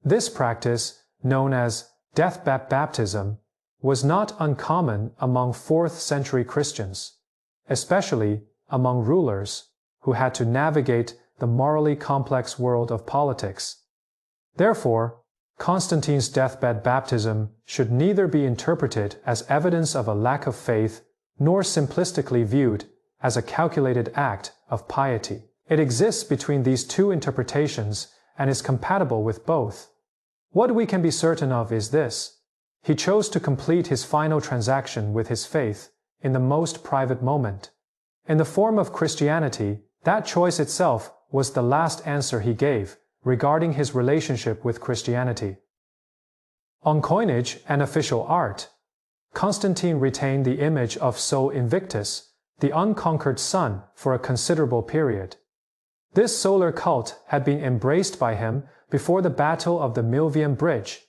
This practice, known as deathbed baptism, was not uncommon among 4th century Christians, especially among rulers who had to navigate the morally complex world of politics. Therefore, Constantine's deathbed baptism should neither be interpreted as evidence of a lack of faith nor simplistically viewed as a calculated act of piety. It exists between these two interpretations and is compatible with both. What we can be certain of is this: he chose to complete his final transaction with his faith in the most private moment. In the form of Christianity, that choice itself was the last answer he gave regarding his relationship with Christianity. On coinage and official art, Constantine retained the image of Sol Invictus, the unconquered sun, for a considerable period. This solar cult had been embraced by him before the Battle of the Milvian Bridge,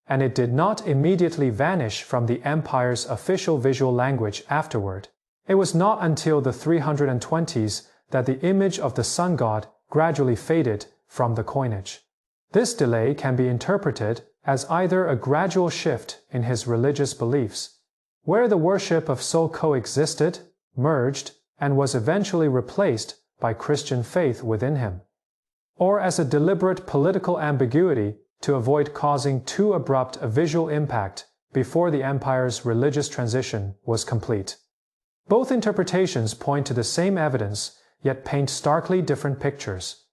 and it did not immediately vanish from the empire's official visual language afterward. It was not until the 320s that the image of the sun god gradually faded from the coinage. This delay can be interpreted as either a gradual shift in his religious beliefs, where the worship of Sol coexisted, merged, and was eventually replaced by Christian faith within him, or as a deliberate political ambiguity to avoid causing too abrupt a visual impact before the empire's religious transition was complete. Both interpretations point to the same evidence, yet paint starkly different pictures.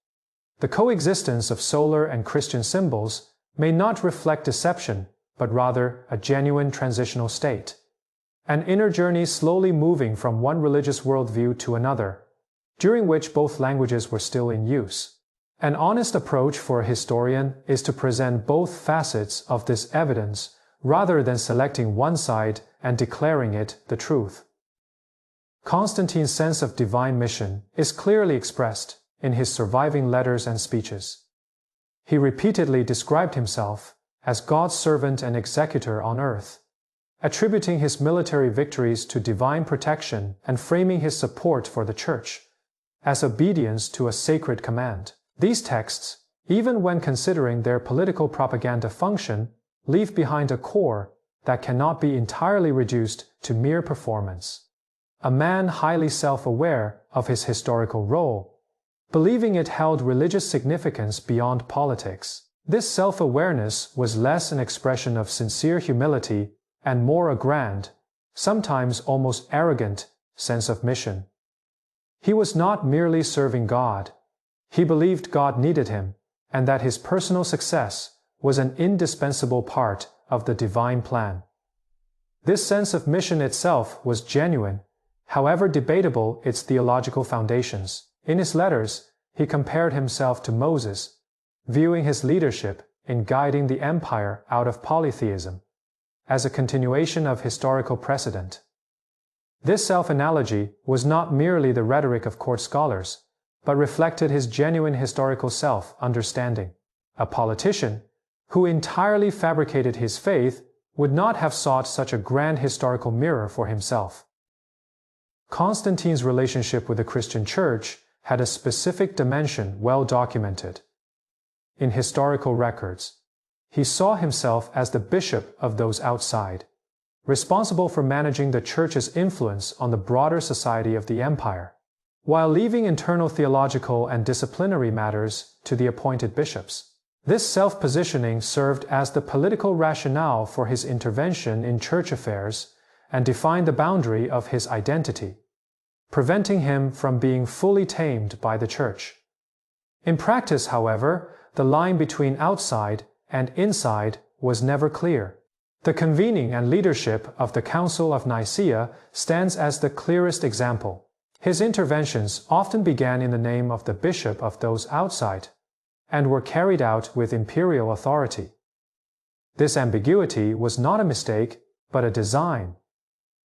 The coexistence of solar and Christian symbols may not reflect deception, but rather a genuine transitional state, an inner journey slowly moving from one religious worldview to another, during which both languages were still in use. An honest approach for a historian is to present both facets of this evidence rather than selecting one side and declaring it the truth. Constantine's sense of divine mission is clearly expressed in his surviving letters and speeches. He repeatedly described himself as God's servant and executor on earth, attributing his military victories to divine protection and framing his support for the Church as obedience to a sacred command. These texts, even when considering their political propaganda function, leave behind a core that cannot be entirely reduced to mere performance. A man highly self-aware of his historical role, believing it held religious significance beyond politics. This self-awareness was less an expression of sincere humility and more a grand, sometimes almost arrogant, sense of mission. He was not merely serving God. He believed God needed him, and that his personal success was an indispensable part of the divine plan. This sense of mission itself was genuine, however debatable its theological foundations. In his letters, he compared himself to Moses, viewing his leadership in guiding the empire out of polytheism as a continuation of historical precedent. This self-analogy was not merely the rhetoric of court scholars, but reflected his genuine historical self-understanding. A politician who entirely fabricated his faith would not have sought such a grand historical mirror for himself. Constantine's relationship with the Christian Church had a specific dimension well documented. In historical records, he saw himself as the bishop of those outside, responsible for managing the Church's influence on the broader society of the empire, while leaving internal theological and disciplinary matters to the appointed bishops. This self-positioning served as the political rationale for his intervention in church affairs and defined the boundary of his identity, preventing him from being fully tamed by the Church. In practice, however, the line between outside and inside was never clear. The convening and leadership of the Council of Nicaea stands as the clearest example. His interventions often began in the name of the bishop of those outside, and were carried out with imperial authority. This ambiguity was not a mistake, but a design,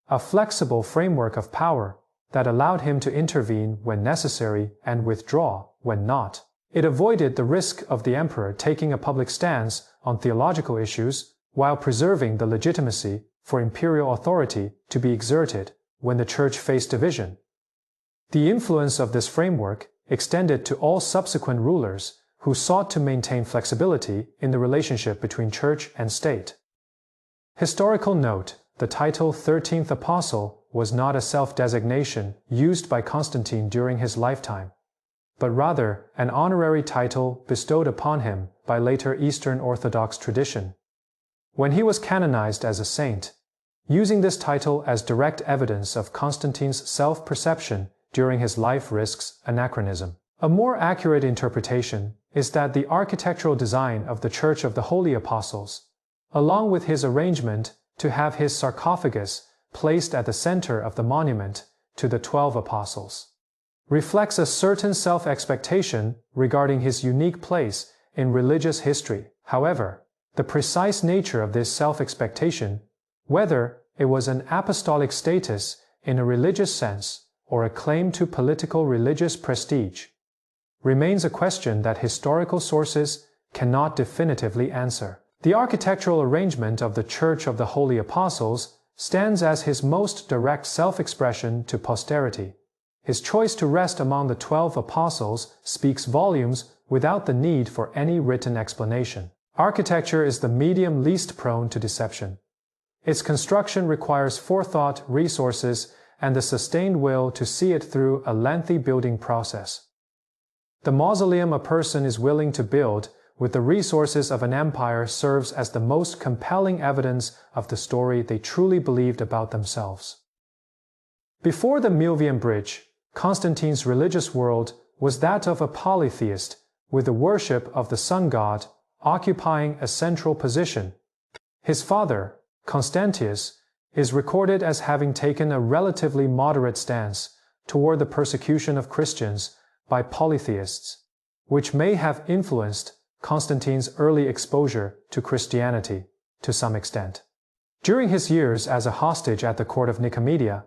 a flexible framework of power that allowed him to intervene when necessary and withdraw when not. It avoided the risk of the emperor taking a public stance on theological issues while preserving the legitimacy for imperial authority to be exerted when the Church faced division. The influence of this framework extended to all subsequent rulers who sought to maintain flexibility in the relationship between Church and state. Historical note: the title 13th Apostle was not a self-designation used by Constantine during his lifetime, but rather an honorary title bestowed upon him by later Eastern Orthodox tradition, when he was canonized as a saint, using this title as direct evidence of Constantine's self-perception during his life risks anachronism. A more accurate interpretation is that the architectural design of the Church of the Holy Apostles, along with his arrangement to have his sarcophagus placed at the center of the monument to the 12 apostles, reflects a certain self-expectation regarding his unique place in religious history. However, the precise nature of this self-expectation, whether it was an apostolic status in a religious sense or a claim to political religious prestige, remains a question that historical sources cannot definitively answer. The architectural arrangement of the Church of the Holy Apostles stands as his most direct self-expression to posterity. His choice to rest among the 12 apostles speaks volumes without the need for any written explanation. Architecture is the medium least prone to deception. Its construction requires forethought, resources, and the sustained will to see it through a lengthy building process. The mausoleum a person is willing to build with the resources of an empire serves as the most compelling evidence of the story they truly believed about themselves. Before the Milvian Bridge, Constantine's religious world was that of a polytheist, with the worship of the sun god occupying a central position. His father, Constantius, is recorded as having taken a relatively moderate stance toward the persecution of Christians by polytheists, which may have influenced Constantine's early exposure to Christianity to some extent. During his years as a hostage at the court of Nicaea,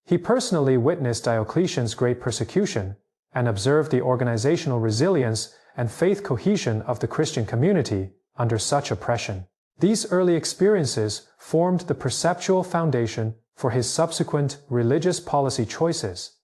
he personally witnessed Diocletian's great persecution and observed the organizational resilience and faith cohesion of the Christian community under such oppression. These early experiences formed the perceptual foundation for his subsequent religious policy choices.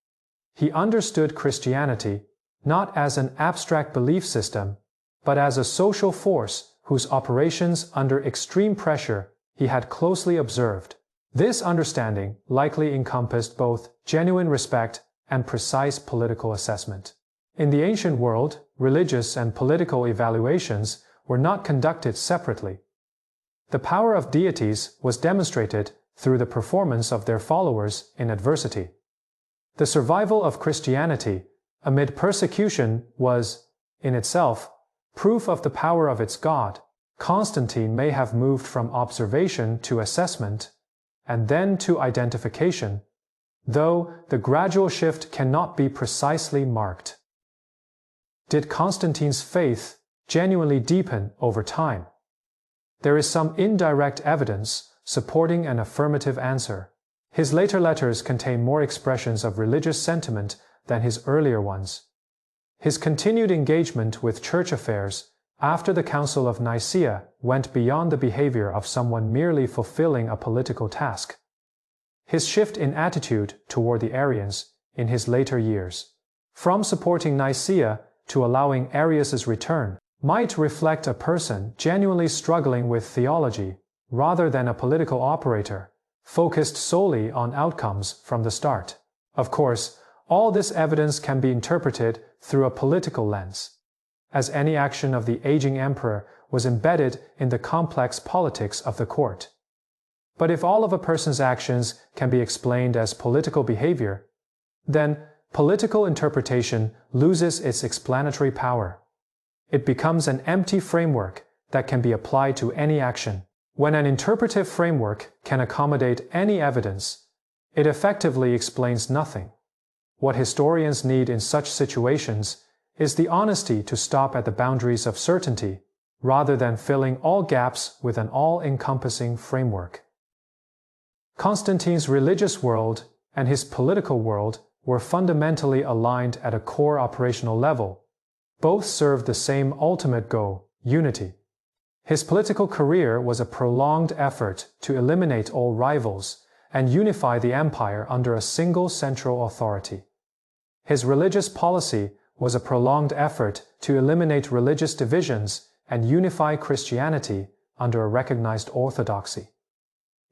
He understood Christianity not as an abstract belief system, but as a social force whose operations under extreme pressure he had closely observed. This understanding likely encompassed both genuine respect and precise political assessment. In the ancient world, religious and political evaluations were not conducted separately. The power of deities was demonstrated through the performance of their followers in adversity. The survival of Christianity amid persecution was, in itself, proof of the power of its God. Constantine may have moved from observation to assessment, and then to identification, though the gradual shift cannot be precisely marked. Did Constantine's faith genuinely deepen over time? There is some indirect evidence supporting an affirmative answer. His later letters contain more expressions of religious sentiment than his earlier ones. His continued engagement with church affairs after the Council of Nicaea went beyond the behavior of someone merely fulfilling a political task. His shift in attitude toward the Arians in his later years, from supporting Nicaea to allowing Arius's return, might reflect a person genuinely struggling with theology rather than a political operator focused solely on outcomes from the start. Of course, all this evidence can be interpreted through a political lens, as any action of the aging emperor was embedded in the complex politics of the court. But if all of a person's actions can be explained as political behavior, then political interpretation loses its explanatory power. It becomes an empty framework that can be applied to any action. When an interpretive framework can accommodate any evidence, it effectively explains nothing. What historians need in such situations is the honesty to stop at the boundaries of certainty, rather than filling all gaps with an all-encompassing framework. Constantine's religious world and his political world were fundamentally aligned at a core operational level. Both served the same ultimate goal, unity. His political career was a prolonged effort to eliminate all rivals and unify the empire under a single central authority. His religious policy was a prolonged effort to eliminate religious divisions and unify Christianity under a recognized orthodoxy.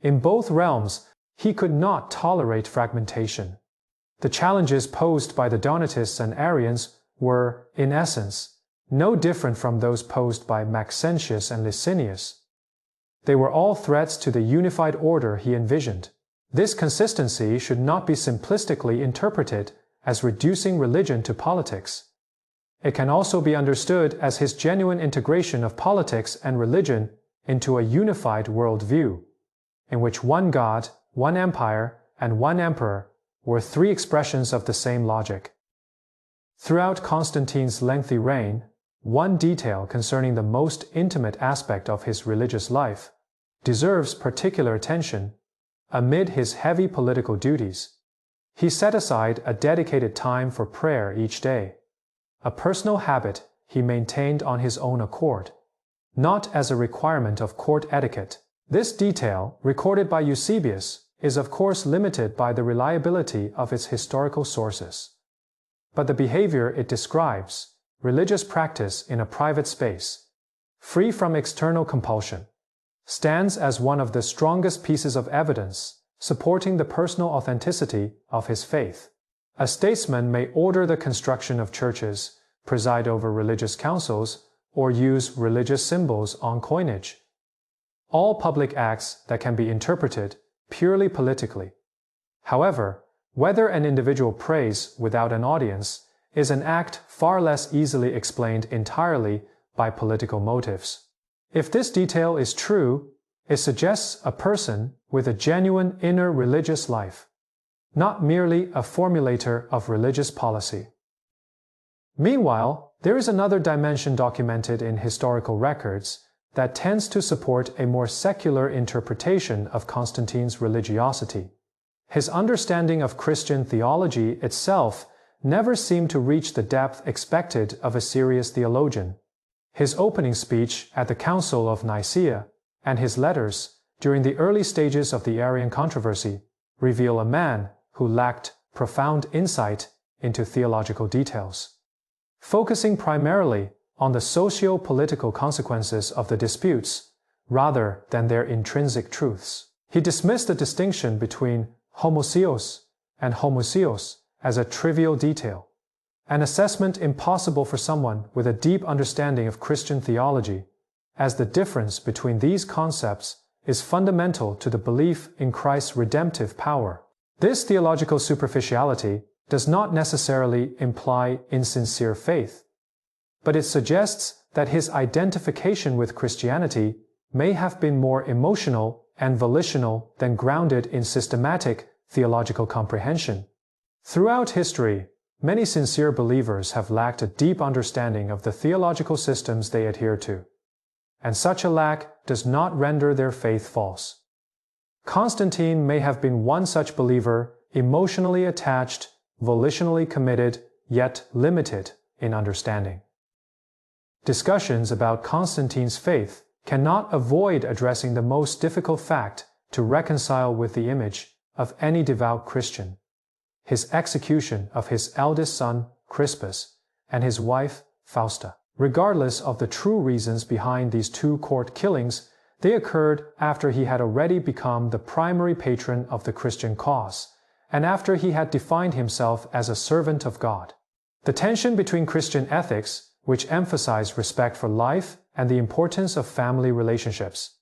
In both realms, he could not tolerate fragmentation. The challenges posed by the Donatists and Arians were, in essence, no different from those posed by Maxentius and Licinius. They were all threats to the unified order he envisioned. This consistency should not be simplistically interpreted as reducing religion to politics. It can also be understood as his genuine integration of politics and religion into a unified worldview, in which one God, one empire, and one emperor were three expressions of the same logic. Throughout Constantine's lengthy reign, one detail concerning the most intimate aspect of his religious life deserves particular attention amid his heavy political duties. He set aside a dedicated time for prayer each day, a personal habit he maintained on his own accord, not as a requirement of court etiquette. This detail, recorded by Eusebius, is of course limited by the reliability of its historical sources. But the behavior it describes, religious practice in a private space, free from external compulsion, stands as one of the strongest pieces of evidence supporting the personal authenticity of his faith. A statesman may order the construction of churches, preside over religious councils, or use religious symbols on coinage. All public acts that can be interpreted purely politically. However, whether an individual prays without an audience is an act far less easily explained entirely by political motives. If this detail is true, it suggests a person with a genuine inner religious life, not merely a formulator of religious policy. Meanwhile, there is another dimension documented in historical records that tends to support a more secular interpretation of Constantine's religiosity. His understanding of Christian theology itself never seemed to reach the depth expected of a serious theologian. His opening speech at the Council of Nicaea and his letters during the early stages of the Arian controversy reveal a man who lacked profound insight into theological details. Focusing primarily on the socio-political consequences of the disputes rather than their intrinsic truths, he dismissed the distinction between homousios and homoousios as a trivial detail, an assessment impossible for someone with a deep understanding of Christian theology, as the difference between these concepts is fundamental to the belief in Christ's redemptive power. This theological superficiality does not necessarily imply insincere faith, but it suggests that his identification with Christianity may have been more emotional and volitional than grounded in systematic theological comprehension. Throughout history, many sincere believers have lacked a deep understanding of the theological systems they adhere to, and such a lack does not render their faith false. Constantine may have been one such believer, emotionally attached, volitionally committed, yet limited in understanding. Discussions about Constantine's faith cannot avoid addressing the most difficult fact to reconcile with the image of any devout Christian: his execution of his eldest son, Crispus, and his wife, Fausta. Regardless of the true reasons behind these two court killings, they occurred after he had already become the primary patron of the Christian cause, and after he had defined himself as a servant of God. The tension between Christian ethics, which emphasize respect for life and the importance of family relationships,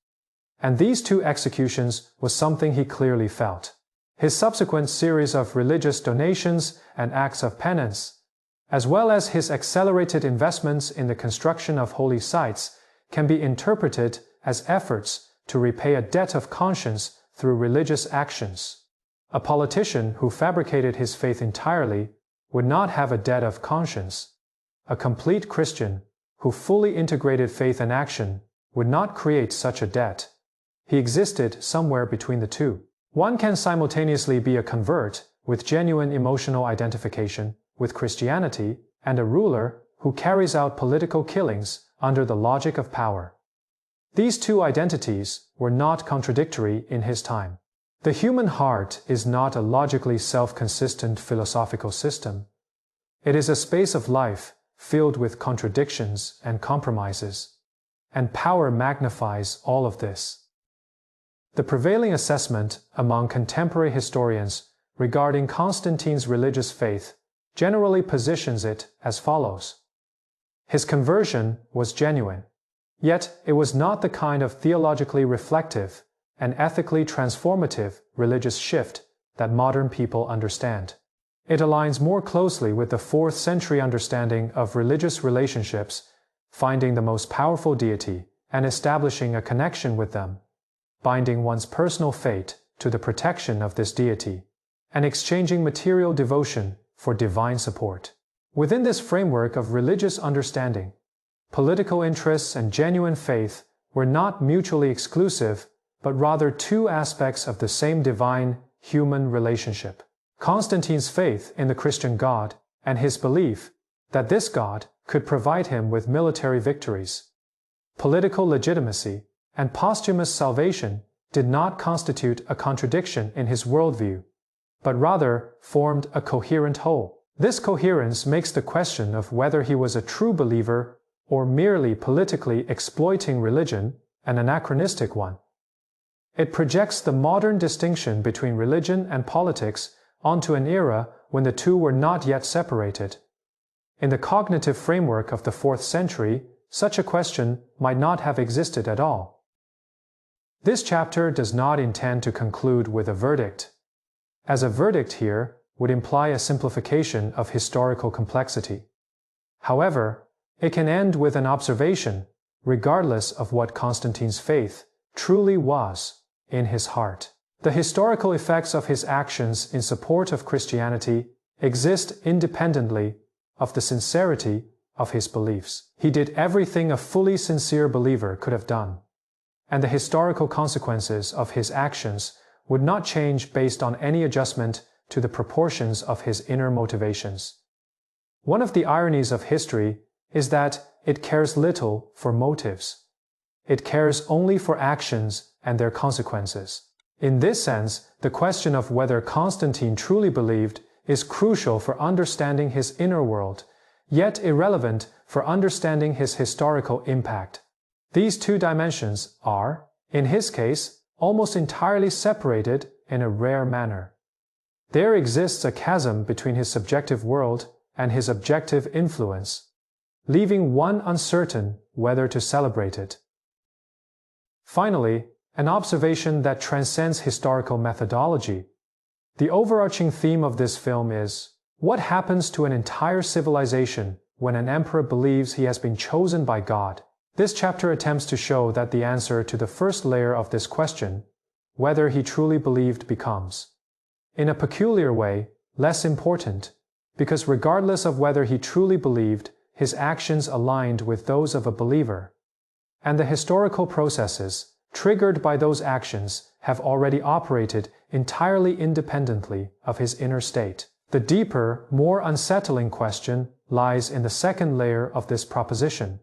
and these two executions was something he clearly felt. His subsequent series of religious donations and acts of penance, as well as his accelerated investments in the construction of holy sites, can be interpreted as efforts to repay a debt of conscience through religious actions. A politician who fabricated his faith entirely would not have a debt of conscience. A complete Christian who fully integrated faith and action would not create such a debt. He existed somewhere between the two. One can simultaneously be a convert with genuine emotional identification with Christianity and a ruler who carries out political killings under the logic of power. These two identities were not contradictory in his time. The human heart is not a logically self-consistent philosophical system. It is a space of life filled with contradictions and compromises, and power magnifies all of this. The prevailing assessment among contemporary historians regarding Constantine's religious faith generally positions it as follows. His conversion was genuine, yet it was not the kind of theologically reflective and ethically transformative religious shift that modern people understand. It aligns more closely with the 4th century understanding of religious relationships, finding the most powerful deity and establishing a connection with them, binding one's personal fate to the protection of this deity, and exchanging material devotion for divine support. Within this framework of religious understanding, political interests and genuine faith were not mutually exclusive, but rather two aspects of the same divine human relationship. Constantine's faith in the Christian God and his belief that this God could provide him with military victories, political legitimacy, and posthumous salvation did not constitute a contradiction in his worldview, but rather formed a coherent whole. This coherence makes the question of whether he was a true believer or merely politically exploiting religion an anachronistic one. It projects the modern distinction between religion and politics onto an era when the two were not yet separated. In the cognitive framework of the 4th century, such a question might not have existed at all. This chapter does not intend to conclude with a verdict, as a verdict here would imply a simplification of historical complexity. However, it can end with an observation, regardless of what Constantine's faith truly was in his heart. The historical effects of his actions in support of Christianity exist independently of the sincerity of his beliefs. He did everything a fully sincere believer could have done, and the historical consequences of his actions would not change based on any adjustment to the proportions of his inner motivations. One of the ironies of history is that it cares little for motives. It cares only for actions and their consequences. In this sense, the question of whether Constantine truly believed is crucial for understanding his inner world, yet irrelevant for understanding his historical impact. These two dimensions are, in his case, almost entirely separated in a rare manner. There exists a chasm between his subjective world and his objective influence, leaving one uncertain whether to celebrate it. Finally, an observation that transcends historical methodology. The overarching theme of this film is, what happens to an entire civilization when an emperor believes he has been chosen by God? This chapter attempts to show that the answer to the first layer of this question, whether he truly believed, becomes, in a peculiar way, less important, because regardless of whether he truly believed, his actions aligned with those of a believer, and the historical processes triggered by those actions have already operated entirely independently of his inner state. The deeper, more unsettling question lies in the second layer of this proposition.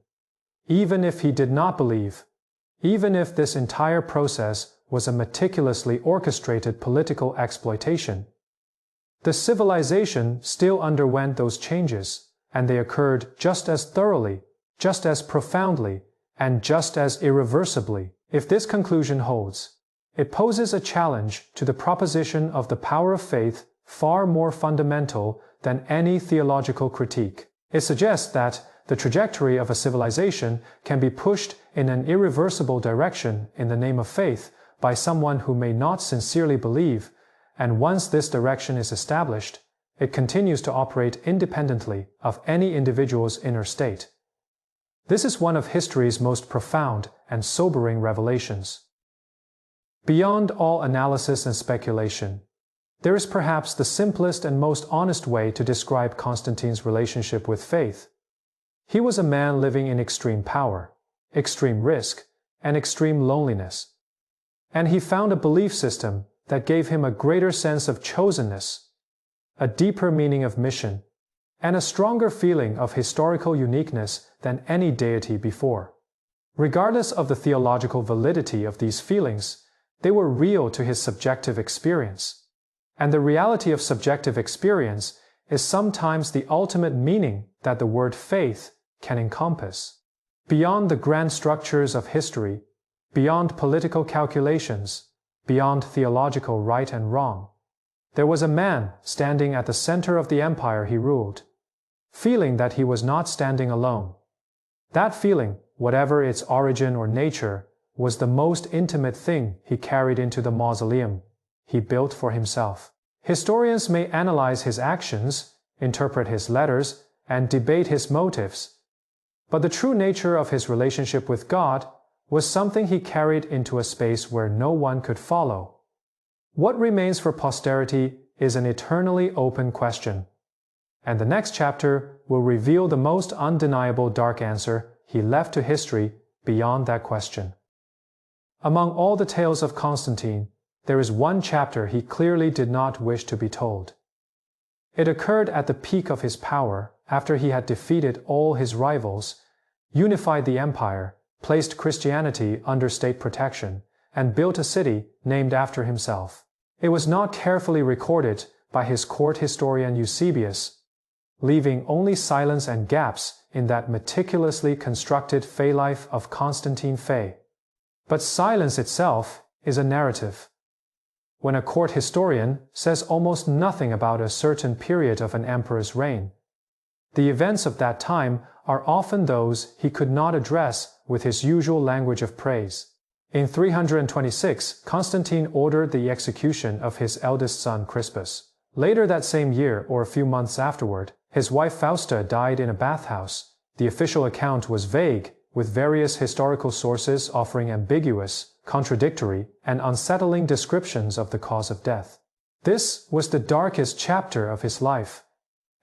Even if he did not believe, even if this entire process was a meticulously orchestrated political exploitation, the civilization still underwent those changes, and they occurred just as thoroughly, just as profoundly, and just as irreversibly. If this conclusion holds, it poses a challenge to the proposition of the power of faith far more fundamental than any theological critique. It suggests that the trajectory of a civilization can be pushed in an irreversible direction in the name of faith by someone who may not sincerely believe, and once this direction is established, it continues to operate independently of any individual's inner state. This is one of history's most profound and sobering revelations. Beyond all analysis and speculation, there is perhaps the simplest and most honest way to describe Constantine's relationship with faith. He was a man living in extreme power, extreme risk, and extreme loneliness. And he found a belief system that gave him a greater sense of chosenness, a deeper meaning of mission, and a stronger feeling of historical uniqueness than any deity before. Regardless of the theological validity of these feelings, they were real to his subjective experience. And the reality of subjective experience is sometimes the ultimate meaning that the word faith can encompass. Beyond the grand structures of history, beyond political calculations, beyond theological right and wrong, there was a man standing at the center of the empire he ruled, feeling that he was not standing alone. That feeling, whatever its origin or nature, was the most intimate thing he carried into the mausoleum he built for himself. Historians may analyze his actions, interpret his letters, and debate his motives, but the true nature of his relationship with God was something he carried into a space where no one could follow. What remains for posterity is an eternally open question, and the next chapter will reveal the most undeniable dark answer he left to history beyond that question. Among all the tales of Constantine, there is one chapter he clearly did not wish to be told. It occurred at the peak of his power, after he had defeated all his rivals, unified the empire, placed Christianity under state protection, and built a city named after himself. It was not carefully recorded by his court historian Eusebius, leaving only silence and gaps in that meticulously constructed Fay life of Constantine Fay. But silence itself is a narrative. When a court historian says almost nothing about a certain period of an emperor's reign, the events of that time are often those he could not address with his usual language of praise. In 326, Constantine ordered the execution of his eldest son Crispus. Later that same year, or a few months afterward, his wife Fausta died in a bathhouse. The official account was vague, with various historical sources offering ambiguous, contradictory, and unsettling descriptions of the cause of death. This was the darkest chapter of his life,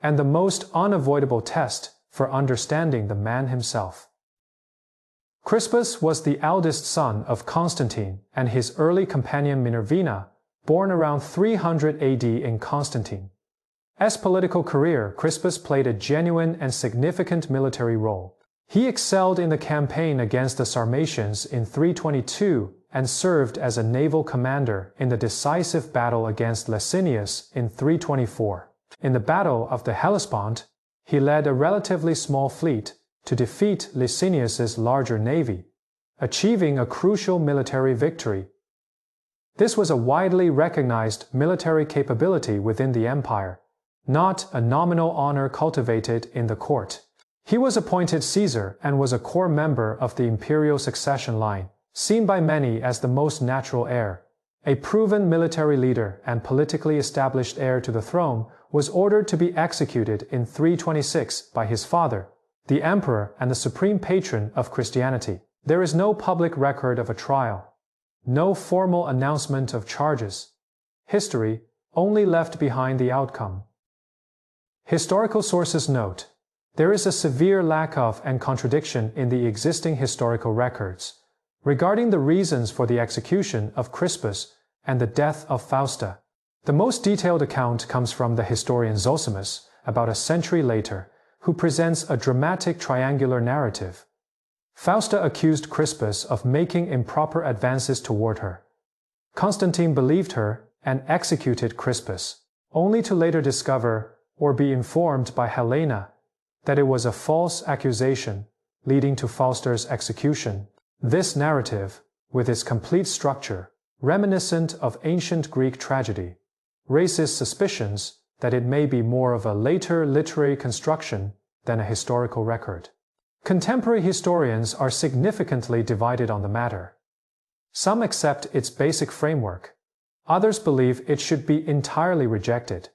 and the most unavoidable test for understanding the man himself. Crispus was the eldest son of Constantine and his early companion Minervina, born around 300 AD in Constantine. As political career, Crispus played a genuine and significant military role. He excelled in the campaign against the Sarmatians in 322 and served as a naval commander in the decisive battle against Licinius in 324. In the Battle of the Hellespont, he led a relatively small fleet to defeat Licinius's larger navy, achieving a crucial military victory. This was a widely recognized military capability within the empire, not a nominal honor cultivated in the court. He was appointed Caesar and was a core member of the imperial succession line, seen by many as the most natural heir, a proven military leader and politically established heir to the throne, was ordered to be executed in 326 by his father, the emperor and the supreme patron of Christianity. There is no public record of a trial, no formal announcement of charges. History only left behind the outcome. Historical sources note, there is a severe lack of and contradiction in the existing historical records regarding the reasons for the execution of Crispus and the death of Fausta. The most detailed account comes from the historian Zosimus, about a century later, who presents a dramatic triangular narrative. Fausta accused Crispus of making improper advances toward her. Constantine believed her and executed Crispus, only to later discover or be informed by Helena that it was a false accusation leading to Fausta's execution. This narrative, with its complete structure, reminiscent of ancient Greek tragedy, raises suspicions that it may be more of a later literary construction than a historical record. Contemporary historians are significantly divided on the matter. Some accept its basic framework, others believe it should be entirely rejected,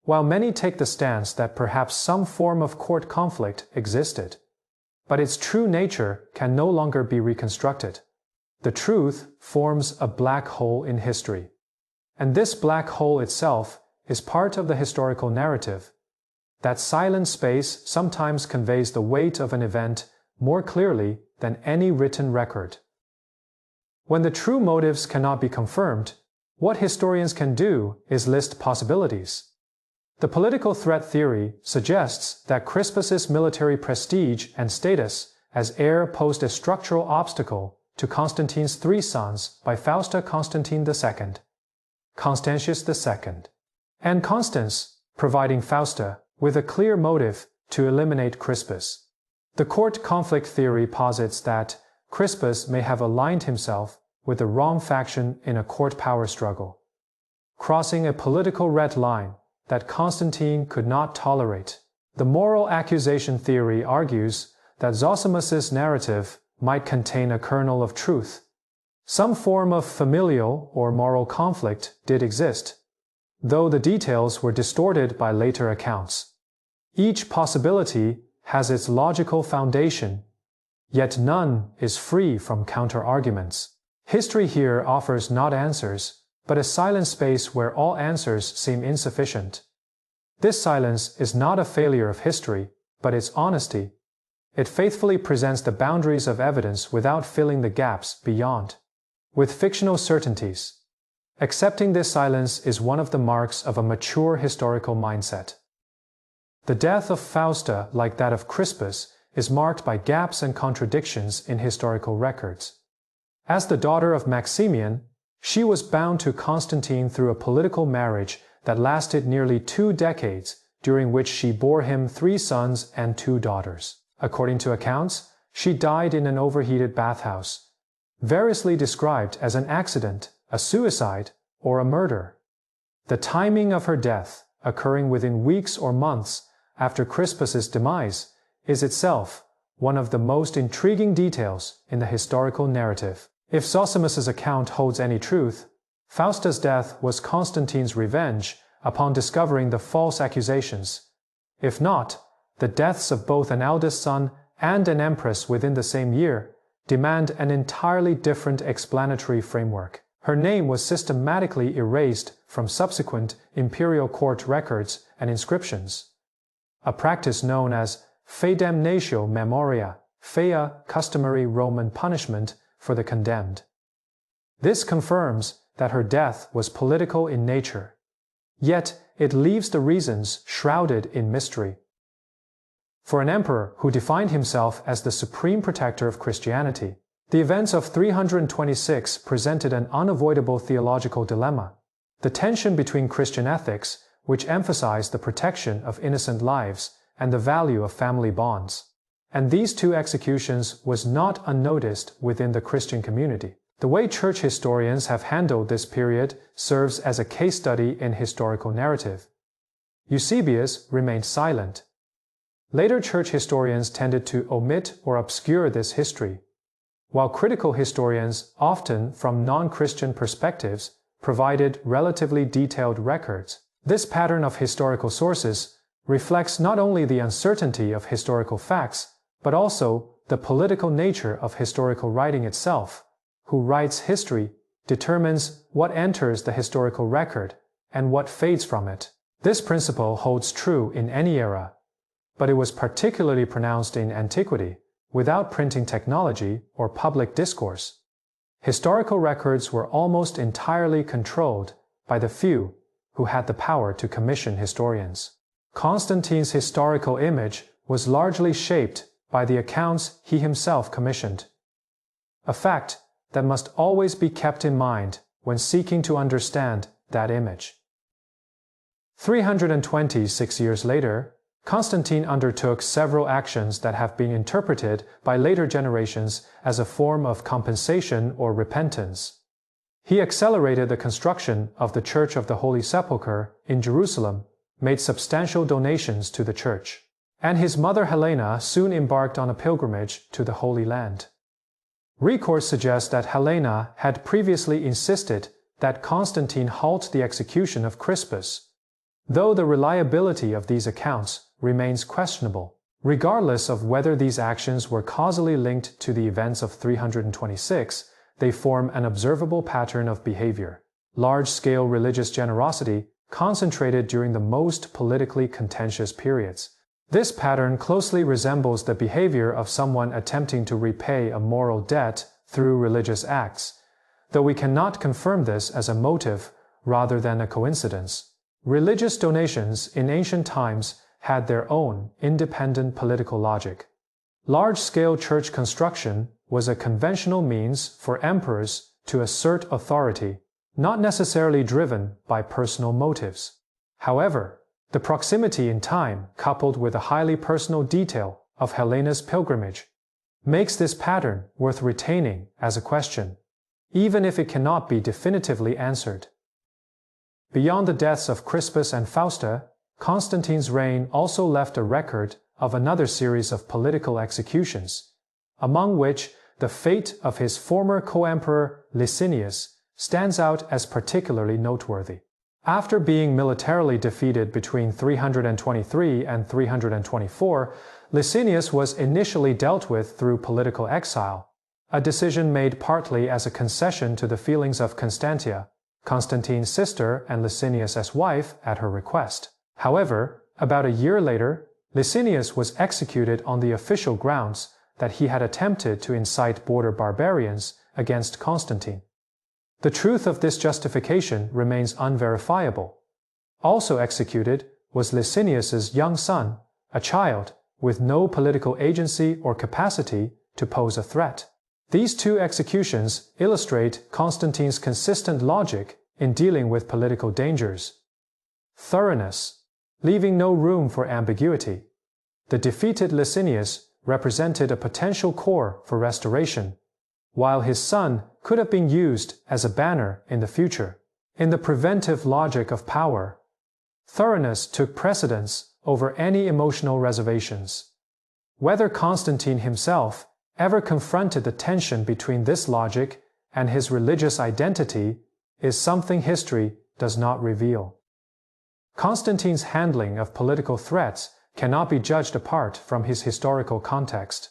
while many take the stance that perhaps some form of court conflict existed, but its true nature can no longer be reconstructed. The truth forms a black hole in history, and this black hole itself is part of the historical narrative. That silent space sometimes conveys the weight of an event more clearly than any written record. When the true motives cannot be confirmed, what historians can do is list possibilities. The political threat theory suggests that Crispus's military prestige and status as heir posed a structural obstacle to Constantine's three sons by Fausta Constantine II, Constantius II, and Constans, providing Fausta with a clear motive to eliminate Crispus. The court conflict theory posits that Crispus may have aligned himself with the wrong faction in a court power struggle, crossing a political red line that Constantine could not tolerate. The moral accusation theory argues that Zosimus's narrative might contain a kernel of truth. Some form of familial or moral conflict did exist, though the details were distorted by later accounts. Each possibility has its logical foundation, yet none is free from counter-arguments. History here offers not answers, but a silent space where all answers seem insufficient. This silence is not a failure of history, but its honesty. It faithfully presents the boundaries of evidence without filling the gaps beyond with fictional certainties. Accepting this silence is one of the marks of a mature historical mindset. The death of Fausta, like that of Crispus, is marked by gaps and contradictions in historical records. As the daughter of Maximian, she was bound to Constantine through a political marriage that lasted nearly 2 decades, during which she bore him 3 sons and 2 daughters. According to accounts, she died in an overheated bathhouse, variously described as an accident, a suicide, or a murder. The timing of her death, occurring within weeks or months after Crispus's demise, is itself one of the most intriguing details in the historical narrative. If Zosimus's account holds any truth, Fausta's death was Constantine's revenge upon discovering the false accusations. If not, the deaths of both an eldest son and an empress within the same year demand an entirely different explanatory framework. Her name was systematically erased from subsequent imperial court records and inscriptions, a practice known as faedamnatio memoria, fea, customary Roman punishment for the condemned. This confirms that her death was political in nature, yet it leaves the reasons shrouded in mystery. For an emperor who defined himself as the supreme protector of Christianity, the events of 326 presented an unavoidable theological dilemma. The tension between Christian ethics, which emphasized the protection of innocent lives and the value of family bonds, and these 2 executions was not unnoticed within the Christian community. The way church historians have handled this period serves as a case study in historical narrative. Eusebius remained silent. Later church historians tended to omit or obscure this history, while critical historians, often from non-Christian perspectives, provided relatively detailed records. This pattern of historical sources reflects not only the uncertainty of historical facts, but also the political nature of historical writing itself. Who writes history determines what enters the historical record and what fades from it. This principle holds true in any era, but it was particularly pronounced in antiquity, without printing technology or public discourse. Historical records were almost entirely controlled by the few who had the power to commission historians. Constantine's historical image was largely shaped by the accounts he himself commissioned, a fact that must always be kept in mind when seeking to understand that image. 326 years later, Constantine undertook several actions that have been interpreted by later generations as a form of compensation or repentance. He accelerated the construction of the Church of the Holy Sepulchre in Jerusalem, made substantial donations to the church, and his mother Helena soon embarked on a pilgrimage to the Holy Land. Records suggest that Helena had previously insisted that Constantine halt the execution of Crispus, though the reliability of these accounts remains questionable. Regardless of whether these actions were causally linked to the events of 326, they form an observable pattern of behavior. Large-scale religious generosity concentrated during the most politically contentious periods. This pattern closely resembles the behavior of someone attempting to repay a moral debt through religious acts, though we cannot confirm this as a motive rather than a coincidence. Religious donations in ancient times had their own independent political logic. Large-scale church construction was a conventional means for emperors to assert authority, not necessarily driven by personal motives. However, the proximity in time, coupled with the highly personal detail of Helena's pilgrimage, makes this pattern worth retaining as a question, even if it cannot be definitively answered. Beyond the deaths of Crispus and Fausta, Constantine's reign also left a record of another series of political executions, among which the fate of his former co-emperor Licinius stands out as particularly noteworthy. After being militarily defeated between 323 and 324, Licinius was initially dealt with through political exile, a decision made partly as a concession to the feelings of Constantia, Constantine's sister and Licinius' wife, at her request. However, about a year later, Licinius was executed on the official grounds that he had attempted to incite border barbarians against Constantine. The truth of this justification remains unverifiable. Also executed was Licinius's young son, a child with no political agency or capacity to pose a threat. These two executions illustrate Constantine's consistent logic in dealing with political dangers. Thoroughness, leaving no room for ambiguity. The defeated Licinius represented a potential core for restoration, while his son could have been used as a banner in the future. In the preventive logic of power, thoroughness took precedence over any emotional reservations. Whether Constantine himself ever confronted the tension between this logic and his religious identity is something history does not reveal. Constantine's handling of political threats cannot be judged apart from his historical context.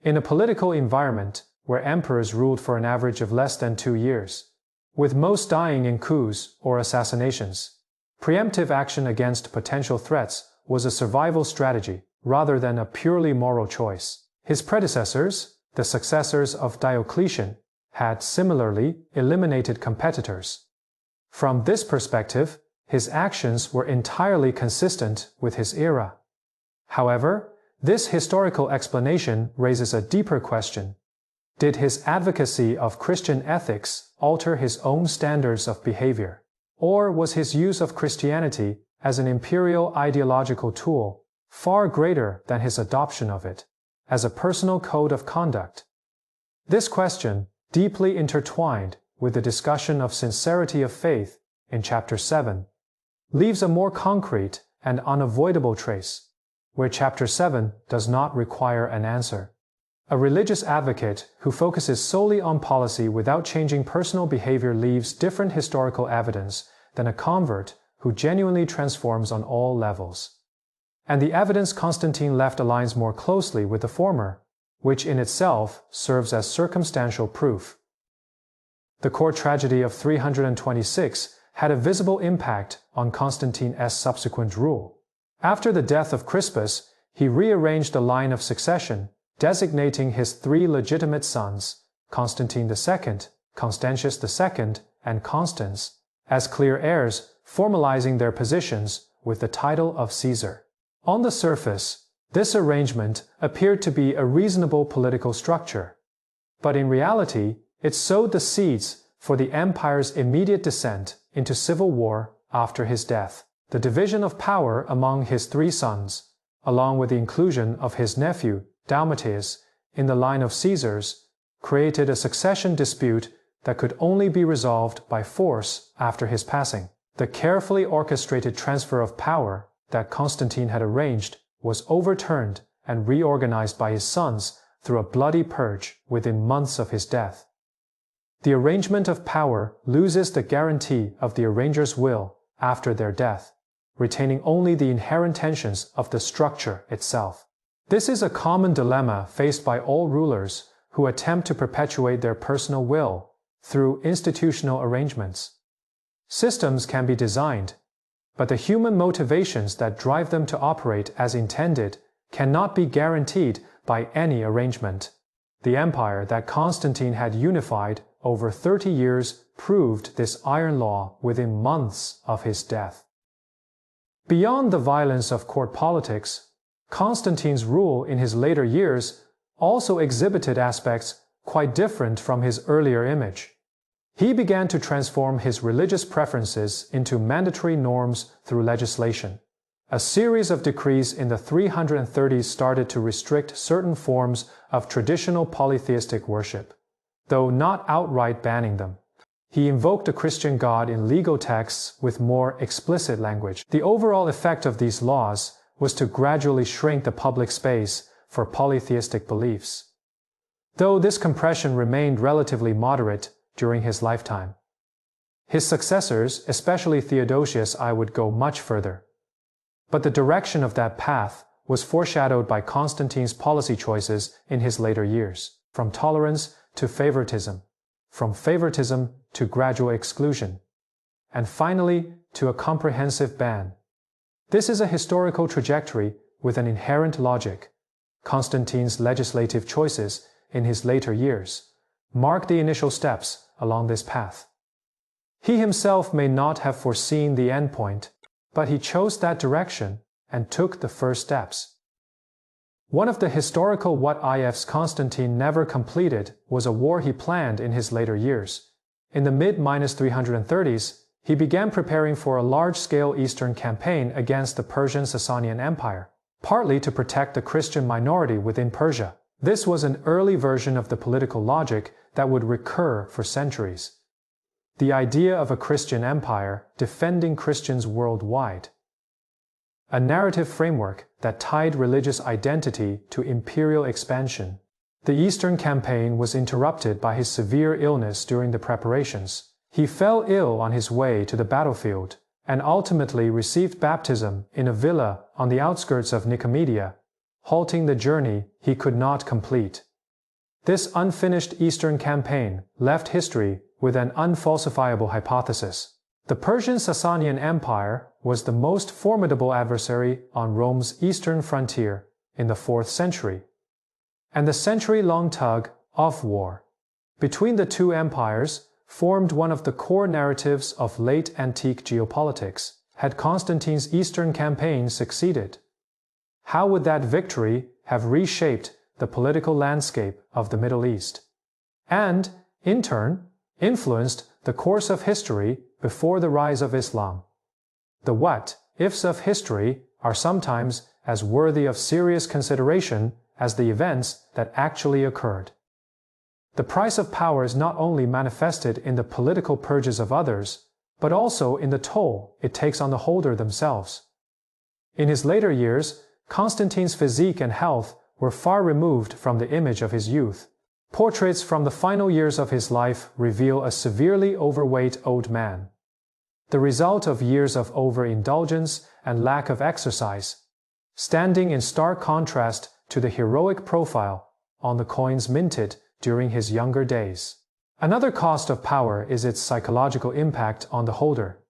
In a political environment where emperors ruled for an average of less than 2 years, with most dying in coups or assassinations, preemptive action against potential threats was a survival strategy rather than a purely moral choice. His predecessors, the successors of Diocletian, had similarly eliminated competitors. From this perspective, his actions were entirely consistent with his era. However, this historical explanation raises a deeper question. Did his advocacy of Christian ethics alter his own standards of behavior? Or was his use of Christianity as an imperial ideological tool far greater than his adoption of it as a personal code of conduct? This question, deeply intertwined with the discussion of sincerity of faith in Chapter 7, leaves a more concrete and unavoidable trace, where Chapter 7 does not require an answer. A religious advocate who focuses solely on policy without changing personal behavior leaves different historical evidence than a convert who genuinely transforms on all levels. And the evidence Constantine left aligns more closely with the former, which in itself serves as circumstantial proof. The court tragedy of 326 had a visible impact on Constantine's subsequent rule. After the death of Crispus, he rearranged the line of succession, designating his three legitimate sons, Constantine II, Constantius II, and Constans, as clear heirs, formalizing their positions with the title of Caesar. On the surface, this arrangement appeared to be a reasonable political structure, but in reality, it sowed the seeds for the empire's immediate descent into civil war after his death. The division of power among his three sons, along with the inclusion of his nephew, Dalmates, in the line of Caesars, created a succession dispute that could only be resolved by force after his passing. The carefully orchestrated transfer of power that Constantine had arranged was overturned and reorganized by his sons through a bloody purge within months of his death. The arrangement of power loses the guarantee of the arranger's will after their death, retaining only the inherent tensions of the structure itself. This is a common dilemma faced by all rulers who attempt to perpetuate their personal will through institutional arrangements. Systems can be designed, but the human motivations that drive them to operate as intended cannot be guaranteed by any arrangement. The empire that Constantine had unified over 30 years proved this iron law within months of his death. Beyond the violence of court politics, Constantine's rule in his later years also exhibited aspects quite different from his earlier image. He began to transform his religious preferences into mandatory norms through legislation. A series of decrees in the 330s started to restrict certain forms of traditional polytheistic worship, though not outright banning them. He invoked a Christian god in legal texts with more explicit language. The overall effect of these laws was to gradually shrink the public space for polytheistic beliefs, though this compression remained relatively moderate during his lifetime. His successors, especially Theodosius I, would go much further. But the direction of that path was foreshadowed by Constantine's policy choices in his later years, from tolerance to favoritism, from favoritism to gradual exclusion, and finally to a comprehensive ban. This is a historical trajectory with an inherent logic. Constantine's legislative choices in his later years mark the initial steps along this path. He himself may not have foreseen the endpoint, but he chose that direction and took the first steps. One of the historical what-ifs Constantine never completed was a war he planned in his later years. In the mid-330s, he began preparing for a large-scale eastern campaign against the Persian Sasanian Empire, partly to protect the Christian minority within Persia. This was an early version of the political logic that would recur for centuries. The idea of a Christian empire defending Christians worldwide. A narrative framework that tied religious identity to imperial expansion. The Eastern campaign was interrupted by his severe illness during the preparations. He fell ill on his way to the battlefield and ultimately received baptism in a villa on the outskirts of Nicomedia, halting the journey he could not complete. This unfinished Eastern campaign left history with an unfalsifiable hypothesis. The Persian Sasanian Empire was the most formidable adversary on Rome's eastern frontier in the 4th century, and the century-long tug of war between the two empires formed one of the core narratives of late antique geopolitics. Had Constantine's Eastern campaign succeeded, how would that victory have reshaped the political landscape of the Middle East, and, in turn, influenced the course of history before the rise of Islam? The what-ifs of history are sometimes as worthy of serious consideration as the events that actually occurred. The price of power is not only manifested in the political purges of others, but also in the toll it takes on the holder themselves. In his later years, Constantine's physique and health were far removed from the image of his youth. Portraits from the final years of his life reveal a severely overweight old man, the result of years of overindulgence and lack of exercise, standing in stark contrast to the heroic profile on the coins minted during his younger days. Another cost of power is its psychological impact on the holder.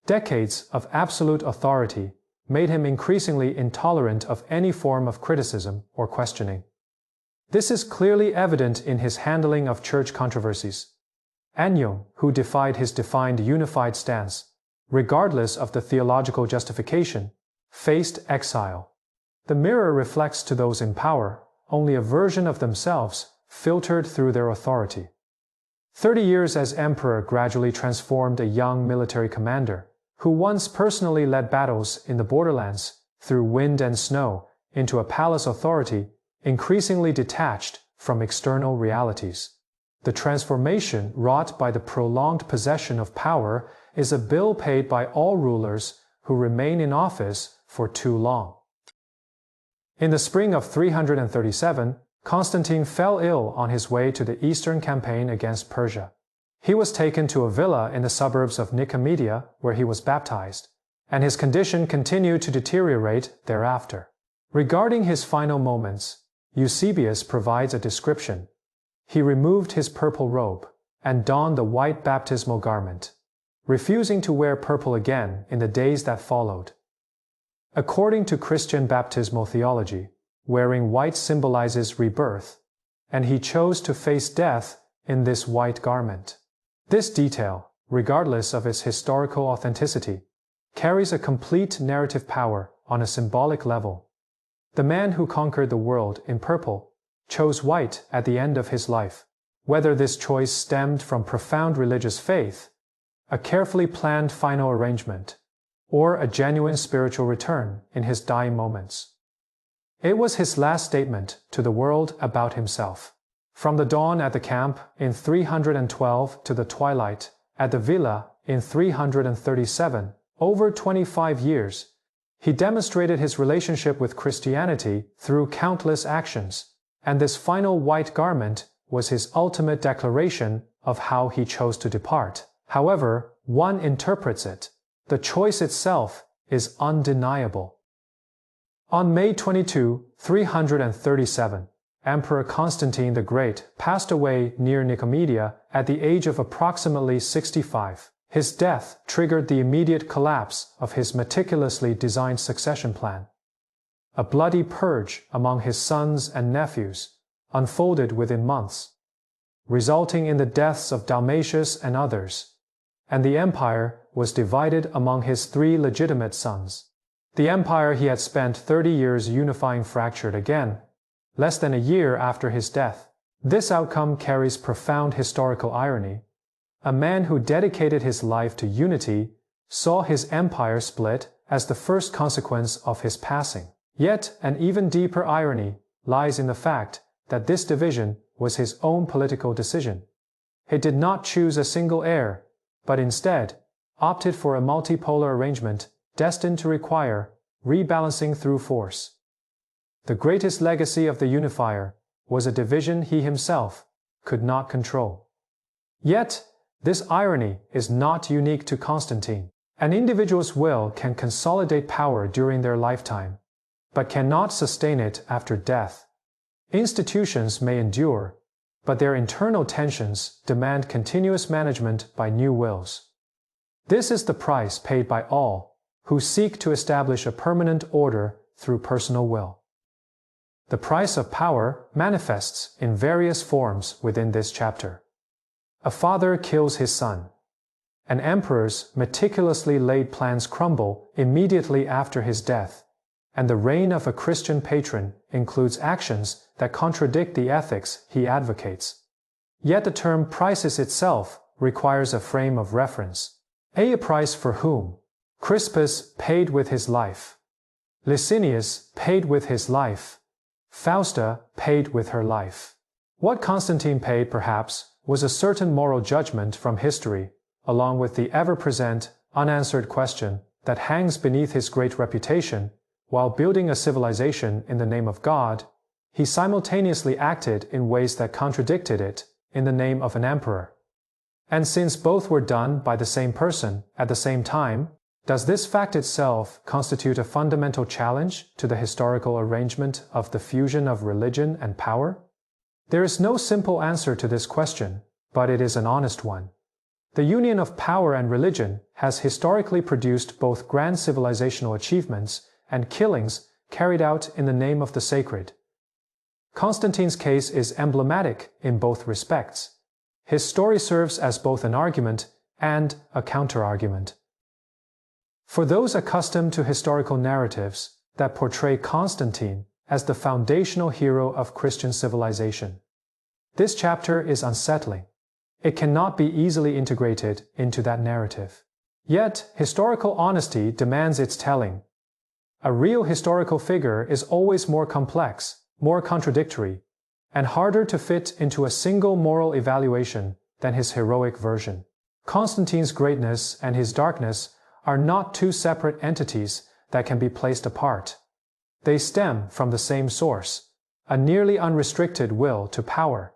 Decades of absolute authority made him increasingly intolerant of any form of criticism or questioning. This is clearly evident in his handling of church controversies. Anyone who defied his defined unified stance, regardless of the theological justification, faced exile. The mirror reflects to those in power only a version of themselves filtered through their authority. 30 years as emperor gradually transformed a young military commander, who once personally led battles in the borderlands through wind and snow, into a palace authority increasingly detached from external realities. The transformation wrought by the prolonged possession of power is a bill paid by all rulers who remain in office for too long. In the spring of 337, Constantine fell ill on his way to the eastern campaign against Persia. He was taken to a villa in the suburbs of Nicaea, where he was baptized, and his condition continued to deteriorate thereafter. Regarding his final moments, Eusebius provides a description. He removed his purple robe and donned the white baptismal garment, refusing to wear purple again in the days that followed. According to Christian baptismal theology, wearing white symbolizes rebirth, and he chose to face death in this white garment. This detail, regardless of its historical authenticity, carries a complete narrative power on a symbolic level. The man who conquered the world in purple chose white at the end of his life. Whether this choice stemmed from profound religious faith, a carefully planned final arrangement, or a genuine spiritual return in his dying moments. It was his last statement to the world about himself. From the dawn at the camp in 312 to the twilight at the villa in 337, over 25 years, he demonstrated his relationship with Christianity through countless actions, and this final white garment was his ultimate declaration of how he chose to depart. However one interprets it, the choice itself is undeniable. On May 22, 337, Emperor Constantine the Great passed away near Nicaea at the age of approximately 65. His death triggered the immediate collapse of his meticulously designed succession plan. A bloody purge among his sons and nephews unfolded within months, resulting in the deaths of Dalmatius and others, and the empire was divided among his 3 legitimate sons. The empire he had spent 30 years unifying fractured again, less than a year after his death. This outcome carries profound historical irony. A man who dedicated his life to unity saw his empire split as the first consequence of his passing. Yet an even deeper irony lies in the fact that this division was his own political decision. He did not choose a single heir, but instead opted for a multipolar arrangement destined to require rebalancing through force. The greatest legacy of the unifier was a division he himself could not control. Yet, this irony is not unique to Constantine. An individual's will can consolidate power during their lifetime, but cannot sustain it after death. Institutions may endure, but their internal tensions demand continuous management by new wills. This is the price paid by all who seek to establish a permanent order through personal will. The price of power manifests in various forms within this chapter. A father kills his son. An emperor's meticulously laid plans crumble immediately after his death, and the reign of a Christian patron includes actions that contradict the ethics he advocates. Yet the term prices itself requires a frame of reference. A price for whom? Crispus paid with his life. Licinius paid with his life. Fausta paid with her life. What Constantine paid, perhaps, was a certain moral judgment from history, along with the ever-present, unanswered question that hangs beneath his great reputation. While building a civilization in the name of God, he simultaneously acted in ways that contradicted it in the name of an emperor. And since both were done by the same person at the same time, does this fact itself constitute a fundamental challenge to the historical arrangement of the fusion of religion and power? There is no simple answer to this question, but it is an honest one. The union of power and religion has historically produced both grand civilizational achievements and killings carried out in the name of the sacred. Constantine's case is emblematic in both respects. His story serves as both an argument and a counter-argument. For those accustomed to historical narratives that portray Constantine as the foundational hero of Christian civilization, this chapter is unsettling. It cannot be easily integrated into that narrative. Yet, historical honesty demands its telling. A real historical figure is always more complex, more contradictory, and harder to fit into a single moral evaluation than his heroic version. Constantine's greatness and his darkness are not two separate entities that can be placed apart. They stem from the same source, a nearly unrestricted will to power.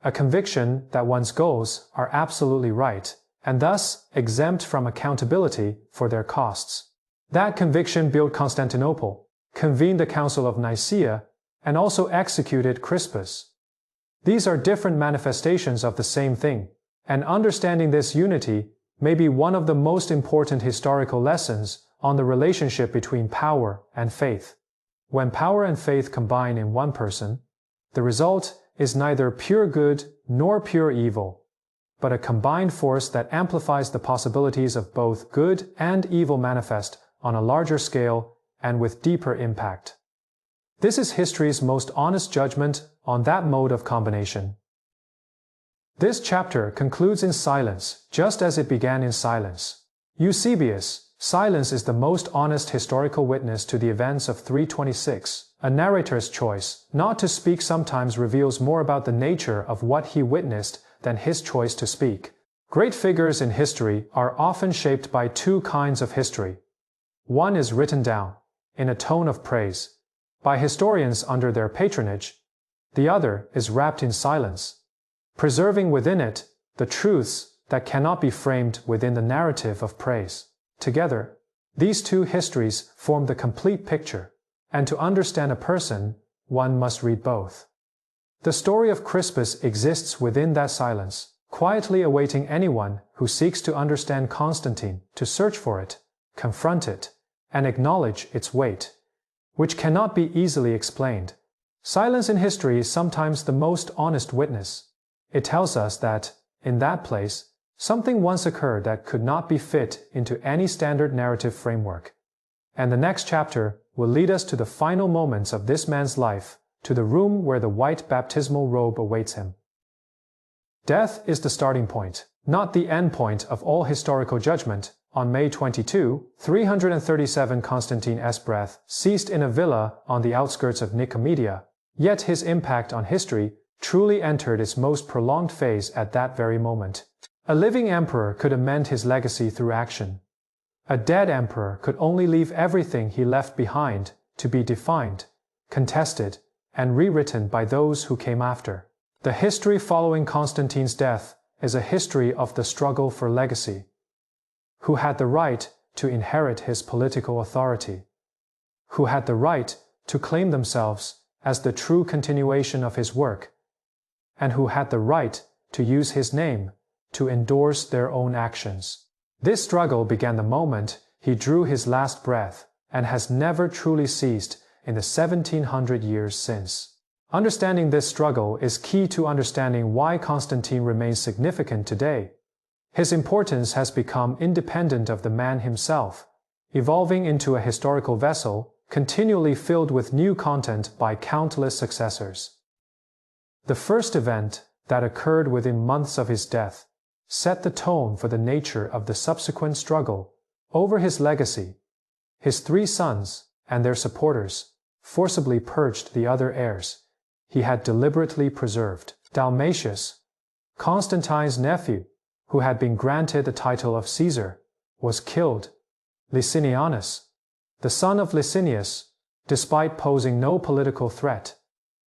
A conviction that one's goals are absolutely right, and thus exempt from accountability for their costs. That conviction built Constantinople, convened the Council of Nicaea, and also executed Crispus. These are different manifestations of the same thing, and understanding this unity may be one of the most important historical lessons on the relationship between power and faith. When power and faith combine in one person, the result is neither pure good nor pure evil, but a combined force that amplifies the possibilities of both good and evil manifest on a larger scale and with deeper impact. This is history's most honest judgment on that mode of combination. This chapter concludes in silence, just as it began in silence. Eusebius, silence is the most honest historical witness to the events of 326. A narrator's choice not to speak sometimes reveals more about the nature of what he witnessed than his choice to speak. Great figures in history are often shaped by two kinds of history. One is written down, in a tone of praise, by historians under their patronage. The other is wrapped in silence, preserving within it the truths that cannot be framed within the narrative of praise. Together, these two histories form the complete picture, and to understand a person, one must read both. The story of Crispus exists within that silence, quietly awaiting anyone who seeks to understand Constantine to search for it, confront it, and acknowledge its weight, which cannot be easily explained. Silence in history is sometimes the most honest witness. It tells us that, in that place, something once occurred that could not be fit into any standard narrative framework. And the next chapter will lead us to the final moments of this man's life, to the room where the white baptismal robe awaits him. Death is the starting point, not the end point of all historical judgment. On May 22, 337 Constantine's breath ceased in a villa on the outskirts of Nicomedia, yet his impact on history truly entered its most prolonged phase at that very moment. A living emperor could amend his legacy through action. A dead emperor could only leave everything he left behind to be defined, contested, and rewritten by those who came after. The history following Constantine's death is a history of the struggle for legacy. Who had the right to inherit his political authority? Who had the right to claim themselves as the true continuation of his work? And who had the right to use his name to endorse their own actions? This struggle began the moment he drew his last breath and has never truly ceased in the 1700 years since. Understanding this struggle is key to understanding why Constantine remains significant today. His importance has become independent of the man himself, evolving into a historical vessel continually filled with new content by countless successors. The first event that occurred within months of his death set the tone for the nature of the subsequent struggle over his legacy. His 3 sons and their supporters forcibly purged the other heirs he had deliberately preserved. Dalmatius, Constantine's nephew, who had been granted the title of Caesar, was killed. Licinianus, the son of Licinius, despite posing no political threat,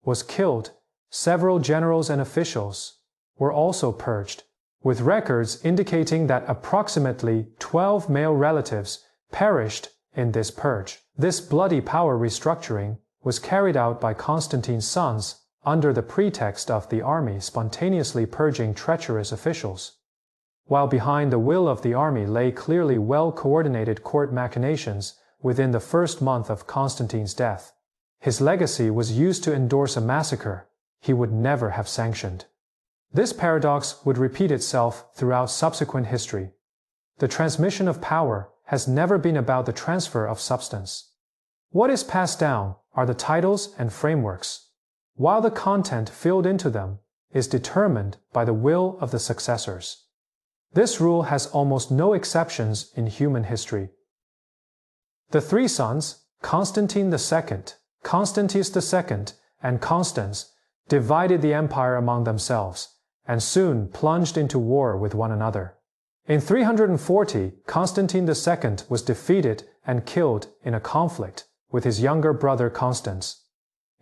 was killed, several generals and officials were also purged, with records indicating that approximately 12 male relatives perished in this purge. This bloody power restructuring was carried out by Constantine's sons under the pretext of the army spontaneously purging treacherous officials, while behind the will of the army lay clearly well-coordinated court machinations. Within the first month of Constantine's death, his legacy was used to endorse a massacre he would never have sanctioned. This paradox would repeat itself throughout subsequent history. The transmission of power has never been about the transfer of substance. What is passed down are the titles and frameworks, while the content filled into them is determined by the will of the successors. This rule has almost no exceptions in human history. The three sons, Constantine II, Constantius II, and Constans, divided the empire among themselves, and soon plunged into war with one another. In 340, Constantine II was defeated and killed in a conflict with his younger brother Constans.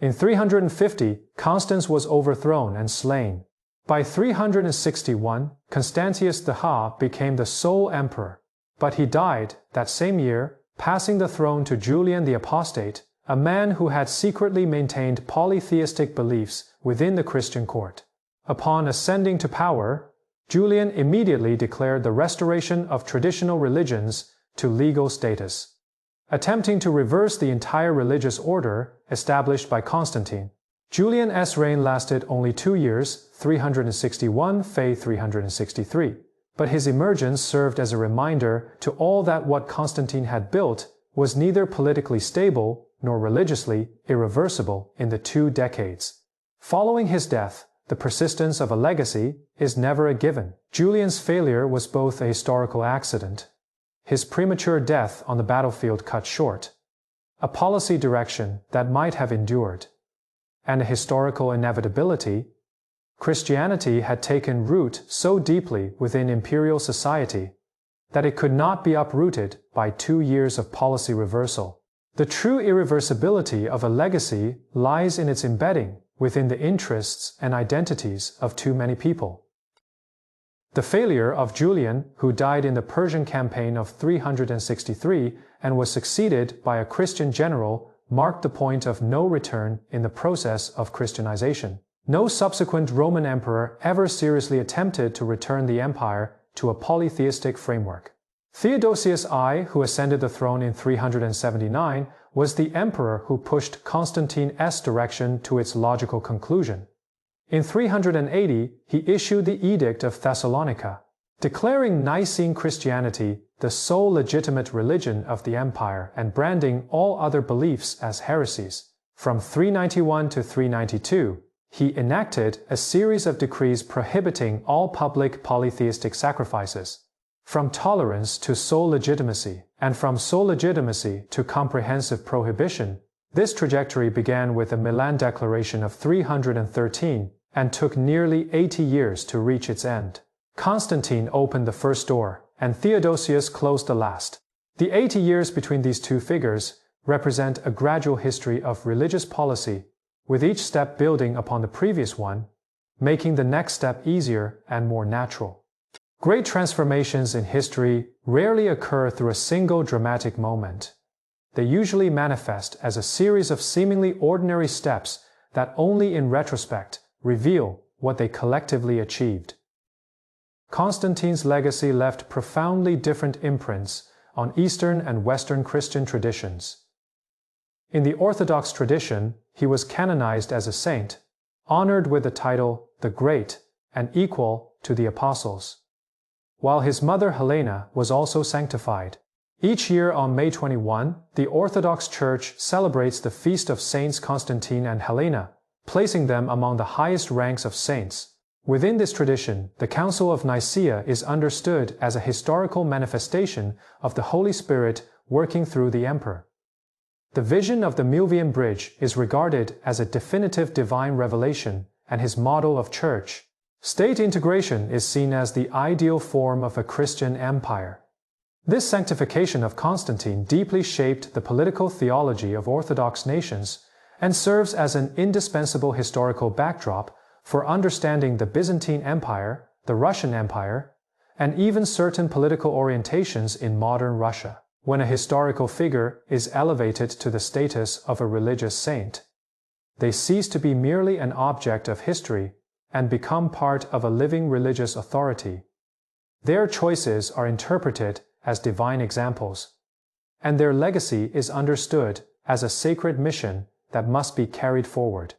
In 350, Constans was overthrown and slain. By 361, Constantius II became the sole emperor, but he died that same year, passing the throne to Julian the Apostate, a man who had secretly maintained polytheistic beliefs within the Christian court. Upon ascending to power, Julian immediately declared the restoration of traditional religions to legal status, attempting to reverse the entire religious order established by Constantine. Julian's reign lasted only 2 years, 361–363. But his emergence served as a reminder to all that what Constantine had built was neither politically stable nor religiously irreversible in the 2 decades. Following his death, the persistence of a legacy is never a given. Julian's failure was both a historical accident, his premature death on the battlefield cut short, a policy direction that might have endured, and a historical inevitability. Christianity had taken root so deeply within imperial society that it could not be uprooted by 2 years of policy reversal. The true irreversibility of a legacy lies in its embedding within the interests and identities of too many people. The failure of Julian, who died in the Persian campaign of 363 and was succeeded by a Christian general, marked the point of no return in the process of Christianization. No subsequent Roman emperor ever seriously attempted to return the empire to a polytheistic framework. Theodosius I, who ascended the throne in 379, was the emperor who pushed Constantine's direction to its logical conclusion. In 380, he issued the Edict of Thessalonica, declaring Nicene Christianity the sole legitimate religion of the empire and branding all other beliefs as heresies. From 391 to 392, he enacted a series of decrees prohibiting all public polytheistic sacrifices, from tolerance to sole legitimacy, and from sole legitimacy to comprehensive prohibition. This trajectory began with the Milan Declaration of 313 and took nearly 80 years to reach its end. Constantine opened the first door, and Theodosius closed the last. The 80 years between these two figures represent a gradual history of religious policy, with each step building upon the previous one, making the next step easier and more natural. Great transformations in history rarely occur through a single dramatic moment. They usually manifest as a series of seemingly ordinary steps that only in retrospect reveal what they collectively achieved. Constantine's legacy left profoundly different imprints on Eastern and Western Christian traditions. In the Orthodox tradition, he was canonized as a saint, honored with the title the Great and equal to the Apostles, while his mother Helena was also sanctified. Each year on May 21, the Orthodox Church celebrates the feast of Saints Constantine and Helena, placing them among the highest ranks of saints. Within this tradition, the Council of Nicaea is understood as a historical manifestation of the Holy Spirit working through the emperor. The vision of the Milvian Bridge is regarded as a definitive divine revelation and his model of church. State integration is seen as the ideal form of a Christian empire. This sanctification of Constantine deeply shaped the political theology of Orthodox nations and serves as an indispensable historical backdrop for understanding the Byzantine Empire, the Russian Empire, and even certain political orientations in modern Russia. When a historical figure is elevated to the status of a religious saint, they cease to be merely an object of history and become part of a living religious authority. Their choices are interpreted as divine examples, and their legacy is understood as a sacred mission that must be carried forward.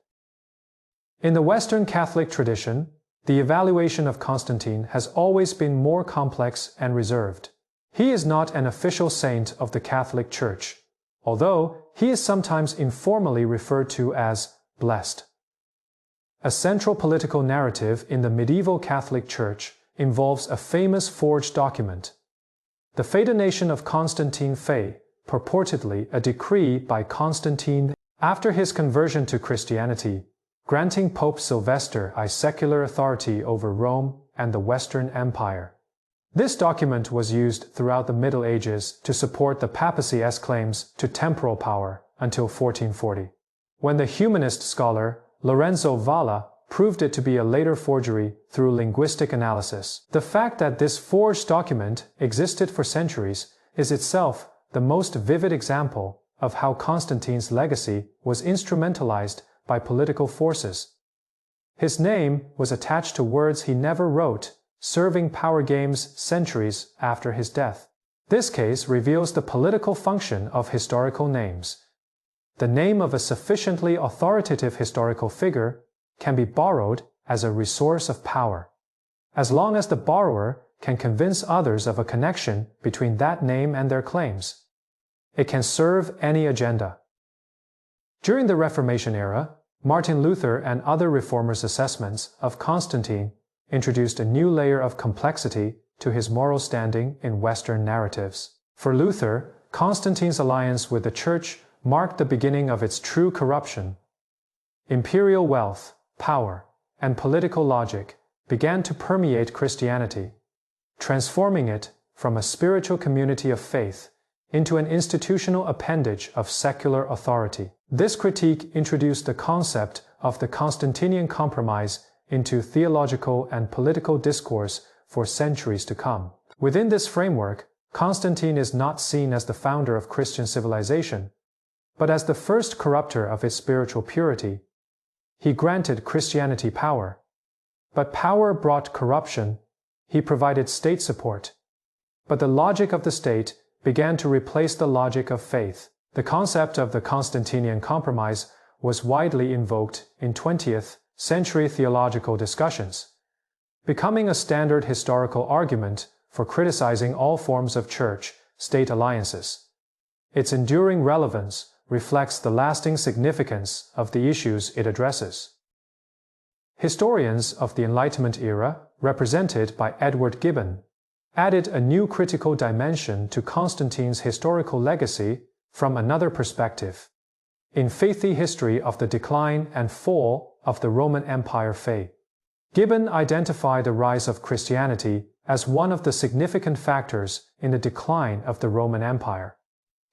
In the Western Catholic tradition, the evaluation of Constantine has always been more complex and reserved. He is not an official saint of the Catholic Church, although he is sometimes informally referred to as blessed. A central political narrative in the medieval Catholic Church involves a famous forged document, the Fedonation of Constantine Fey, purportedly a decree by Constantine after his conversion to Christianity, granting Pope Sylvester I secular authority over Rome and the Western Empire. This document was used throughout the Middle Ages to support the papacy's claims to temporal power until 1440, when the humanist scholar Lorenzo Valla proved it to be a later forgery through linguistic analysis. The fact that this forged document existed for centuries is itself the most vivid example of how Constantine's legacy was instrumentalized by political forces. His name was attached to words he never wrote, serving power games centuries after his death. This case reveals the political function of historical names. The name of a sufficiently authoritative historical figure can be borrowed as a resource of power, as long as the borrower can convince others of a connection between that name and their claims. It can serve any agenda. During the Reformation era, Martin Luther and other reformers' assessments of Constantine introduced a new layer of complexity to his moral standing in Western narratives. For Luther, Constantine's alliance with the Church marked the beginning of its true corruption. Imperial wealth, power, and political logic began to permeate Christianity, transforming it from a spiritual community of faith into an institutional appendage of secular authority. This critique introduced the concept of the Constantinian compromise into theological and political discourse for centuries to come. Within this framework, Constantine is not seen as the founder of Christian civilization, but as the first corrupter of its spiritual purity. He granted Christianity power, but power brought corruption. He provided state support, but the logic of the state began to replace the logic of faith. The concept of the Constantinian compromise was widely invoked in 20th century theological discussions, becoming a standard historical argument for criticizing all forms of church-state alliances. Its enduring relevance reflects the lasting significance of the issues it addresses. Historians of the Enlightenment era, represented by Edward Gibbon, added a new critical dimension to Constantine's historical legacy from another perspective. In Faithy History of the Decline and Fall of the Roman Empire Fey, Gibbon identified the rise of Christianity as one of the significant factors in the decline of the Roman Empire.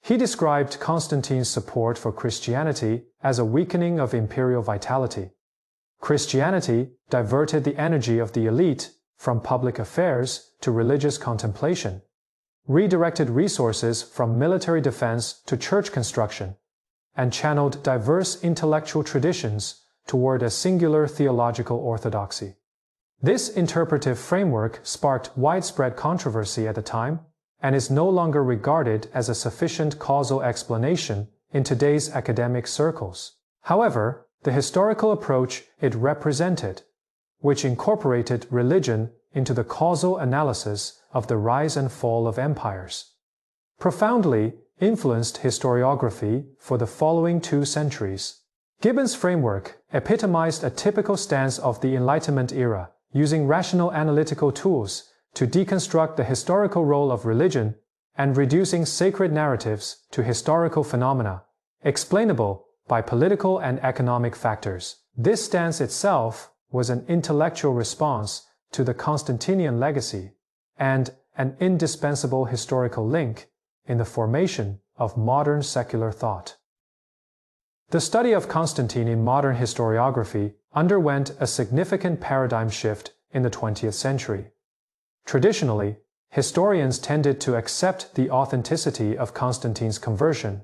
He described Constantine's support for Christianity as a weakening of imperial vitality. Christianity diverted the energy of the elite from public affairs to religious contemplation, redirected resources from military defense to church construction, and channeled diverse intellectual traditions toward a singular theological orthodoxy. This interpretive framework sparked widespread controversy at the time and is no longer regarded as a sufficient causal explanation in today's academic circles. However, the historical approach it represented, which incorporated religion into the causal analysis of the rise and fall of empires, profoundly influenced historiography for the following 2 centuries. Gibbon's framework epitomized a typical stance of the Enlightenment era, using rational analytical tools to deconstruct the historical role of religion and reducing sacred narratives to historical phenomena, explainable by political and economic factors. This stance itself was an intellectual response to the Constantinian legacy and an indispensable historical link in the formation of modern secular thought. The study of Constantine in modern historiography underwent a significant paradigm shift in the 20th century. Traditionally, historians tended to accept the authenticity of Constantine's conversion,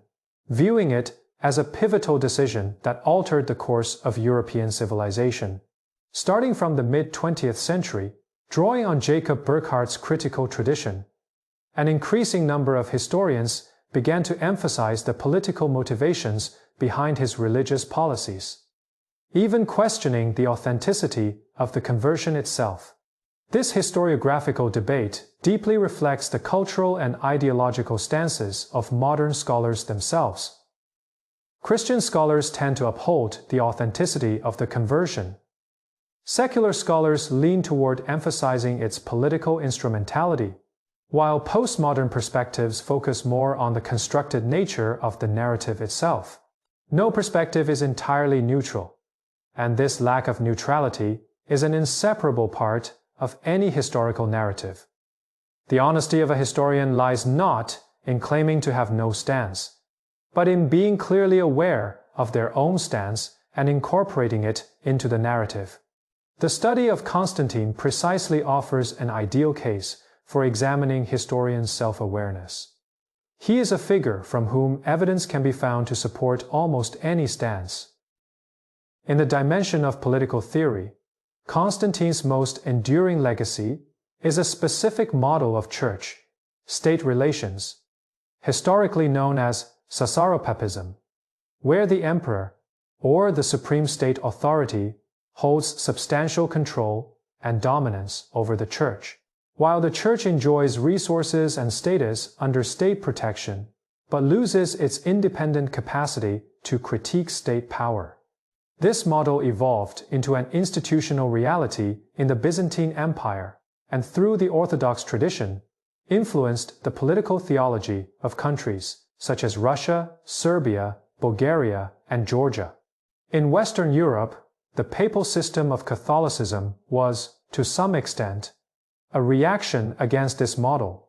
viewing it as a pivotal decision that altered the course of European civilization. Starting from the mid-20th century, drawing on Jacob Burckhardt's critical tradition, an increasing number of historians began to emphasize the political motivations behind his religious policies, even questioning the authenticity of the conversion itself. This historiographical debate deeply reflects the cultural and ideological stances of modern scholars themselves. Christian scholars tend to uphold the authenticity of the conversion. Secular scholars lean toward emphasizing its political instrumentality, while postmodern perspectives focus more on the constructed nature of the narrative itself. No perspective is entirely neutral, and this lack of neutrality is an inseparable part of any historical narrative. The honesty of a historian lies not in claiming to have no stance, but in being clearly aware of their own stance and incorporating it into the narrative. The study of Constantine precisely offers an ideal case for examining historians' self-awareness. He is a figure from whom evidence can be found to support almost any stance. In the dimension of political theory, Constantine's most enduring legacy is a specific model of church-state relations, historically known as Caesaropapism, where the emperor, or the supreme state authority, holds substantial control and dominance over the church, while the church enjoys resources and status under state protection, but loses its independent capacity to critique state power. This model evolved into an institutional reality in the Byzantine Empire, and through the Orthodox tradition, influenced the political theology of countries such as Russia, Serbia, Bulgaria, and Georgia. In Western Europe, the papal system of Catholicism was, to some extent, a reaction against this model.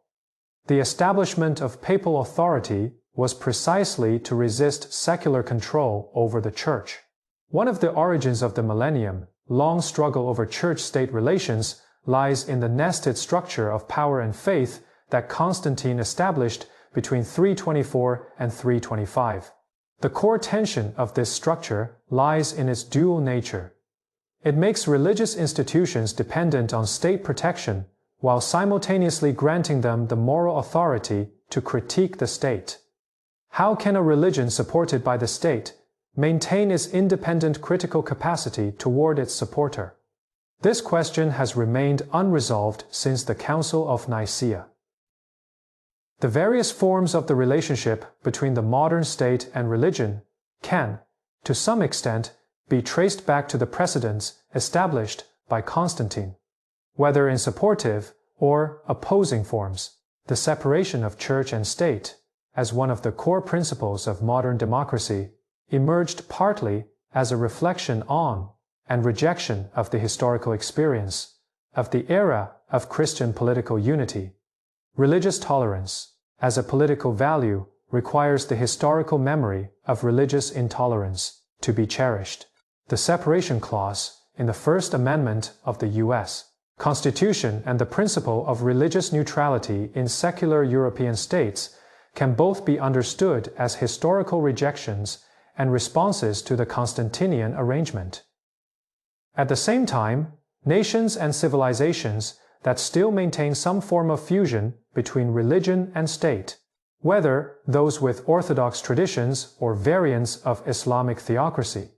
The establishment of papal authority was precisely to resist secular control over the church. One of the origins of the millennium-long struggle over church-state relations lies in the nested structure of power and faith that Constantine established between 324 and 325. The core tension of this structure lies in its dual nature. It makes religious institutions dependent on state protection while simultaneously granting them the moral authority to critique the state. How can a religion supported by the state maintain its independent critical capacity toward its supporter? This question has remained unresolved since the Council of Nicaea. The various forms of the relationship between the modern state and religion can, to some extent, be traced back to the precedents established by Constantine. Whether in supportive or opposing forms, the separation of church and state, as one of the core principles of modern democracy, emerged partly as a reflection on and rejection of the historical experience of the era of Christian political unity. Religious tolerance, as a political value, requires the historical memory of religious intolerance to be cherished. The separation clause in the First Amendment of the U.S. Constitution and the principle of religious neutrality in secular European states can both be understood as historical rejections and responses to the Constantinian arrangement. At the same time, nations and civilizations that still maintain some form of fusion between religion and state, whether those with orthodox traditions or variants of Islamic theocracy,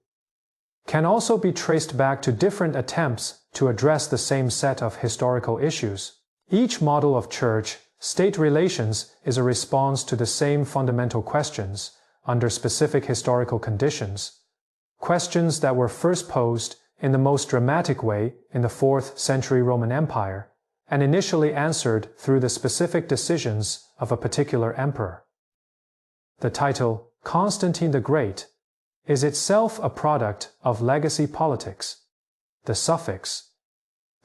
can also be traced back to different attempts to address the same set of historical issues. Each model of church-state relations is a response to the same fundamental questions under specific historical conditions, questions that were first posed in the most dramatic way in the 4th century Roman Empire, and initially answered through the specific decisions of a particular emperor. The title, Constantine the Great, is itself a product of legacy politics. The suffix,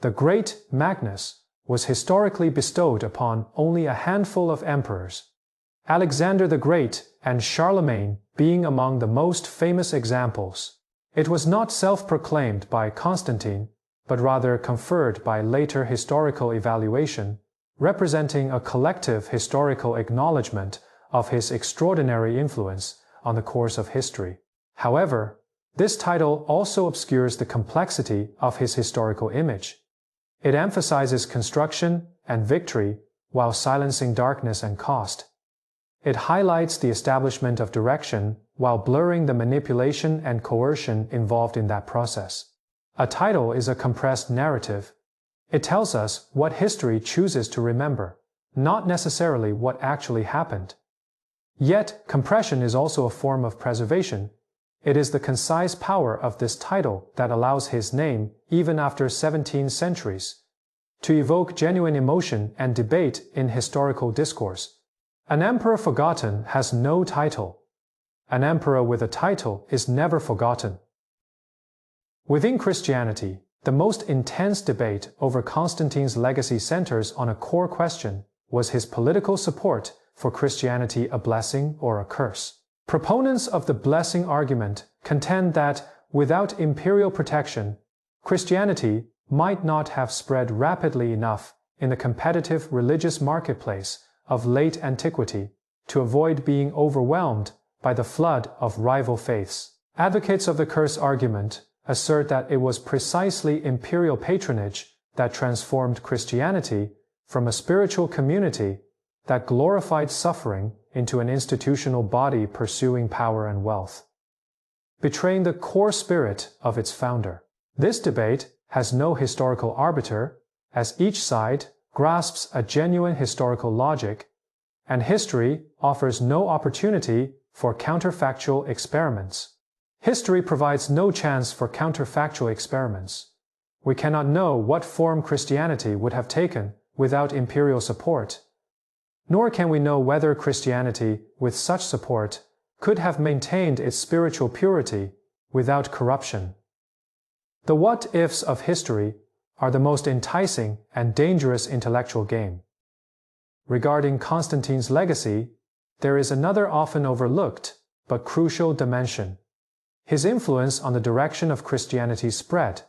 the Great Magnus, was historically bestowed upon only a handful of emperors, Alexander the Great and Charlemagne being among the most famous examples. It was not self-proclaimed by Constantine, but rather conferred by later historical evaluation, representing a collective historical acknowledgement of his extraordinary influence on the course of history. However, this title also obscures the complexity of his historical image. It emphasizes construction and victory while silencing darkness and cost. It highlights the establishment of direction while blurring the manipulation and coercion involved in that process. A title is a compressed narrative. It tells us what history chooses to remember, not necessarily what actually happened. Yet, compression is also a form of preservation. It is the concise power of this title that allows his name, even after 17 centuries, to evoke genuine emotion and debate in historical discourse. An emperor forgotten has no title. An emperor with a title is never forgotten. Within Christianity, the most intense debate over Constantine's legacy centers on a core question: was his political support for Christianity a blessing or a curse? Proponents of the blessing argument contend that, without imperial protection, Christianity might not have spread rapidly enough in the competitive religious marketplace of late antiquity to avoid being overwhelmed by the flood of rival faiths. Advocates of the curse argument assert that it was precisely imperial patronage that transformed Christianity from a spiritual community that glorified suffering into an institutional body pursuing power and wealth, betraying the core spirit of its founder. This debate has no historical arbiter, as each side grasps a genuine historical logic, and history offers no opportunity for counterfactual experiments. History provides no chance for counterfactual experiments. We cannot know what form Christianity would have taken without imperial support, nor can we know whether Christianity, with such support, could have maintained its spiritual purity without corruption. The what-ifs of history are the most enticing and dangerous intellectual game. Regarding Constantine's legacy, there is another often overlooked but crucial dimension: his influence on the direction of Christianity's spread.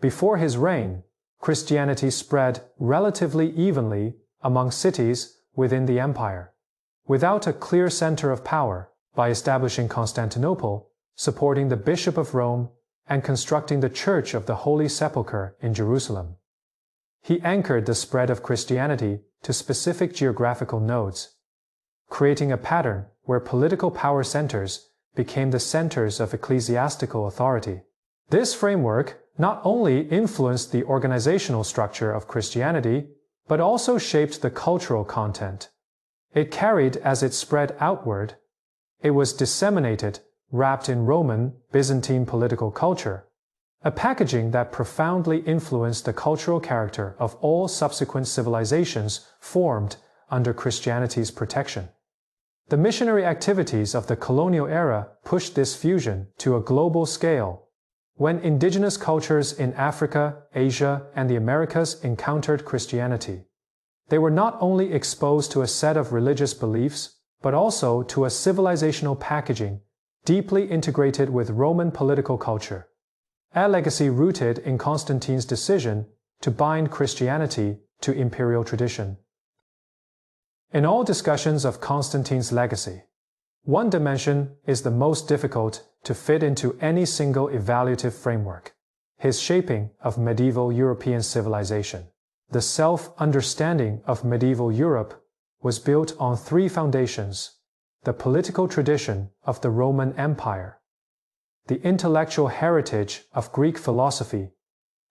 Before his reign, Christianity spread relatively evenly among cities within the empire, without a clear center of power. By establishing Constantinople, supporting the Bishop of Rome, and constructing the Church of the Holy Sepulchre in Jerusalem, he anchored the spread of Christianity to specific geographical nodes, creating a pattern where political power centers became the centers of ecclesiastical authority. This framework not only influenced the organizational structure of Christianity, but also shaped the cultural content. It carried as it spread outward. It was disseminated, wrapped in Roman, Byzantine political culture, a packaging that profoundly influenced the cultural character of all subsequent civilizations formed under Christianity's protection. The missionary activities of the colonial era pushed this fusion to a global scale. When indigenous cultures in Africa, Asia, and the Americas encountered Christianity, they were not only exposed to a set of religious beliefs, but also to a civilizational packaging deeply integrated with Roman political culture, a legacy rooted in Constantine's decision to bind Christianity to imperial tradition. In all discussions of Constantine's legacy, one dimension is the most difficult to fit into any single evaluative framework: his shaping of medieval European civilization. The self-understanding of medieval Europe was built on three foundations: the political tradition of the Roman Empire, the intellectual heritage of Greek philosophy,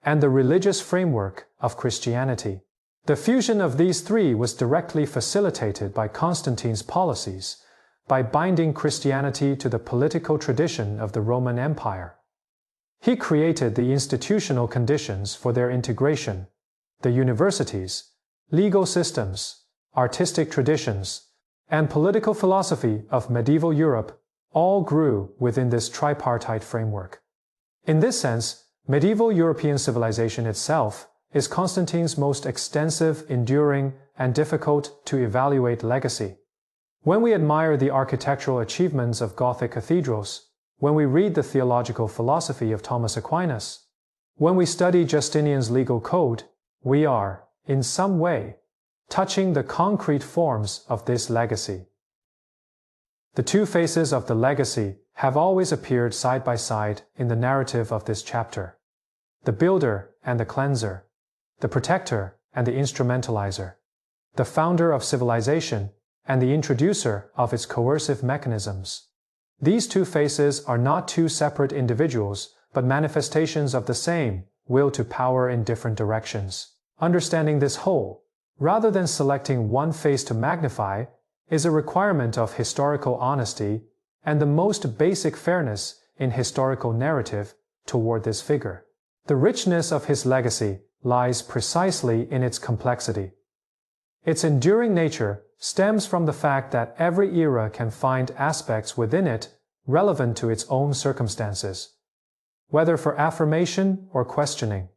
and the religious framework of Christianity. The fusion of these three was directly facilitated by Constantine's policies, by binding Christianity to the political tradition of the Roman Empire. He created the institutional conditions for their integration: the universities, legal systems, artistic traditions, and political philosophy of medieval Europe all grew within this tripartite framework. In this sense, medieval European civilization itself is Constantine's most extensive, enduring, and difficult to evaluate legacy. When we admire the architectural achievements of Gothic cathedrals, when we read the theological philosophy of Thomas Aquinas, when we study Justinian's legal code, we are, in some way, touching the concrete forms of this legacy. The two faces of the legacy have always appeared side by side in the narrative of this chapter: the builder and the cleanser, the protector and the instrumentalizer, the founder of civilization and the introducer of its coercive mechanisms. These two faces are not two separate individuals, but manifestations of the same will to power in different directions. Understanding this whole, rather than selecting one face to magnify, is a requirement of historical honesty and the most basic fairness in historical narrative toward this figure. The richness of his legacy lies precisely in its complexity. Its enduring nature stems from the fact that every era can find aspects within it relevant to its own circumstances, whether for affirmation or questioning.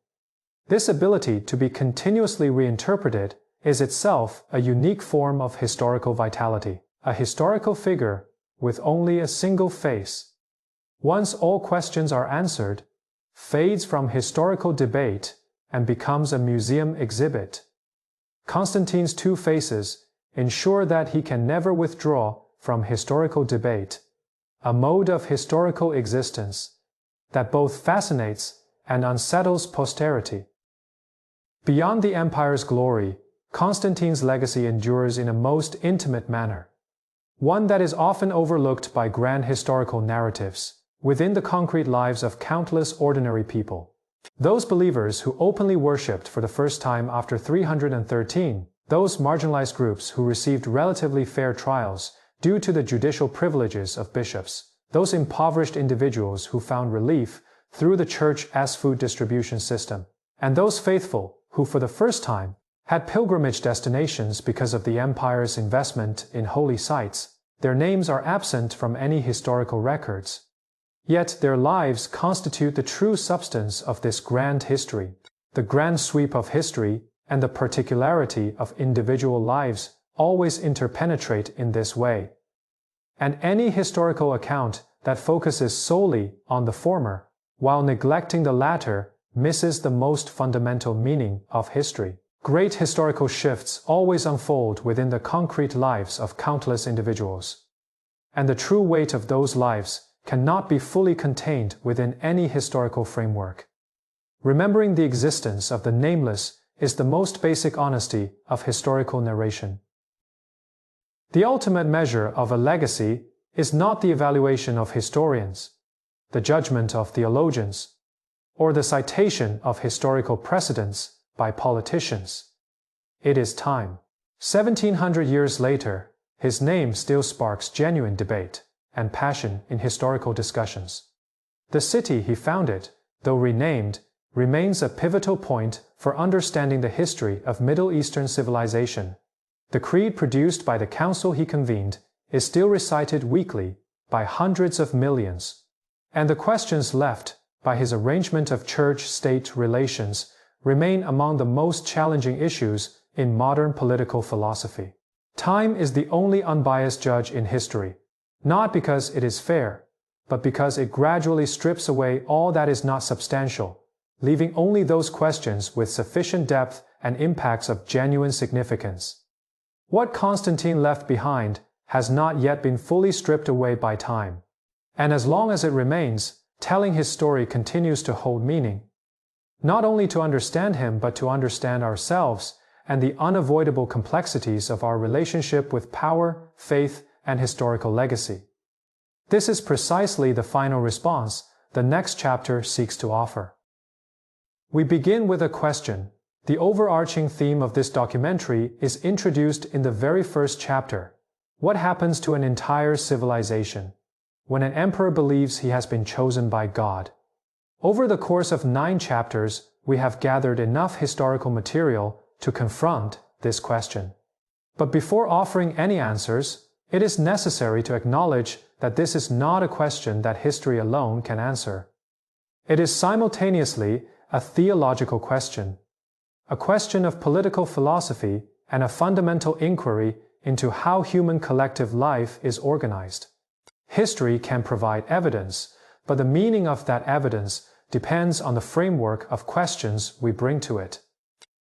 This ability to be continuously reinterpreted is itself a unique form of historical vitality. A historical figure with only a single face, once all questions are answered, fades from historical debate and becomes a museum exhibit. Constantine's two faces ensure that he can never withdraw from historical debate, a mode of historical existence that both fascinates and unsettles posterity. Beyond the empire's glory, Constantine's legacy endures in a most intimate manner, one that is often overlooked by grand historical narratives, within the concrete lives of countless ordinary people. Those believers who openly worshipped for the first time after 313, those marginalized groups who received relatively fair trials due to the judicial privileges of bishops, those impoverished individuals who found relief through the church's food distribution system, and those faithful who for the first time had pilgrimage destinations because of the empire's investment in holy sites. Their names are absent from any historical records. Yet their lives constitute the true substance of this grand history. The grand sweep of history and the particularity of individual lives always interpenetrate in this way. And any historical account that focuses solely on the former, while neglecting the latter, misses the most fundamental meaning of history. Great historical shifts always unfold within the concrete lives of countless individuals. And the true weight of those lives cannot be fully contained within any historical framework. Remembering the existence of the nameless is the most basic honesty of historical narration. The ultimate measure of a legacy is not the evaluation of historians, the judgment of theologians, or the citation of historical precedents by politicians. It is time. 1700 years later, his name still sparks genuine debate and passion in historical discussions. The city he founded, though renamed, remains a pivotal point for understanding the history of Middle Eastern civilization. The creed produced by the council he convened is still recited weekly by hundreds of millions, and the questions left by his arrangement of church-state relations remain among the most challenging issues in modern political philosophy. Time is the only unbiased judge in history, not because it is fair, but because it gradually strips away all that is not substantial, leaving only those questions with sufficient depth and impacts of genuine significance. What Constantine left behind has not yet been fully stripped away by time, and as long as it remains, telling his story continues to hold meaning, not only to understand him but to understand ourselves and the unavoidable complexities of our relationship with power, faith, and historical legacy. This is precisely the final response the next chapter seeks to offer. We begin with a question. The overarching theme of this documentary is introduced in the very first chapter. What happens to an entire civilization when an emperor believes he has been chosen by God? Over the course of 9 chapters, we have gathered enough historical material to confront this question. But before offering any answers, it is necessary to acknowledge that this is not a question that history alone can answer. It is simultaneously a theological question, a question of political philosophy, and a fundamental inquiry into how human collective life is organized. History can provide evidence, but the meaning of that evidence depends on the framework of questions we bring to it.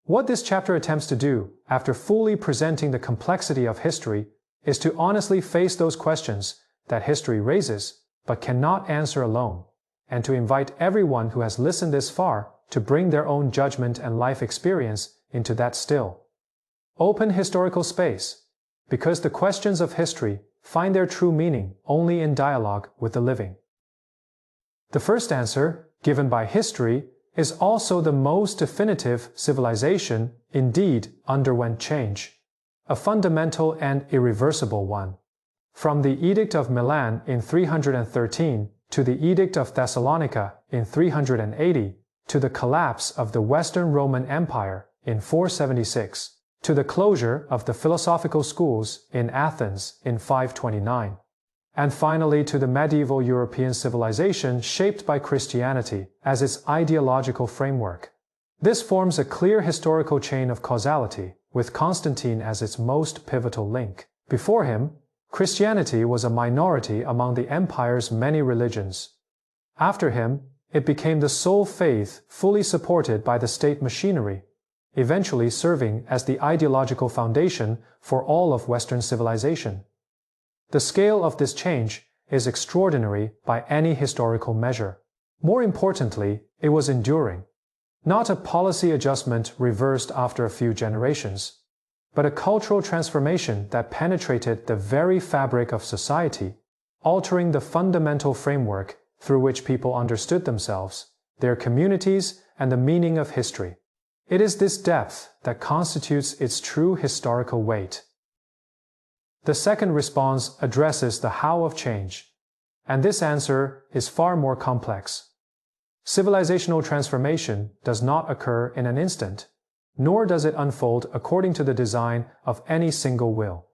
What this chapter attempts to do, after fully presenting the complexity of history, is to honestly face those questions that history raises, but cannot answer alone, and to invite everyone who has listened this far to bring their own judgment and life experience into that still, open historical space, because the questions of history find their true meaning only in dialogue with the living. The first answer, given by history, is also the most definitive. Civilization indeed underwent change, a fundamental and irreversible one. From the Edict of Milan in 313 to the Edict of Thessalonica in 380 to the collapse of the Western Roman Empire in 476 to the closure of the philosophical schools in Athens in 529, and finally to the medieval European civilization shaped by Christianity as its ideological framework. This forms a clear historical chain of causality, with Constantine as its most pivotal link. Before him, Christianity was a minority among the empire's many religions. After him, it became the sole faith fully supported by the state machinery, eventually serving as the ideological foundation for all of Western civilization. The scale of this change is extraordinary by any historical measure. More importantly, it was enduring. Not a policy adjustment reversed after a few generations, but a cultural transformation that penetrated the very fabric of society, altering the fundamental framework through which people understood themselves, their communities, and the meaning of history. It is this depth that constitutes its true historical weight. The second response addresses the how of change, and this answer is far more complex. Civilizational transformation does not occur in an instant, nor does it unfold according to the design of any single will.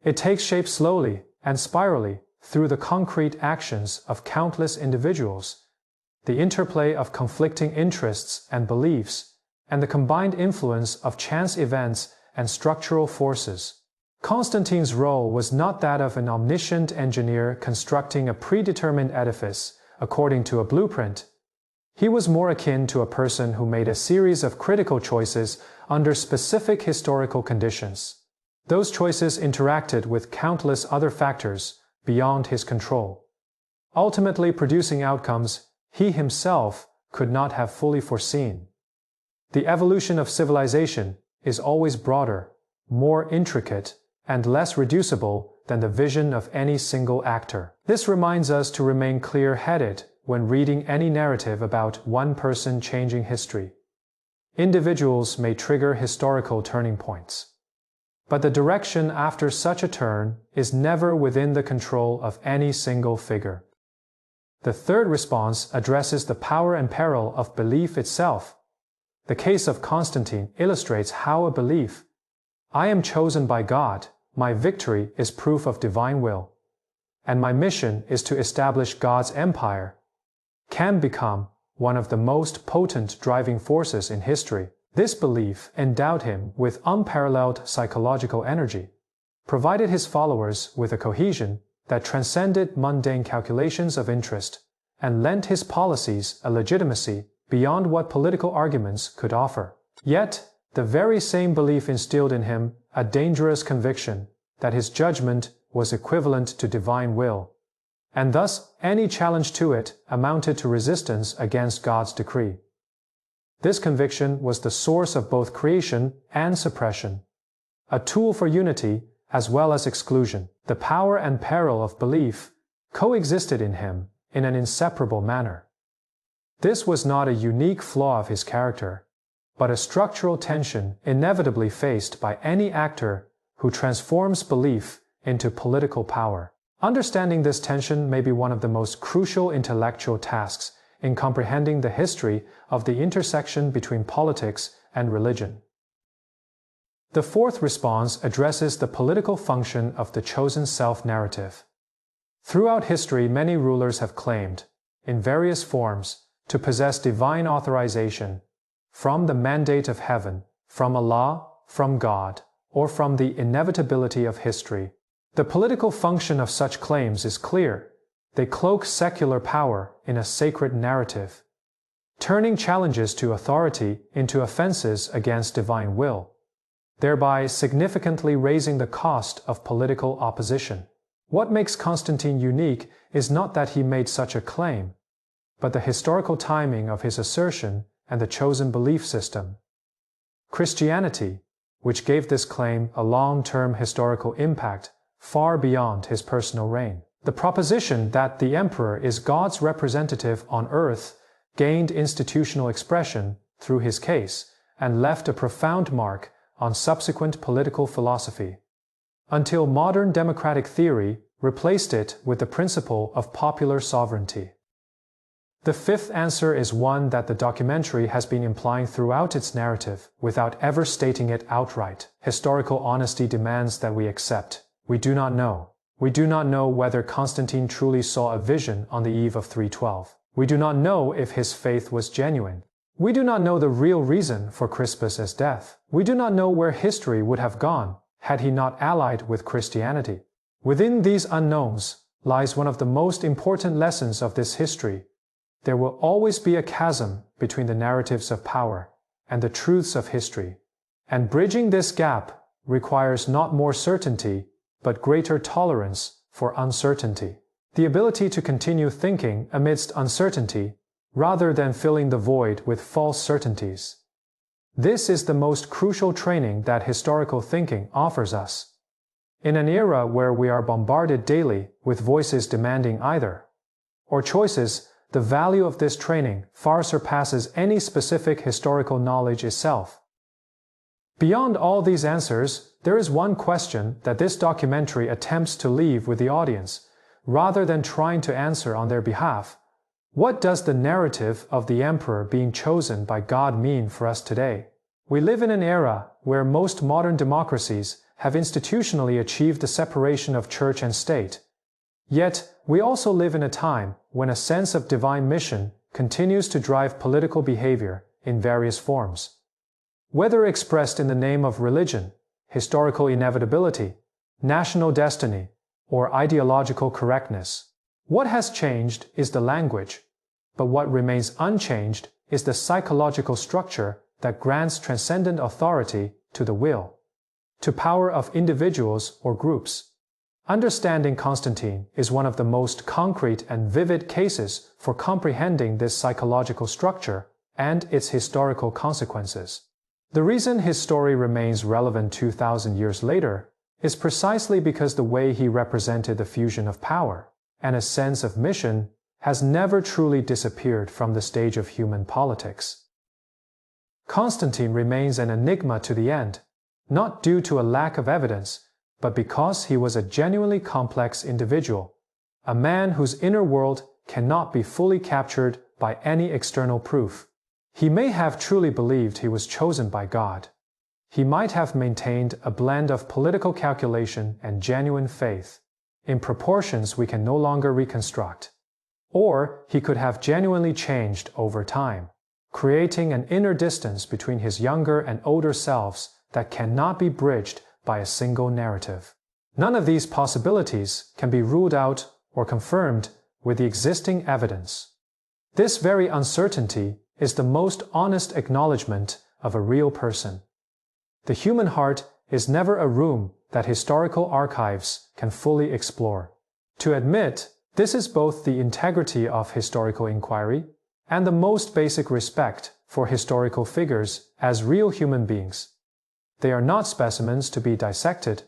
It takes shape slowly and spirally through the concrete actions of countless individuals, the interplay of conflicting interests and beliefs, and the combined influence of chance events and structural forces. Constantine's role was not that of an omniscient engineer constructing a predetermined edifice according to a blueprint. He was more akin to a person who made a series of critical choices under specific historical conditions. Those choices interacted with countless other factors beyond his control, ultimately producing outcomes he himself could not have fully foreseen. The evolution of civilization is always broader, more intricate, and less reducible than the vision of any single actor. This reminds us to remain clear-headed when reading any narrative about one person changing history. Individuals may trigger historical turning points, but the direction after such a turn is never within the control of any single figure. The third response addresses the power and peril of belief itself. The case of Constantine illustrates how a belief, "I am chosen by God, my victory is proof of divine will, and my mission is to establish God's empire," can become one of the most potent driving forces in history. This belief endowed him with unparalleled psychological energy, provided his followers with a cohesion that transcended mundane calculations of interest, and lent his policies a legitimacy beyond what political arguments could offer. Yet, the very same belief instilled in him a dangerous conviction that his judgment was equivalent to divine will, and thus any challenge to it amounted to resistance against God's decree. This conviction was the source of both creation and suppression, a tool for unity as well as exclusion. The power and peril of belief coexisted in him in an inseparable manner. This was not a unique flaw of his character, but a structural tension inevitably faced by any actor who transforms belief into political power. Understanding this tension may be one of the most crucial intellectual tasks in comprehending the history of the intersection between politics and religion. The fourth response addresses the political function of the chosen self-narrative. Throughout history, many rulers have claimed, in various forms, to possess divine authorization from the mandate of heaven, from Allah, from God, or from the inevitability of history. The political function of such claims is clear. They cloak secular power in a sacred narrative, turning challenges to authority into offenses against divine will, thereby significantly raising the cost of political opposition. What makes Constantine unique is not that he made such a claim, but the historical timing of his assertion and the chosen belief system. Christianity, which gave this claim a long-term historical impact far beyond his personal reign. The proposition that the emperor is God's representative on earth gained institutional expression through his case and left a profound mark on subsequent political philosophy, until modern democratic theory replaced it with the principle of popular sovereignty. The fifth answer is one that the documentary has been implying throughout its narrative without ever stating it outright. Historical honesty demands that we accept. We do not know. We do not know whether Constantine truly saw a vision on the eve of 312. We do not know if his faith was genuine. We do not know the real reason for Crispus's death. We do not know where history would have gone had he not allied with Christianity. Within these unknowns lies one of the most important lessons of this history. There will always be a chasm between the narratives of power and the truths of history, and bridging this gap requires not more certainty, but greater tolerance for uncertainty. The ability to continue thinking amidst uncertainty, rather than filling the void with false certainties. This is the most crucial training that historical thinking offers us. In an era where we are bombarded daily with voices demanding either or choices, the value of this training far surpasses any specific historical knowledge itself. Beyond all these answers, there is one question that this documentary attempts to leave with the audience, rather than trying to answer on their behalf. What does the narrative of the emperor being chosen by God mean for us today? We live in an era where most modern democracies have institutionally achieved the separation of church and state. Yet, we also live in a time when a sense of divine mission continues to drive political behavior in various forms. Whether expressed in the name of religion, historical inevitability, national destiny, or ideological correctness. What has changed is the language, but what remains unchanged is the psychological structure that grants transcendent authority to the will, to power of individuals or groups. Understanding Constantine is one of the most concrete and vivid cases for comprehending this psychological structure and its historical consequences. The reason his story remains relevant 2,000 years later is precisely because the way he represented the fusion of power and a sense of mission has never truly disappeared from the stage of human politics. Constantine remains an enigma to the end, not due to a lack of evidence, but because he was a genuinely complex individual, a man whose inner world cannot be fully captured by any external proof. He may have truly believed he was chosen by God. He might have maintained a blend of political calculation and genuine faith, in proportions we can no longer reconstruct. Or he could have genuinely changed over time, creating an inner distance between his younger and older selves that cannot be bridged by a single narrative. None of these possibilities can be ruled out or confirmed with the existing evidence. This very uncertainty is the most honest acknowledgement of a real person. The human heart is never a room that historical archives can fully explore. To admit this is both the integrity of historical inquiry and the most basic respect for historical figures as real human beings. They are not specimens to be dissected,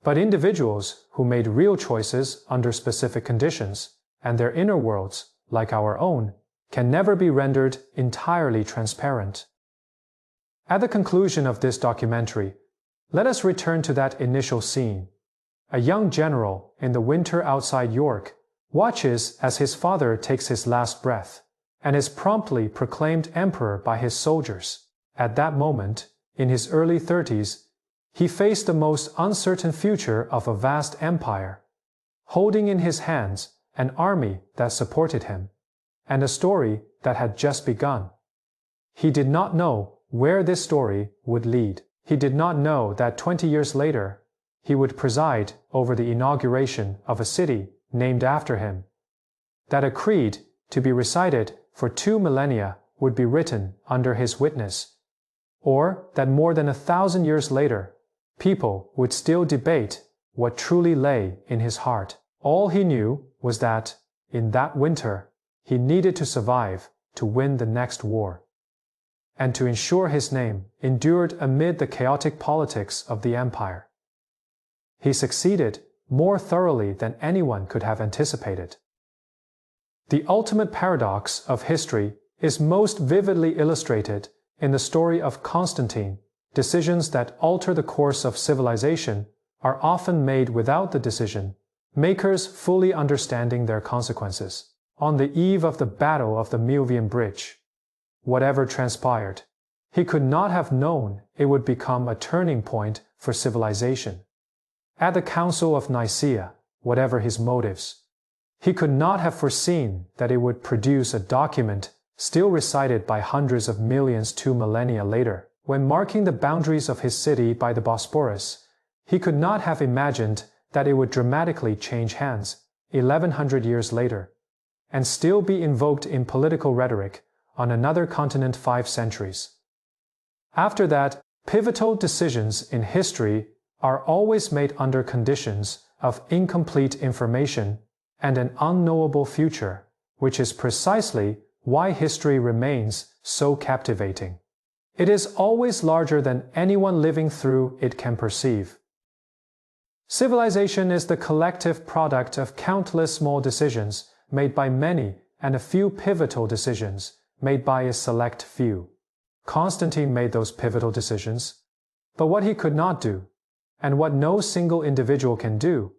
but individuals who made real choices under specific conditions, and their inner worlds, like our own, can never be rendered entirely transparent. At the conclusion of this documentary, let us return to that initial scene. A young general in the winter outside York watches as his father takes his last breath and is promptly proclaimed emperor by his soldiers. At that moment, in his early 30s, he faced the most uncertain future of a vast empire, holding in his hands an army that supported him, and a story that had just begun. He did not know where this story would lead. he did not know that 20 years later, he would preside over the inauguration of a city named after him, that a creed to be recited for 2 millennia would be written under his witness, or that more than 1,000 years later, people would still debate what truly lay in his heart. All he knew was that, in that winter, he needed to survive to win the next war, and to ensure his name endured amid the chaotic politics of the empire. He succeeded more thoroughly than anyone could have anticipated. The ultimate paradox of history is most vividly illustrated in the story of Constantine. Decisions that alter the course of civilization are often made without the decision makers fully understanding their consequences. On the eve of the Battle of the Milvian Bridge, whatever transpired, he could not have known it would become a turning point for civilization. At the Council of Nicaea, whatever his motives, he could not have foreseen that it would produce a document still recited by hundreds of millions 2 millennia later. When marking the boundaries of his city by the Bosporus, he could not have imagined that it would dramatically change hands 1100 years later, and still be invoked in political rhetoric on another continent 5 centuries. After that, pivotal decisions in history are always made under conditions of incomplete information and an unknowable future, which is precisely why history remains so captivating. It is always larger than anyone living through it can perceive. Civilization is the collective product of countless small decisions made by many and a few pivotal decisions made by a select few. Constantine made those pivotal decisions, but what he could not do, and what no single individual can do,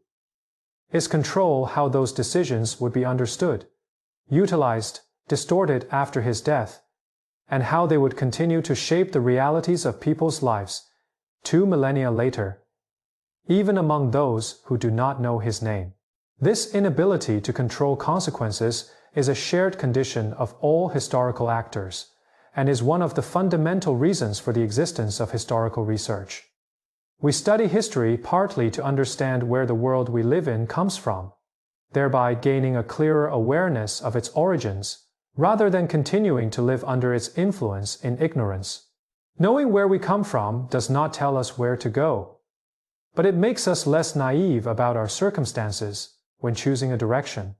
is control how those decisions would be understood, utilized, distorted after his death, and how they would continue to shape the realities of people's lives 2 millennia later, even among those who do not know his name. This inability to control consequences is a shared condition of all historical actors, and is one of the fundamental reasons for the existence of historical research. We study history partly to understand where the world we live in comes from, thereby gaining a clearer awareness of its origins, rather than continuing to live under its influence in ignorance. Knowing where we come from does not tell us where to go, but it makes us less naive about our circumstances when choosing a direction.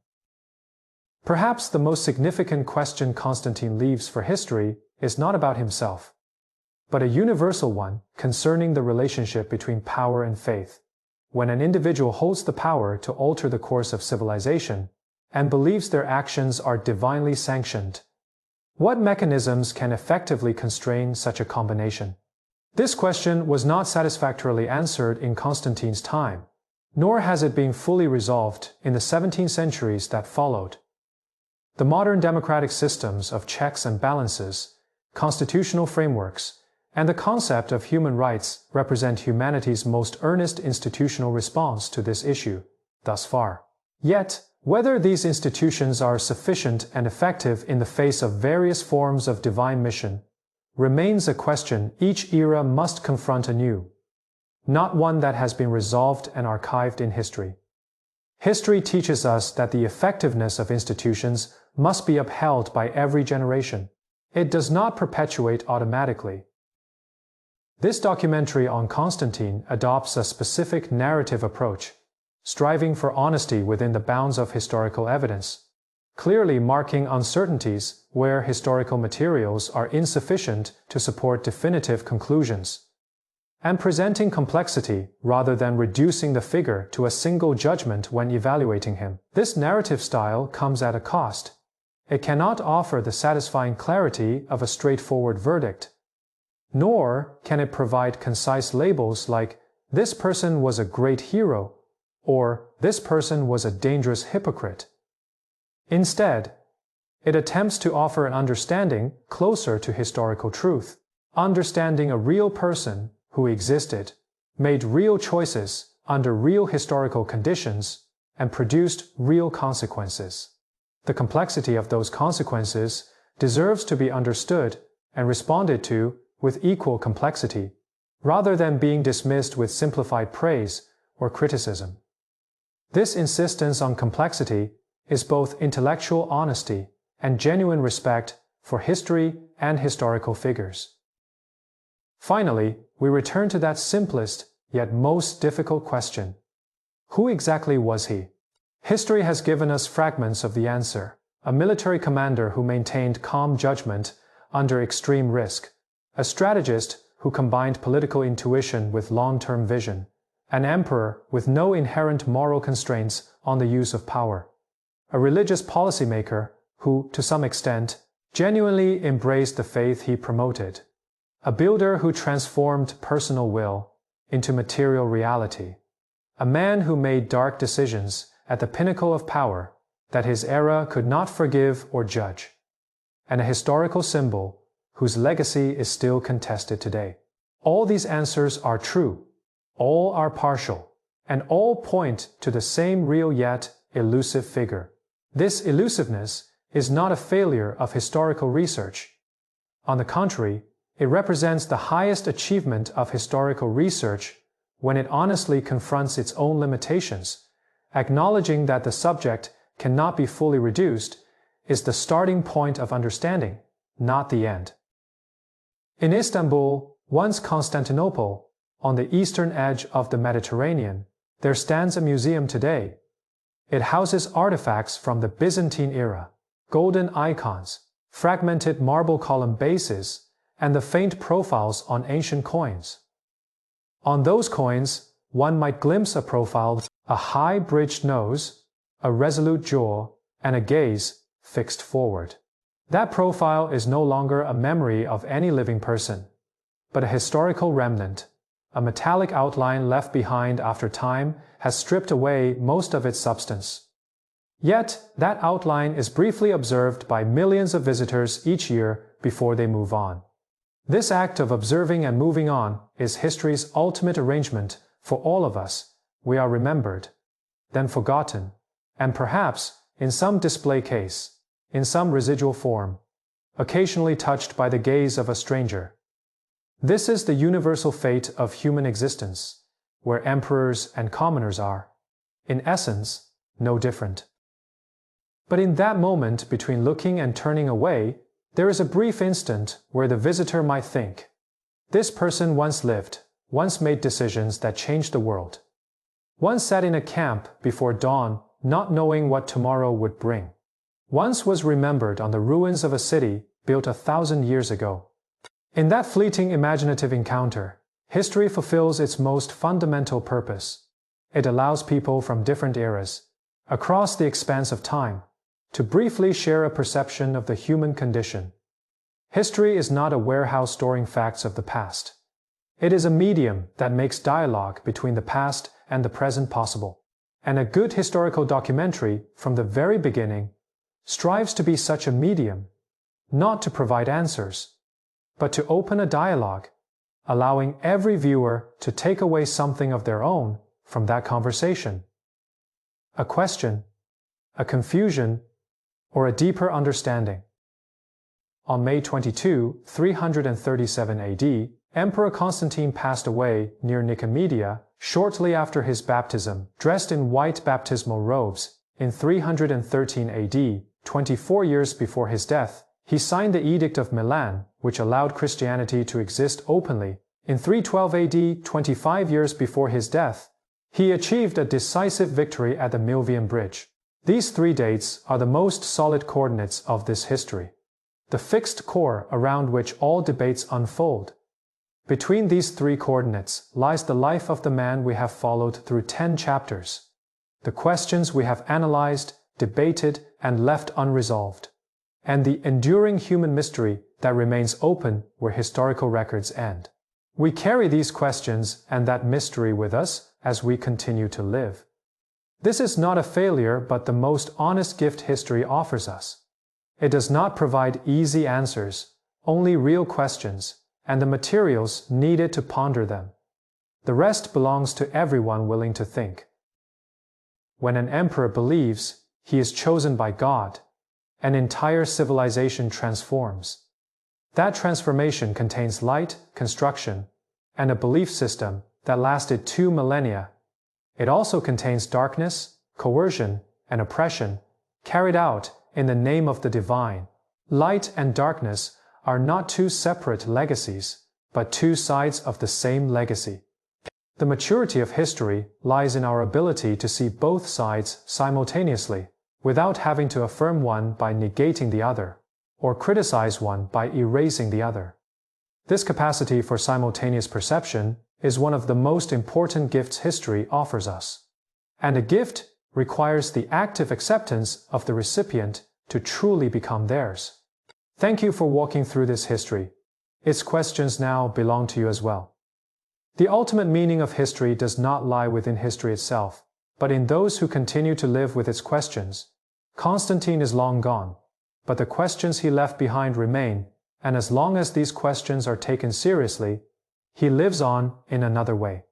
Perhaps the most significant question Constantine leaves for history is not about himself, but a universal one concerning the relationship between power and faith. When an individual holds the power to alter the course of civilization and believes their actions are divinely sanctioned, what mechanisms can effectively constrain such a combination? This question was not satisfactorily answered in Constantine's time, nor has it been fully resolved in the 17 centuries that followed. The modern democratic systems of checks and balances, constitutional frameworks, and the concept of human rights represent humanity's most earnest institutional response to this issue, thus far. Yet, whether these institutions are sufficient and effective in the face of various forms of divine mission remains a question each era must confront anew, not one that has been resolved and archived in history. History teaches us that the effectiveness of institutions must be upheld by every generation. It does not perpetuate automatically. This documentary on Constantine adopts a specific narrative approach, striving for honesty within the bounds of historical evidence, clearly marking uncertainties where historical materials are insufficient to support definitive conclusions, and presenting complexity rather than reducing the figure to a single judgment when evaluating him. This narrative style comes at a cost. It cannot offer the satisfying clarity of a straightforward verdict, nor can it provide concise labels like, "This person was a great hero," or "This person was a dangerous hypocrite." Instead, it attempts to offer an understanding closer to historical truth, understanding a real person who existed, made real choices under real historical conditions, and produced real consequences. The complexity of those consequences deserves to be understood and responded to with equal complexity, rather than being dismissed with simplified praise or criticism. This insistence on complexity is both intellectual honesty and genuine respect for history and historical figures. Finally, we return to that simplest yet most difficult question. Who exactly was he? History has given us fragments of the answer. A military commander who maintained calm judgment under extreme risk. A strategist who combined political intuition with long-term vision. An emperor with no inherent moral constraints on the use of power. A religious policymaker who, to some extent, genuinely embraced the faith he promoted. A builder who transformed personal will into material reality. A man who made dark decisions at the pinnacle of power that his era could not forgive or judge. And a historical symbol whose legacy is still contested today. All these answers are true, all are partial, and all point to the same real yet elusive figure. This elusiveness is not a failure of historical research. On the contrary, it represents the highest achievement of historical research when it honestly confronts its own limitations, acknowledging that the subject cannot be fully reduced is the starting point of understanding, not the end. In Istanbul, once Constantinople, on the eastern edge of the Mediterranean, there stands a museum today. It houses artifacts from the Byzantine era, golden icons, fragmented marble column bases, and the faint profiles on ancient coins. On those coins, one might glimpse a profile, a high-bridged nose, a resolute jaw, and a gaze fixed forward. That profile is no longer a memory of any living person, but a historical remnant, a metallic outline left behind after time has stripped away most of its substance. Yet, that outline is briefly observed by millions of visitors each year before they move on. This act of observing and moving on is history's ultimate arrangement for all of us. We are remembered, then forgotten, and perhaps, in some display case, in some residual form, occasionally touched by the gaze of a stranger. This is the universal fate of human existence, where emperors and commoners are, in essence, no different. But in that moment between looking and turning away, there is a brief instant where the visitor might think, this person once lived, once made decisions that changed the world. Once sat in a camp before dawn, not knowing what tomorrow would bring. Once was remembered on the ruins of a city built 1,000 years ago. In that fleeting imaginative encounter, history fulfills its most fundamental purpose. It allows people from different eras, across the expanse of time, to briefly share a perception of the human condition. History is not a warehouse storing facts of the past. It is a medium that makes dialogue between the past and the present possible. And a good historical documentary, from the very beginning, strives to be such a medium, not to provide answers, but to open a dialogue, allowing every viewer to take away something of their own from that conversation. A question, a confusion, or a deeper understanding. On May 22, 337 AD, Emperor Constantine passed away near Nicaea shortly after his baptism, dressed in white baptismal robes. In 313 AD, 24 years before his death, he signed the Edict of Milan, which allowed Christianity to exist openly. In 312 AD, 25 years before his death, he achieved a decisive victory at the Milvian Bridge. These three dates are the most solid coordinates of this history, the fixed core around which all debates unfold. Between these three coordinates lies the life of the man we have followed through 10 chapters, the questions we have analyzed, debated, and left unresolved, and the enduring human mystery that remains open where historical records end. We carry these questions and that mystery with us as we continue to live. This is not a failure, but the most honest gift history offers us. It does not provide easy answers, only real questions, and the materials needed to ponder them. The rest belongs to everyone willing to think. When an emperor believes he is chosen by God, an entire civilization transforms. That transformation contains light, construction, and a belief system that lasted 2 millennia. It also contains darkness, coercion, and oppression, carried out in the name of the divine. Light and darkness are not two separate legacies, but two sides of the same legacy. The maturity of history lies in our ability to see both sides simultaneously, without having to affirm one by negating the other, or criticize one by erasing the other. This capacity for simultaneous perception is one of the most important gifts history offers us. And a gift requires the active acceptance of the recipient to truly become theirs. Thank you for walking through this history. Its questions now belong to you as well. The ultimate meaning of history does not lie within history itself, but in those who continue to live with its questions. Constantine is long gone, but the questions he left behind remain, and as long as these questions are taken seriously, he lives on in another way.